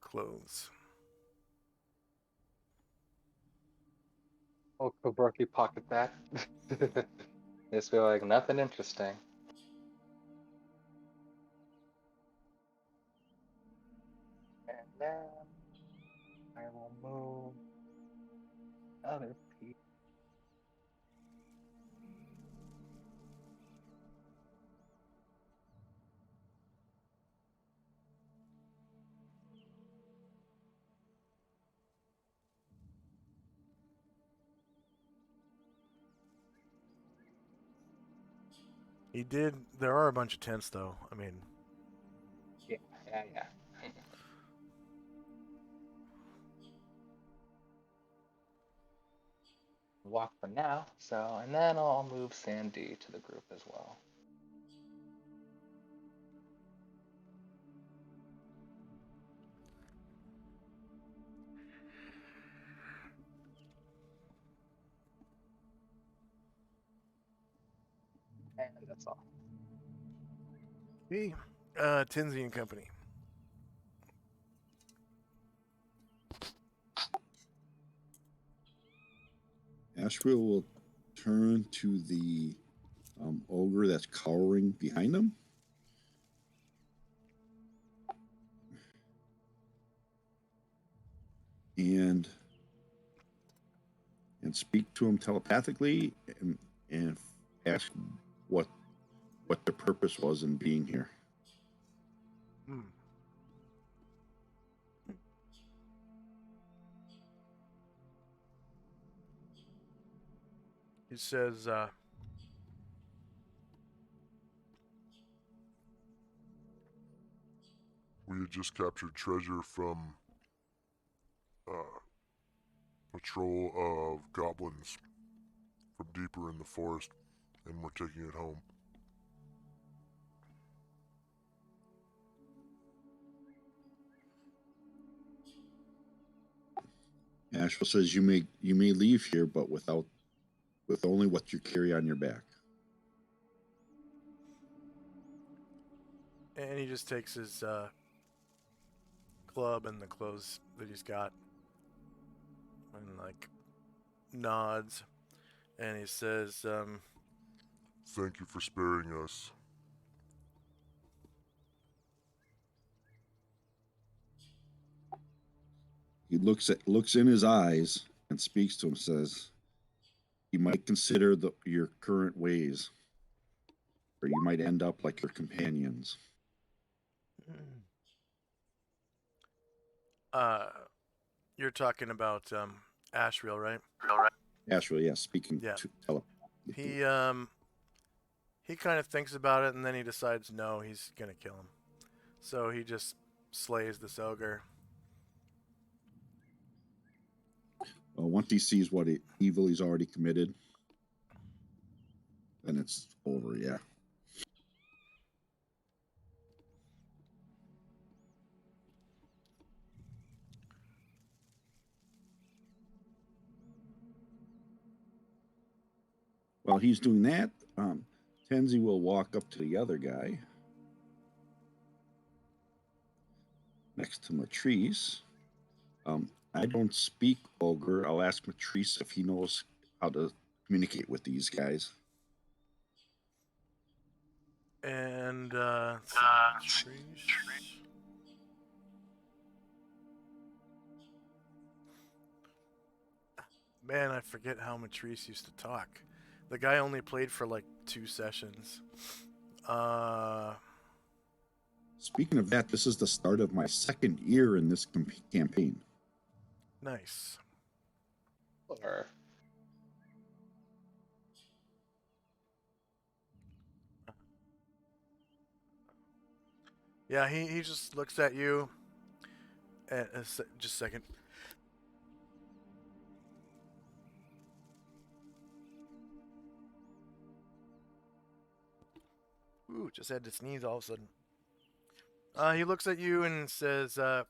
clothes. Oh, Kobraki pocket that. Just feel like nothing interesting. And then I will move other piece. He did. There are a bunch of tents, though. I mean, Yeah. Walk for now. So, and then I'll move Sandy to the group as well. And that's all. hey, Tinsy and Company. Asheville will turn to the ogre that's cowering behind him. And speak to him telepathically and ask what the purpose was in being here. Hmm. He says, We had just captured treasure from patrol of goblins from deeper in the forest, and we're taking it home. Asheville says you may leave here, but with only what you carry on your back. And he just takes his club and the clothes that he's got and like nods, and he says, Thank you for sparing us. He looks in his eyes and speaks to him. Says, "You might consider your current ways, or you might end up like your companions." you're talking about Ashriel, right? Asheville, yeah, speaking Yeah. to tele. He kind of thinks about it, and then he decides no, he's gonna kill him. So he just slays this ogre. Once he sees what evil he's already committed, then it's over. Yeah. While he's doing that, Tenzi will walk up to the other guy next to Matrice. I don't speak Ogre. I'll ask Matrice if he knows how to communicate with these guys. And man, I forget how Matrice used to talk. The guy only played for like 2 sessions. Speaking of that, this is the start of my second year in this campaign. Nice. Or Yeah, he just looks at you. And just a second. Ooh, just had to sneeze all of a sudden. He looks at you and says, I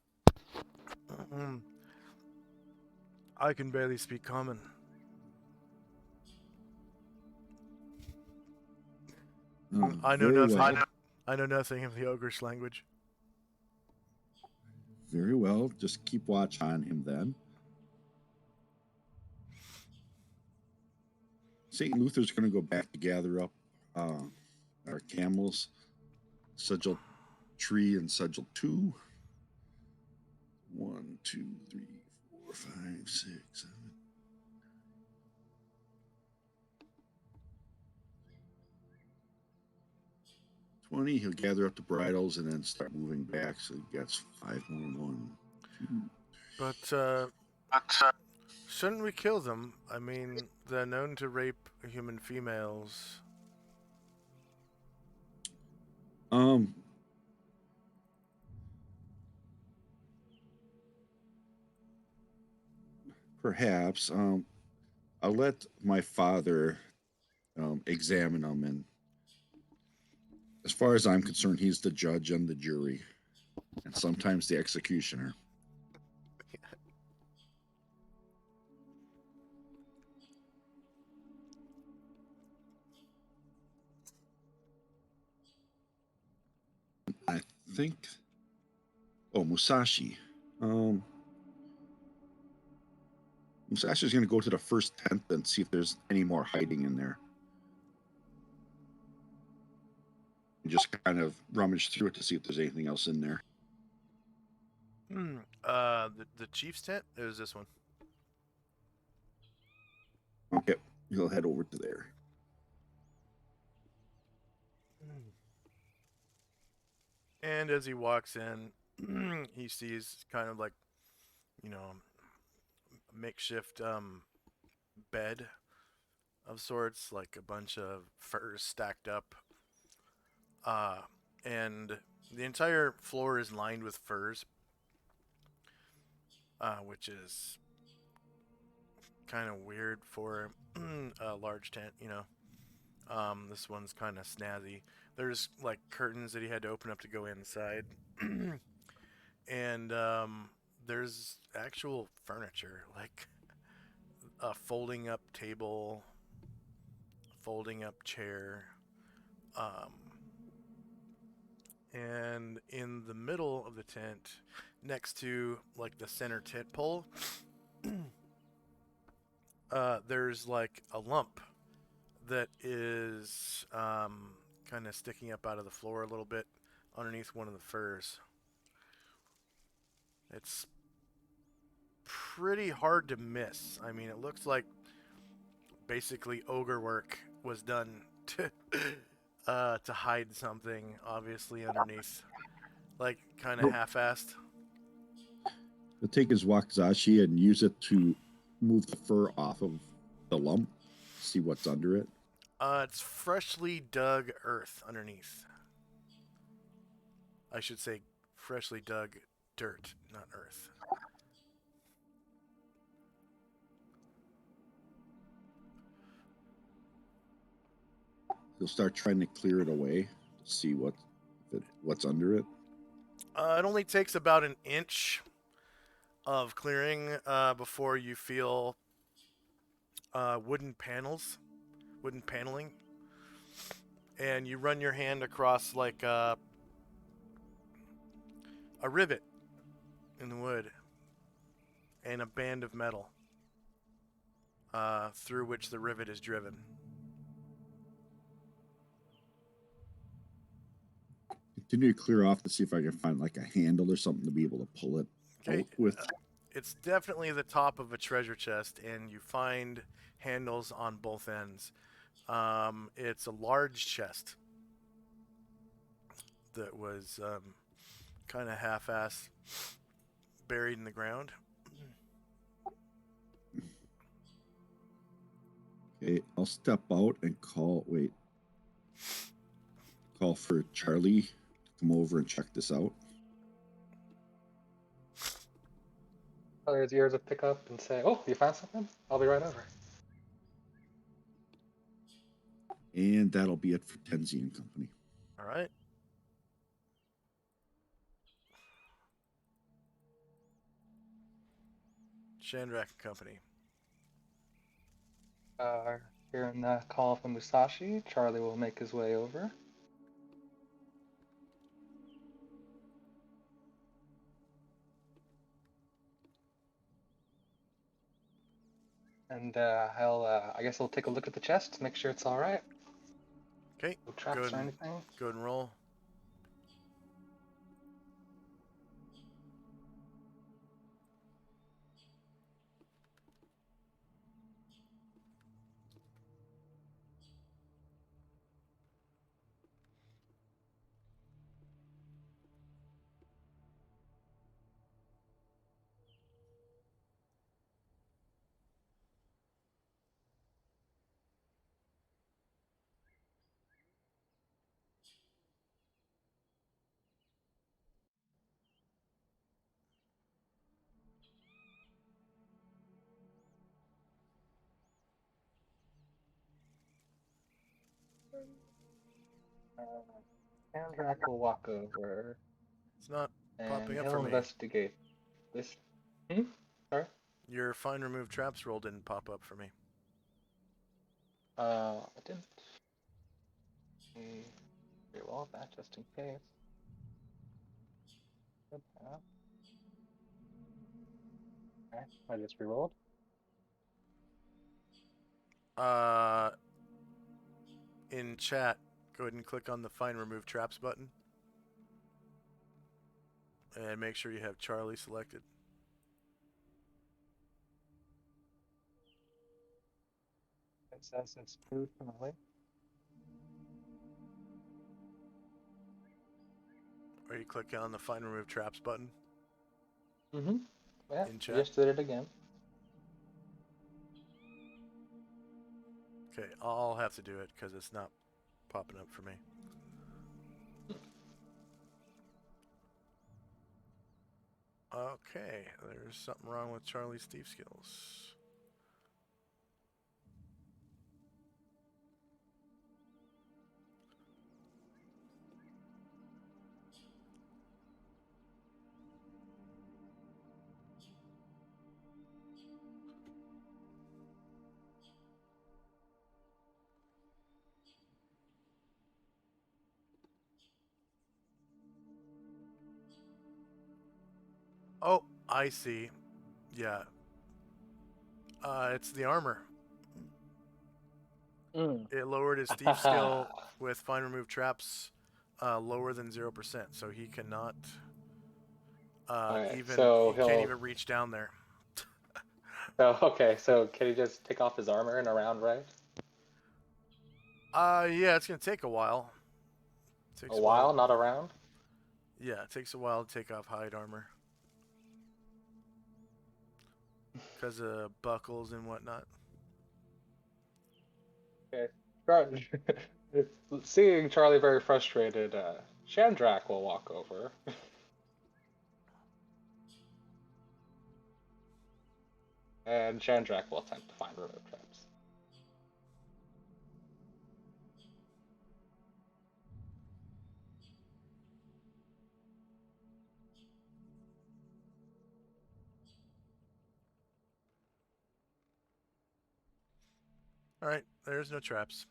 can barely speak common. I know Very nothing. well. I know nothing of the ogreish language. Very well. Just keep watch on him then. St. Luther's going to go back to gather up our camels, Sigil 3 and Sigil 2. 1, 2, 3, 4, 5, 6, 7. 20. He'll gather up the bridles and then start moving back. So he gets 5 more. 1, 2. But shouldn't we kill them? I mean, they're known to rape human females. Perhaps. I'll let my father examine them, and as far as I'm concerned, he's the judge and the jury, and sometimes the executioner. I think. Oh, Musashi. Musashi's going to go to the first tent and see if there's any more hiding in there. And just kind of rummage through it to see if there's anything else in there. The chief's tent? It was this one. Okay, he'll head over to there. And as he walks in, he sees kind of like, you know, a makeshift bed of sorts, like a bunch of furs stacked up. And the entire floor is lined with furs, which is kind of weird for a large tent, you know. This one's kind of snazzy. There's like curtains that he had to open up to go inside. And there's actual furniture, like a folding up table, folding up chair, um, and in the middle of the tent, next to like the center tent pole, there's like a lump that is kind of sticking up out of the floor a little bit underneath one of the furs. It's pretty hard to miss. I mean, it looks like basically ogre work was done to hide something obviously underneath, like kind of Nope. half-assed. He'll take his wakizashi and use it to move the fur off of the lump, see what's under it. It's freshly dug earth underneath. I should say freshly dug dirt, not earth. He'll start trying to clear it away to see what's under it. It only takes about an inch of clearing before you feel wooden paneling, and you run your hand across like a rivet in the wood and a band of metal through which the rivet is driven. Continue to clear off to see if I can find like a handle or something to be able to pull it Okay, out with. it's definitely the top of a treasure chest, and you find handles on both ends. It's a large chest that was kind of half-assed, buried in the ground. Okay, I'll step out and call for Charlie to come over and check this out. Charlie's ears will pick up and say, "Oh, you found something? I'll be right over." And that'll be it for Tenzi and Company. All right. Shandrak and Company. Hearing the call from Musashi, Charlie will make his way over. And I guess he'll take a look at the chest, make sure it's all right. Okay. No traps or anything. Go ahead and roll. Andrak will walk over It's not and popping up he'll for me. investigate this. Sorry? Your find remove traps roll didn't pop up for me. I didn't. Reroll that just in case. Good have. Okay, I just rerolled. In chat, go ahead and click on the find remove traps button. And make sure you have Charlie selected. It says it's true currently. Or you click on the find remove traps button. Mm-hmm. Yeah, In I chat. just did it again. Okay, I'll have to do it because it's not popping up for me. Okay, there's something wrong with Charlie's thief skills. Oh, I see. Yeah. It's the armor. Mm. It lowered his thief skill with find remove traps lower than 0%, so he cannot Alright, even so he can't he'll. even reach down there. So, okay, so can he just take off his armor in a round, right? Yeah, it's gonna take a while. It A takes a while. while, not a round? Yeah, it takes a while to take off hide armor because of buckles and whatnot. Okay. Seeing Charlie very frustrated, Shandrak will walk over. And Shandrak will attempt to find remove traps. All right, there's no traps.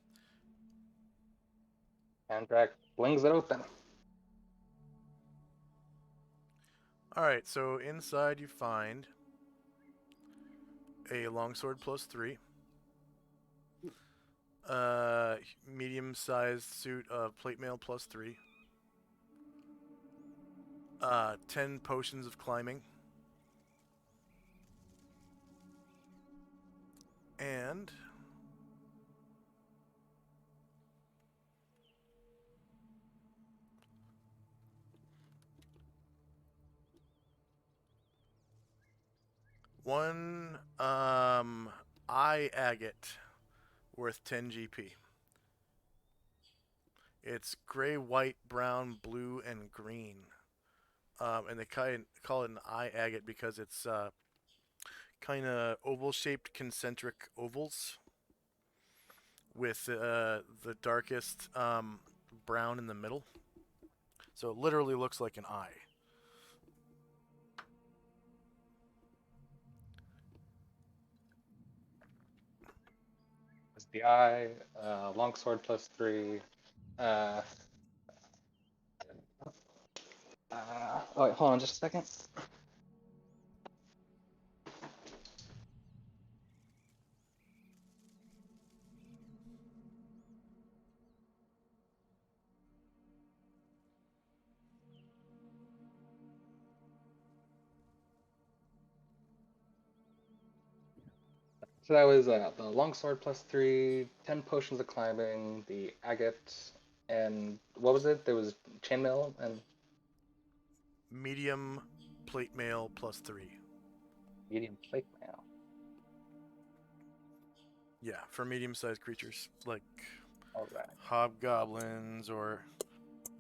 Shandrak flings it open. All right, so inside you find a longsword +3, medium-sized suit of plate mail +3, 10 potions of climbing, and one eye agate worth 10 GP. It's gray, white, brown, blue, and green. And they call it an eye agate because it's kind of oval-shaped concentric ovals with the darkest brown in the middle. So it literally looks like an eye. As the eye, longsword +3. Uh, oh, wait, hold on just a second. So that was the longsword +3, 10 potions of climbing, the agate, and what was it? There was chainmail and Medium plate mail +3. medium plate mail. Yeah, for medium-sized creatures like All right. hobgoblins or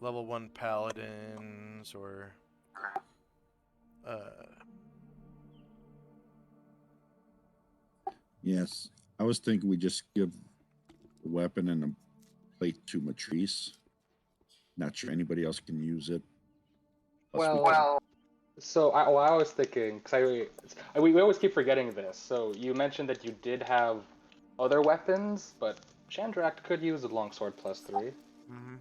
level 1 paladins or uh, Yes, I was thinking we just give the weapon and a plate to Matrice. Not sure anybody else can use it. Plus we Well, so I was thinking, because we always keep forgetting this. So you mentioned that you did have other weapons, but Chandrak could use a longsword +3. mm-hmm.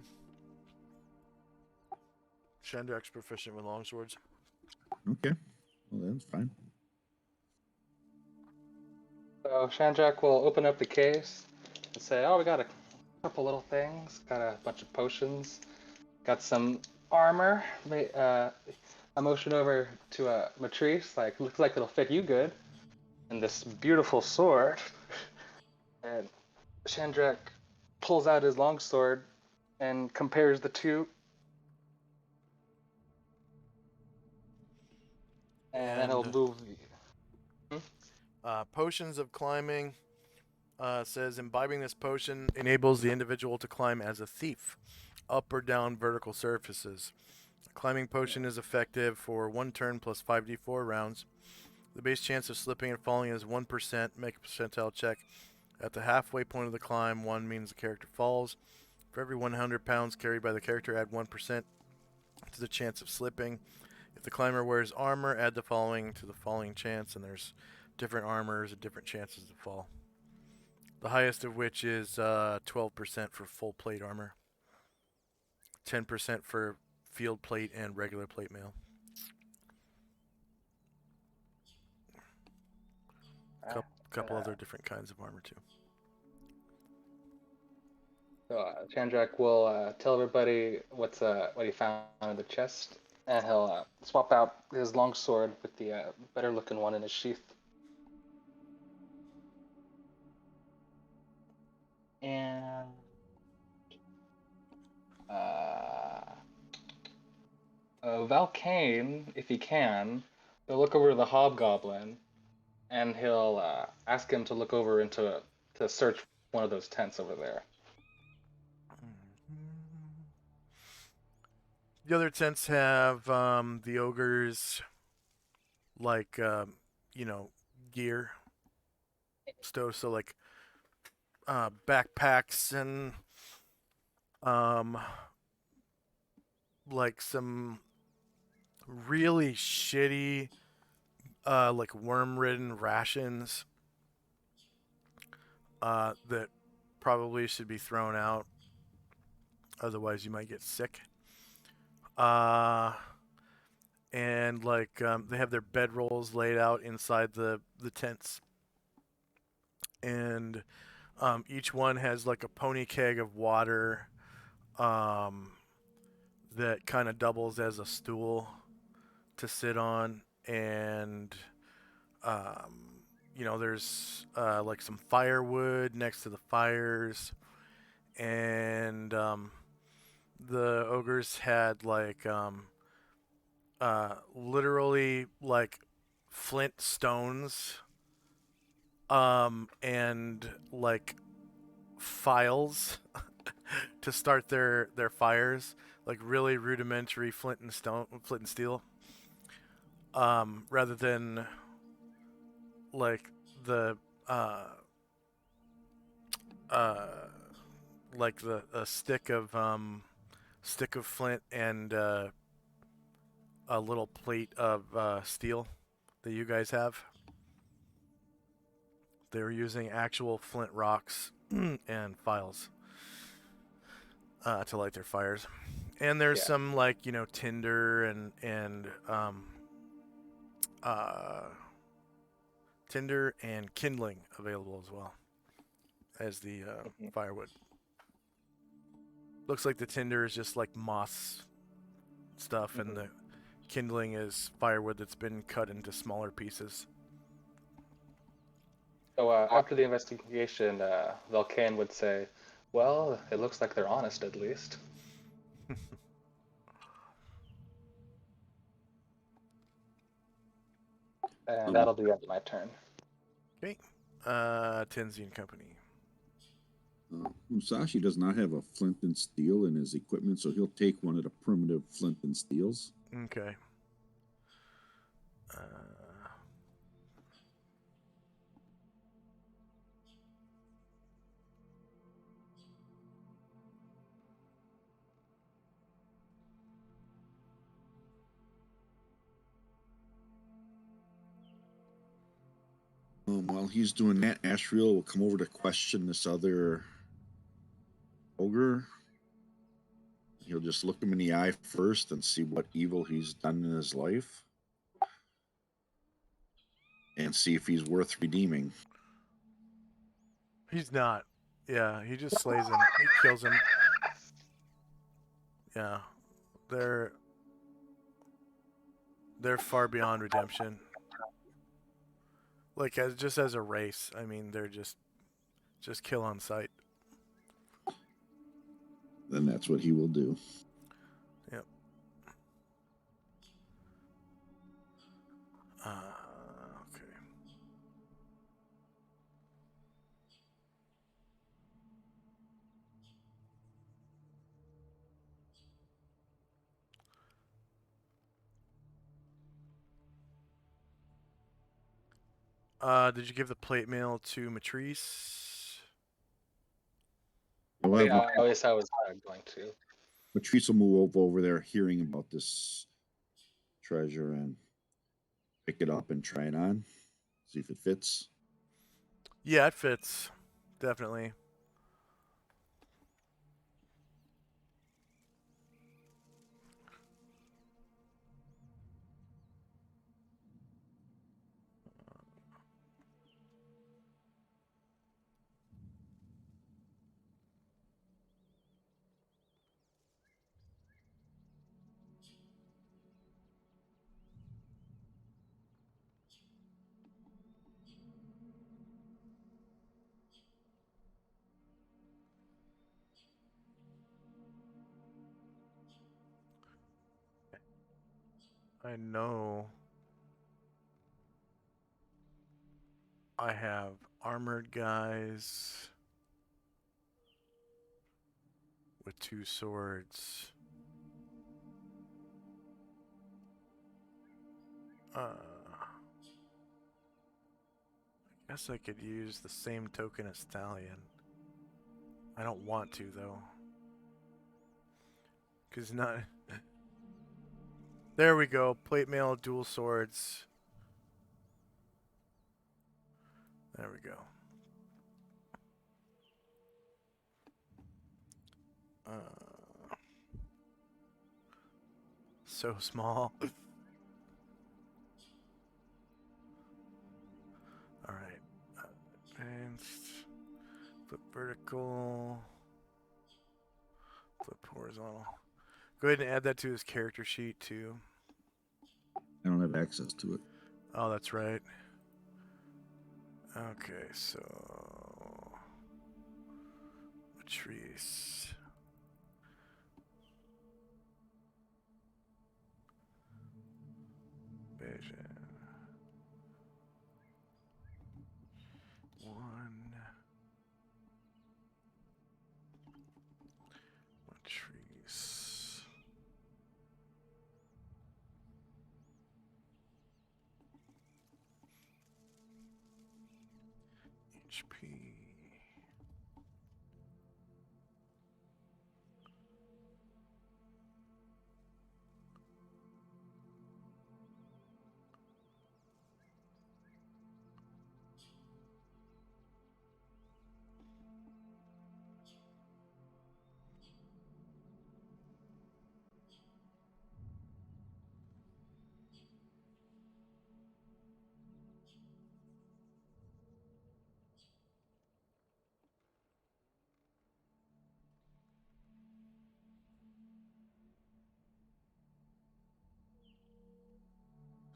Shandrak's proficient with longswords. okay. Well, that's fine. So Chandrak will open up the case and say, "Oh, we got a couple little things. Got a bunch of potions. Got some armor. I motion over to Matrice. Like, looks like it'll fit you good. And this beautiful sword." And Chandrak pulls out his longsword and compares the two. And then he'll And move. potions of climbing says imbibing this potion enables the individual to climb as a thief, up or down vertical surfaces. A climbing potion is effective for 1 turn plus 5d4 rounds. The base chance of slipping and falling is 1%. Make a percentile check. At the halfway point of the climb, 1 means the character falls. For every 100 pounds carried by the character, add 1% to the chance of slipping. If the climber wears armor, add the following to the falling chance, and there's different armors and different chances to fall. The highest of which is 12% for full plate armor, 10% for field plate and regular plate mail. Couple other different kinds of armor too. So Chandrak will tell everybody what he found in the chest, and he'll swap out his longsword with the better looking one in his sheath. And Valkane, if he can, he'll look over to the hobgoblin, and he'll ask him to look over to search one of those tents over there. The other tents have the ogres like gear stowed, so like backpacks and like some really shitty like worm-ridden rations that probably should be thrown out, otherwise you might get sick. And like they have their bedrolls laid out inside the tents, and each one has like a pony keg of water that kind of doubles as a stool to sit on, and there's like some firewood next to the fires, and the ogres had like literally like flint stones and like files to start their fires, like really rudimentary flint and steel, rather than like the like the a stick of flint and a little plate of steel that you guys have. They're using actual flint rocks and files to light their fires. And there's some like tinder and tinder and kindling available as well as the firewood. Looks like the tinder is just like moss stuff, and the kindling is firewood that's been cut into smaller pieces. So after the investigation, Valkane would say, "Well, it looks like they're honest at least." And that'll be at my turn. Okay. Tenzi and Company. Musashi does not have a flint and steel in his equipment, so he'll take one of the primitive flint and steels. Okay. While he's doing that, Ashriel will come over to question this other ogre. He'll just look him in the eye first and see what evil he's done in his life, and see if he's worth redeeming. He's not. Yeah, he just slays him. He kills him. Yeah. They're far beyond redemption. Like as a race, I mean, they're just kill on sight. Then that's what he will do. Yep. Okay. Did you give the plate mail to Matrice? Oh, yeah, I was going to. Matrice will move over there, hearing about this treasure, and pick it up and try it on, see if it fits. Yeah, it fits. Definitely. I know I have armored guys with 2 swords. I guess I could use the same token as Stallion. I don't want to, though. Because not... There we go. Plate mail, dual swords. There we go. So small. Alright. Advanced. Flip vertical. Flip horizontal. Go ahead and add that to his character sheet, too. I don't have access to it. Oh, that's right. Okay, so... Latrice. Vision. 1. Latrice. HP.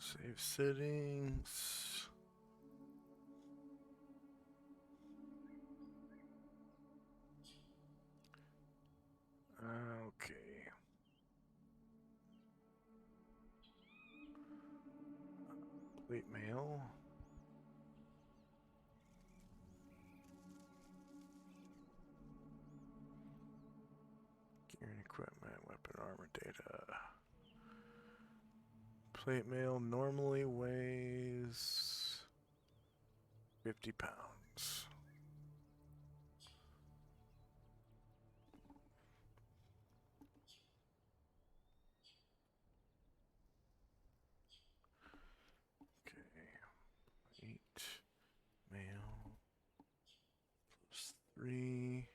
Save settings. Okay. Plate mail. Gear and equipment, weapon armor data. Plate mail normally weighs 50 pounds. Okay. 8 mail plus 3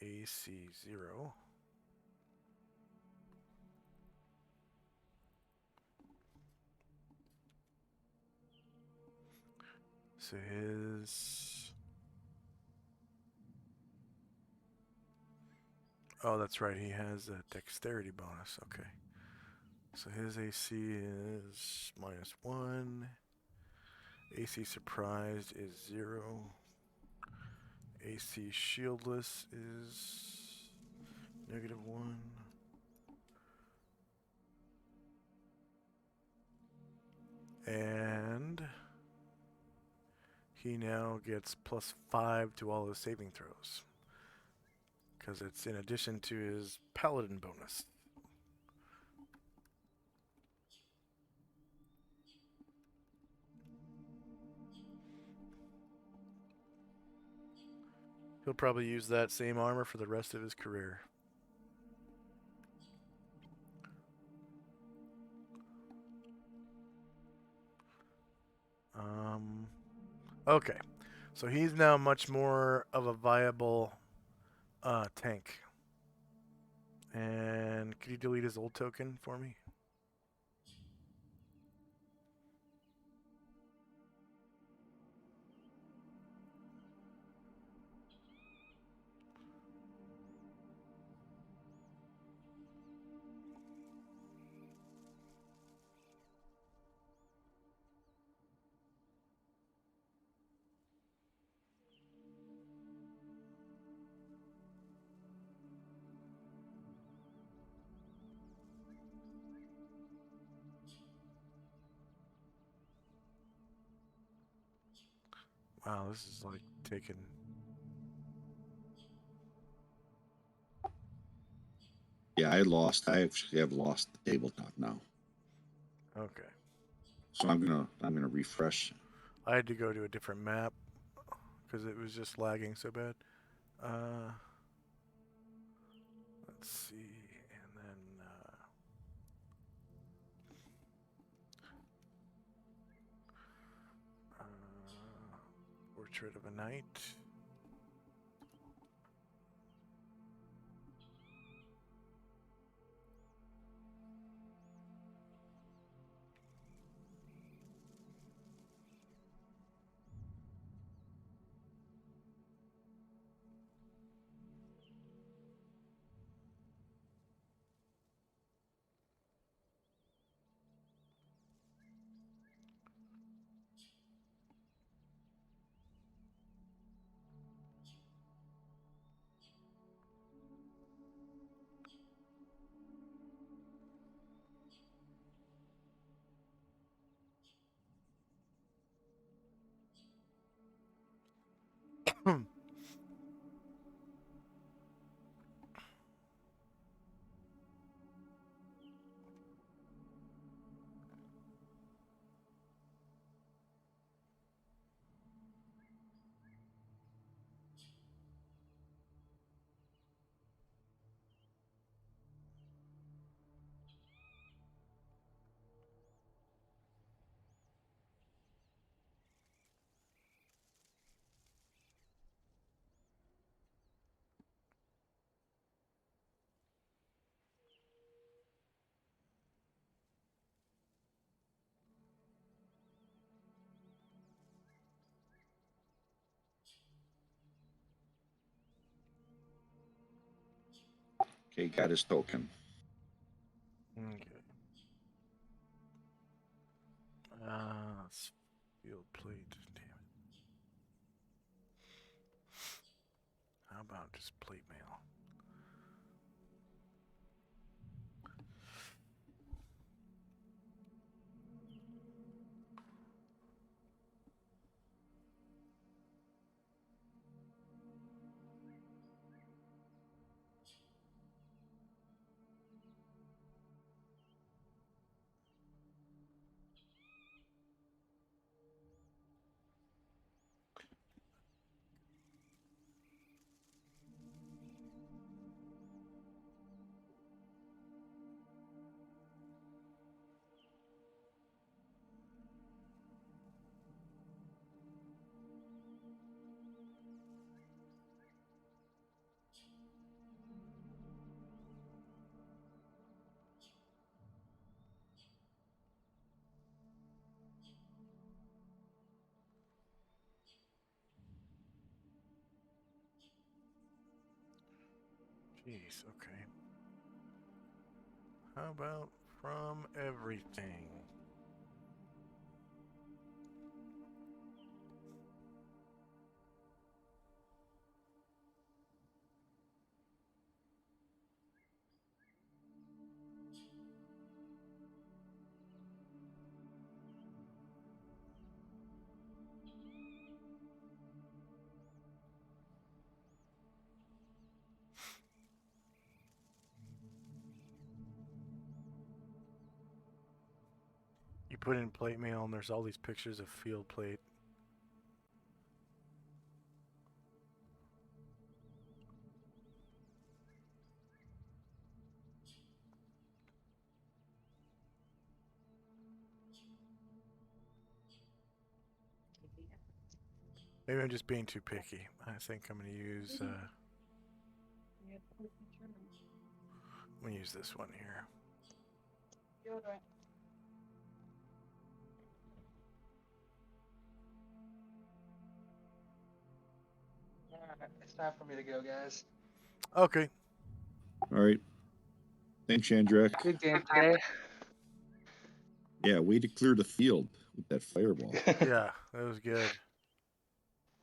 AC 0. So his... Oh, that's right. He has a dexterity bonus. Okay. So his AC is -1. AC surprised is 0. AC shieldless is -1. And he now gets +5 to all his saving throws. Because it's in addition to his paladin bonus. He'll probably use that same armor for the rest of his career. Okay. So he's now much more of a viable tank. And could you delete his old token for me? Wow, this is like taking. Yeah, I lost. I actually have lost the tabletop now. Okay. So I'm gonna refresh. I had to go to a different map because it was just lagging so bad. Let's see, and then Portrait of a Knight. Okay, got his token. Okay. Field plate. Damn it. How about just plate mail? Jeez, okay. How about from everything? You put in plate mail and there's all these pictures of field plate. Maybe I'm just being too picky. I think I'm gonna use this one here. Alright, it's time for me to go, guys. Okay. All right. Thanks, Shandrak. Good game today. Yeah, way to clear the field with that fireball. Yeah, that was good.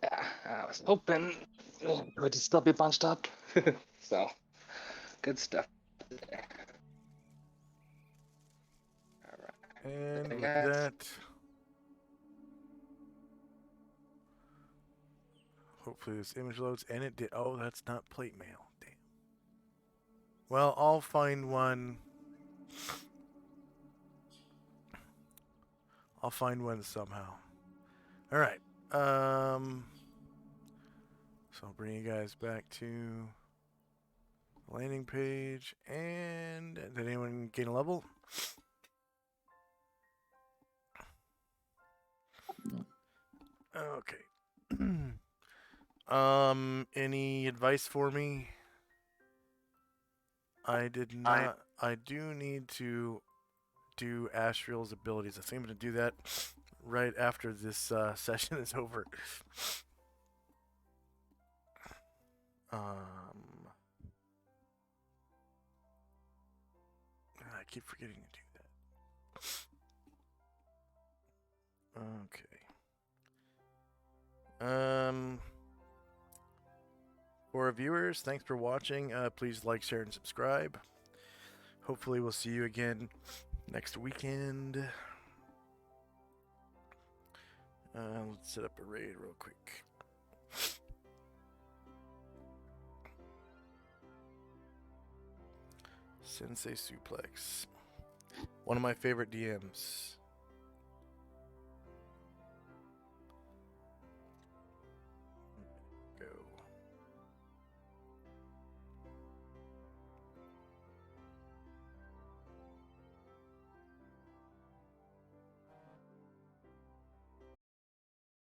Yeah, I was hoping it would still be bunched up. So, good stuff today. Alright. And with guys. that, Hopefully this image loads, and it did. Oh, that's not plate mail. Damn. Well, I'll find one. I'll find one somehow. All right. So I'll bring you guys back to the landing page. And did anyone gain a level? No. Okay. Any advice for me? I did not. I do need to do Asriel's abilities. I think I'm going to do that right after this session is over. I keep forgetting to do that. Okay. For our viewers, thanks for watching. Please like, share, and subscribe. Hopefully we'll see you again next weekend. Let's set up a raid real quick. Sensei Suplex. One of my favorite DMs.